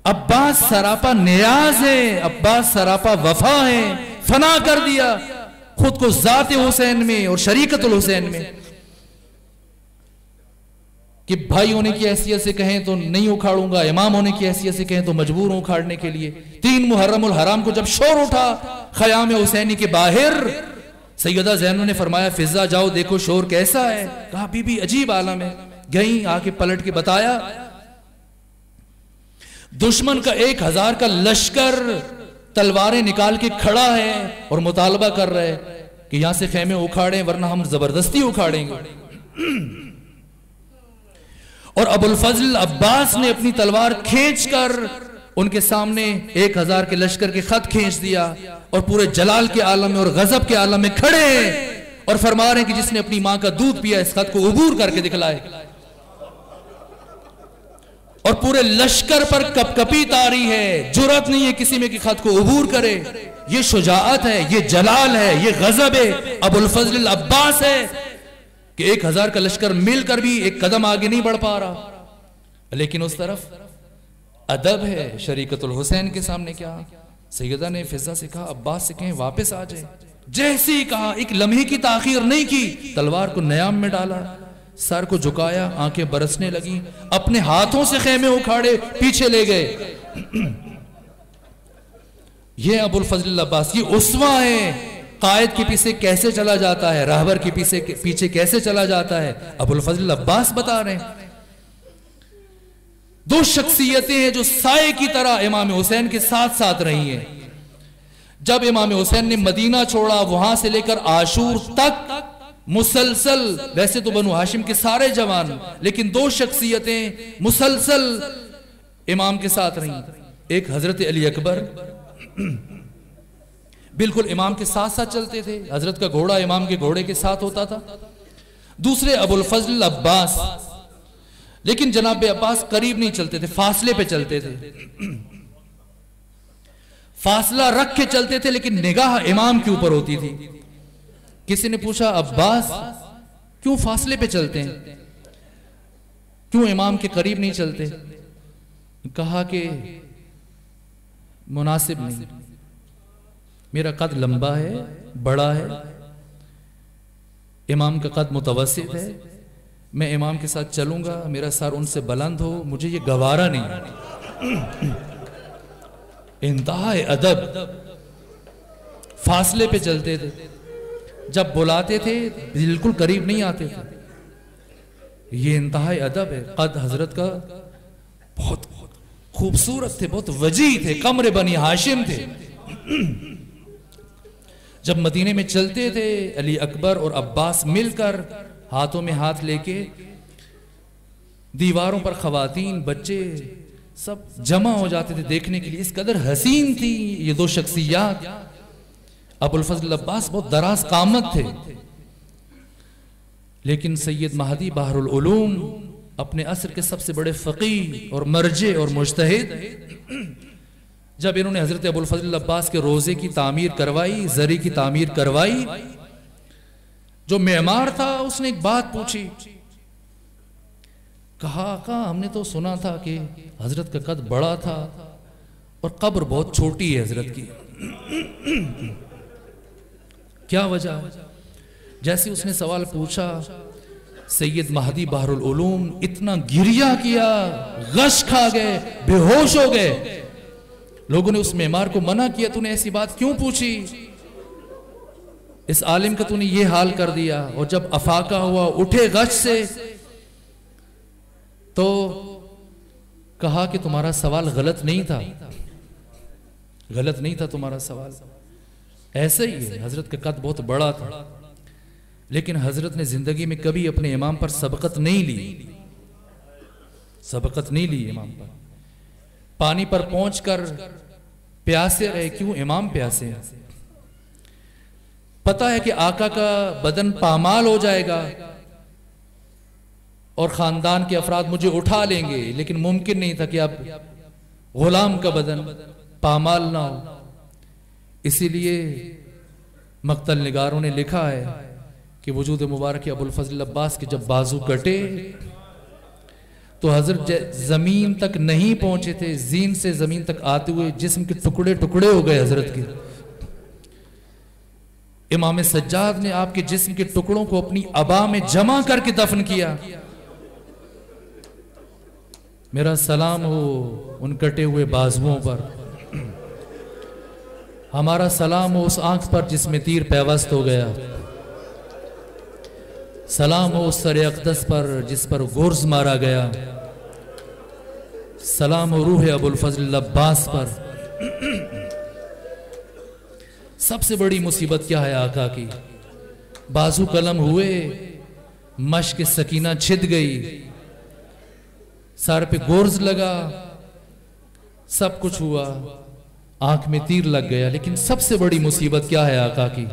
عباس سراپا نیاز ہے, عباس سراپا وفا ہے, فنا کر دیا خود کو ذات حسین میں اور شریکت الحسین میں کہ بھائی ہونے کی حیثیت سے کہیں تو نہیں اکھاڑوں گا, امام ہونے کی حیثیت سے کہیں تو مجبور ہوں اکھاڑنے کے لیے. 3 محرم الحرام کو جب شور اٹھا خیام حسینی کے باہر, سیدہ زینب نے فرمایا فضا جاؤ دیکھو شور کیسا ہے. کہا بی بی عجیب عالم ہے. گئیں آ کے پلٹ کے بتایا دشمن کا 1000 کا لشکر تلواریں نکال کے کھڑا ہے اور مطالبہ کر رہے کہ یہاں سے خیمے اکھاڑیں ورنہ ہم زبردستی اکھاڑیں گے. اور ابو الفضل عباس نے اپنی تلوار کھینچ کر ان کے سامنے 1000 کے لشکر کے خط کھینچ دیا اور پورے جلال کے عالم میں اور غضب کے عالم میں کھڑے ہیں اور فرما رہے ہیں کہ جس نے اپنی ماں کا دودھ پیا اس خط کو عبور کر کے دکھلائے. اور پورے لشکر پر کپ کپی تاری ہے, جرأت نہیں ہے کسی میں کہ خط کو عبور کرے. یہ شجاعت ہے, یہ جلال ہے, یہ غضب ہے ابو الفضل العباس ہے کہ 1000 کا لشکر مل کر بھی ایک قدم آگے نہیں بڑھ پا رہا. لیکن اس طرف ادب ہے شریکت الحسین کے سامنے. کیا سیدہ نے فضا سے کہا عباس سے کہیں واپس آ جائے. جیسے ہی کہا ایک لمحے کی تاخیر نہیں کی, تلوار کو نیام میں ڈالا, سر کو جھکایا, آنکھیں برسنے لگیں, اپنے ہاتھوں سے خیمے اکھاڑے پیچھے لے گئے. یہ ابو الفضل العباس یہ اسوہ ہے. قائد کے پیچھے کیسے چلا جاتا ہے, راہبر کے پیچھے کیسے چلا جاتا ہے, ابو الفضل العباس بتا رہے ہیں. 2 شخصیتیں ہیں جو سائے کی طرح امام حسین کے ساتھ ساتھ رہی ہیں. جب امام حسین نے مدینہ چھوڑا وہاں سے لے کر عاشور تک مسلسل, ویسے تو بنو ہاشم کے سارے جوان, لیکن 2 شخصیتیں مسلسل امام کے ساتھ رہیں. ایک حضرت علی اکبر بالکل امام کے ساتھ ساتھ چلتے تھے, حضرت کا گھوڑا امام کے گھوڑے کے ساتھ ہوتا تھا. دوسرے ابو الفضل عباس, لیکن جناب عباس قریب نہیں چلتے تھے, فاصلے پہ چلتے تھے, فاصلہ رکھ کے چلتے تھے لیکن نگاہ امام کے اوپر ہوتی تھی. کسی نے پوچھا عباس کیوں فاصلے پہ چلتے ہیں, کیوں امام کے قریب نہیں چلتے؟ کہا کہ مناسب نہیں, میرا قد لمبا ہے, بڑا ہے, امام کا قد متوسط ہے, میں امام کے ساتھ چلوں گا میرا سر ان سے بلند ہو, مجھے یہ گوارا نہیں. انتہائی ادب, فاصلے پہ چلتے تھے, جب بلاتے تھے بالکل قریب نہیں آتے تھے. یہ انتہائی ادب ہے. قد حضرت کا بہت خوبصورت تھے, بہت وجیح تھے, قمر بنی ہاشم تھے. جب مدینے میں چلتے تھے علی اکبر اور عباس مل کر ہاتھوں میں ہاتھ لے کے, دیواروں پر خواتین بچے سب جمع ہو جاتے تھے دیکھنے کے لیے. اس قدر حسین تھی یہ 2 شخصیات. ابو الفضل عباس بہت دراز قامت تھے, لیکن سید مہدی بحر العلوم اپنے عصر کے سب سے بڑے فقیہ اور مرجع اور مجتہد, جب انہوں نے حضرت ابو الفضل عباس کے روزے کی تعمیر کروائی, زری کی تعمیر کروائی, جو معمار تھا اس نے ایک بات پوچھی. کہا آقا ہم نے تو سنا تھا کہ حضرت کا قد بڑا تھا اور قبر بہت چھوٹی ہے حضرت کی, کیا وجہ ہے؟ جیسے اس نے سوال پوچھا سید مہدی بحر العلوم اتنا گریہ کیا, غش کھا گئے, بے ہوش ہو گئے. لوگوں نے اس معمار کو منع کیا, تو نے ایسی بات کیوں پوچھی, اس عالم کا تو نے یہ حال کر دیا. اور جب افاقہ ہوا, اٹھے غش سے, تو کہا کہ تمہارا سوال غلط نہیں تھا, غلط نہیں تھا تمہارا سوال. ایسے ہی ہے, حضرت کا قد بہت بڑا تھا, لیکن حضرت نے زندگی میں کبھی اپنے امام پر سبقت نہیں لی, سبقت نہیں لی امام پر. پانی پر پہنچ کر پیاسے رہے, کیوں امام پیاسے ہیں, پتا ہے کہ آقا کا بدن پامال ہو جائے گا اور خاندان کے افراد مجھے اٹھا لیں گے، لیکن ممکن نہیں تھا کہ اب غلام کا بدن پامال نہ ہو. اسی لیے مقتل نگاروں نے لکھا ہے کہ وجود مبارک ابو الفضل عباس کے جب بازو کٹے تو حضرت زمین تک نہیں پہنچے تھے، زین سے زمین تک آتے ہوئے جسم کے ٹکڑے ٹکڑے ہو گئے حضرت کے. امام سجاد نے آپ کے جسم کے ٹکڑوں کو اپنی عبا میں جمع کر کے دفن کیا. میرا سلام ہو ان کٹے ہوئے بازوؤں پر، ہمارا سلام ہو اس آنکھ پر جس میں تیر پیوست ہو گیا، سلام ہو اس سر اقدس پر جس پر گرز مارا گیا، سلام ہو روح ابو الفضل عباس پر. سب سے بڑی مصیبت کیا ہے آقا کی؟ بازو قلم ہوئے، مشک سکینہ چھد گئی، سر پہ گرز لگا، سب کچھ ہوا، آنکھ میں تیر لگ گیا. لیکن سب سے بڑی مصیبت کیا ہے آقا کی؟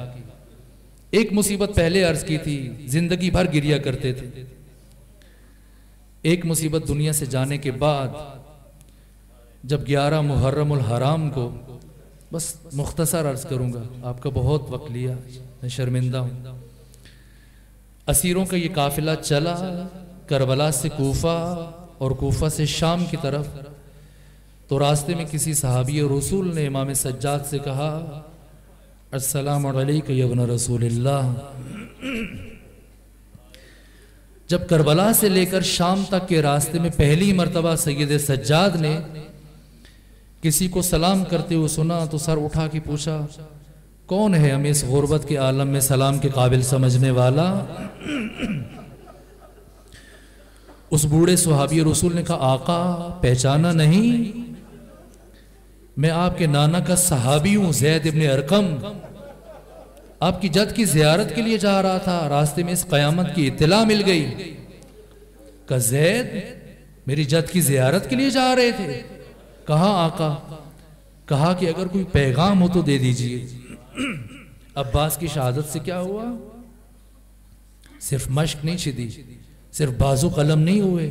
ایک مصیبت پہلے عرض کی تھی، زندگی بھر گریا کرتے تھے. ایک مصیبت دنیا سے جانے کے بعد جب 11 محرم الحرام کو، بس مختصر عرض کروں گا، آپ کا بہت وقت لیا، میں شرمندہ ہوں. اسیروں کا یہ قافلہ چلا کربلا سے کوفہ اور کوفہ سے شام کی طرف، تو راستے میں کسی صحابی رسول نے امام سجاد سے کہا السلام علیکہ یا ابن رسول اللہ. جب کربلا سے لے کر شام تک کے راستے میں پہلی مرتبہ سید سجاد نے کسی کو سلام کرتے ہوئے سنا تو سر اٹھا کے پوچھا کون ہے ہمیں اس غربت کے عالم میں سلام کے قابل سمجھنے والا؟ اس بوڑھے صحابی رسول نے کہا آقا پہچانا نہیں؟ میں آپ کے نانا کا صحابی ہوں، زید ابن ارقم. آپ کی جد کی زیارت کے لیے جا رہا تھا، راستے میں اس قیامت کی اطلاع مل گئی. کہا زید میری جد کی زیارت کے لیے جا رہے تھے؟ کہا آقا. کہا کہ اگر کوئی پیغام ہو تو دے دیجئے. عباس کی شہادت سے کیا ہوا؟ صرف مشق نہیں چھدی، صرف بازو قلم نہیں ہوئے،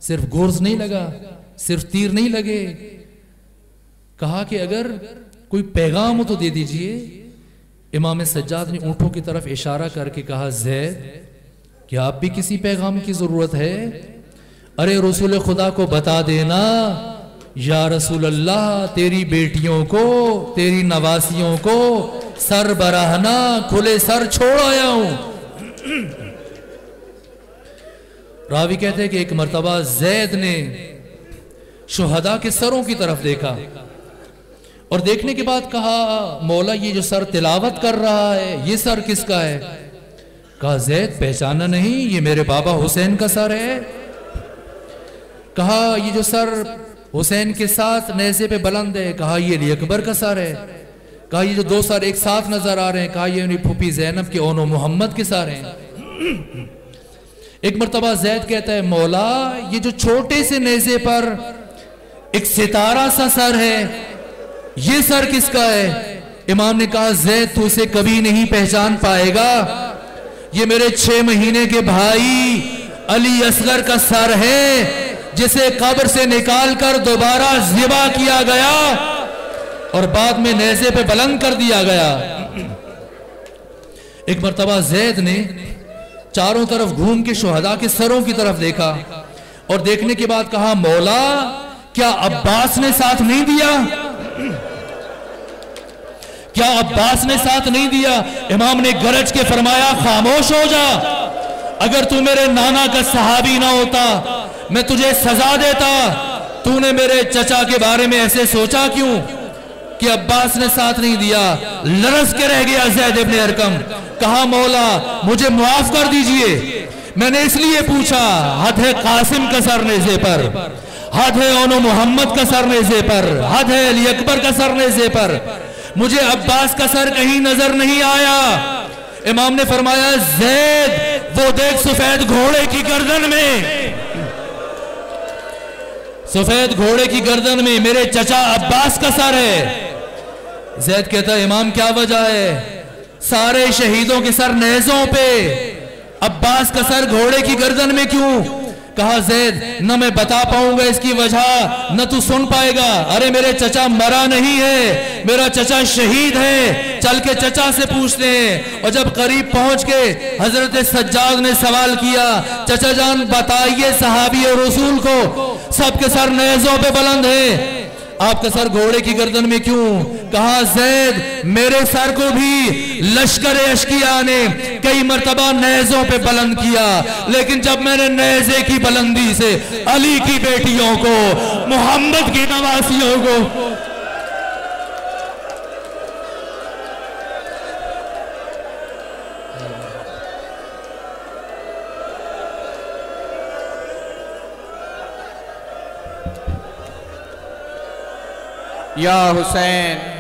صرف گرز نہیں لگا، صرف تیر نہیں لگے. کہا کہ اگر کوئی پیغام ہو تو دے دیجئے. امام سجاد نے اونٹوں کی طرف اشارہ کر کے کہا زید کیا آپ بھی کسی پیغام کی ضرورت ہے؟ ارے رسول خدا کو بتا دینا یا رسول اللہ تیری بیٹیوں کو، تیری نواسیوں کو سر برہنہ کھلے سر چھوڑ آیا ہوں. راوی کہتے ہیں کہ ایک مرتبہ زید نے شہداء کے سروں کی طرف دیکھا اور دیکھنے کے بعد کہا مولا یہ جو سر تلاوت کر رہا ہے یہ سر کس کا ہے؟ کہا زید پہچانا نہیں؟ یہ میرے بابا حسین کا سر ہے. کہا یہ جو سر حسین کے ساتھ نیزے پہ بلند ہے، کہا یہ علی اکبر کا سر ہے. کہا یہ جو دو سر ایک ساتھ نظر آ رہے ہیں، کہا یہ انہی پھوپھی زینب کے اون و محمد کے سر ہیں. ایک مرتبہ زید کہتا ہے مولا یہ جو چھوٹے سے نیزے پر ایک ستارہ سا سر ہے یہ سر کس کا ہے؟ امام نے کہا زید تو اسے کبھی نہیں پہچان پائے گا، یہ میرے 6 مہینے کے بھائی علی اصغر کا سر ہے جسے قبر سے نکال کر دوبارہ ذبح کیا گیا اور بعد میں نیزے پہ بلند کر دیا گیا. ایک مرتبہ زید نے چاروں طرف گھوم کے شہداء کے سروں کی طرف دیکھا اور دیکھنے کے بعد کہا مولا کیا عباس نے ساتھ نہیں دیا؟ کیا عباس نے ساتھ نہیں دیا؟ امام نے گرج کے فرمایا خاموش ہو جا، اگر تو میرے نانا کا صحابی نہ ہوتا میں تجھے سزا دیتا. تو نے میرے چچا کے بارے میں ایسے سوچا کیوں کہ عباس نے ساتھ نہیں دیا؟ لرز کے رہ گیا زید ابن ارقم. کہا مولا مجھے معاف کر دیجئے، میں نے اس لیے پوچھا ہاتھ ہے قاسم کا سر نیزے پر، ہاتھ ہے اونو محمد کا سر نیزے پر، ہاتھ ہے علی اکبر کا سر نیزے پر، مجھے عباس کا سر کہیں نظر نہیں آیا. امام نے فرمایا زید وہ دیکھ سفید گھوڑے کی گردن میں، سفید گھوڑے کی گردن میں میرے چچا عباس کا سر ہے. زید کہتا ہے امام کیا وجہ ہے؟ سارے شہیدوں کے سر نیزوں پہ، عباس کا سر گھوڑے کی گردن میں کیوں؟ کہا زید نہ میں بتا پاؤں گا اس کی وجہ، نہ تو سن پائے گا۔ ارے میرے چچا مرا نہیں ہے، میرا چچا شہید ہے، چل کے چچا سے پوچھتے ہیں۔ اور جب قریب پہنچ کے حضرت سجاد نے سوال کیا، چچا جان بتائیے صحابی اور رسول کو سب کے سر نیزوں پہ بلند ہیں، آپ کا سر گھوڑے کی گردن میں کیوں؟ کہا زید میرے سر کو بھی لشکر اشکیا نے کئی مرتبہ نیزوں پہ بلند کیا، لیکن جب میں نے نیزے کی بلندی سے علی کی بیٹیوں کو، محمد کی نواسیوں کو، یا حسین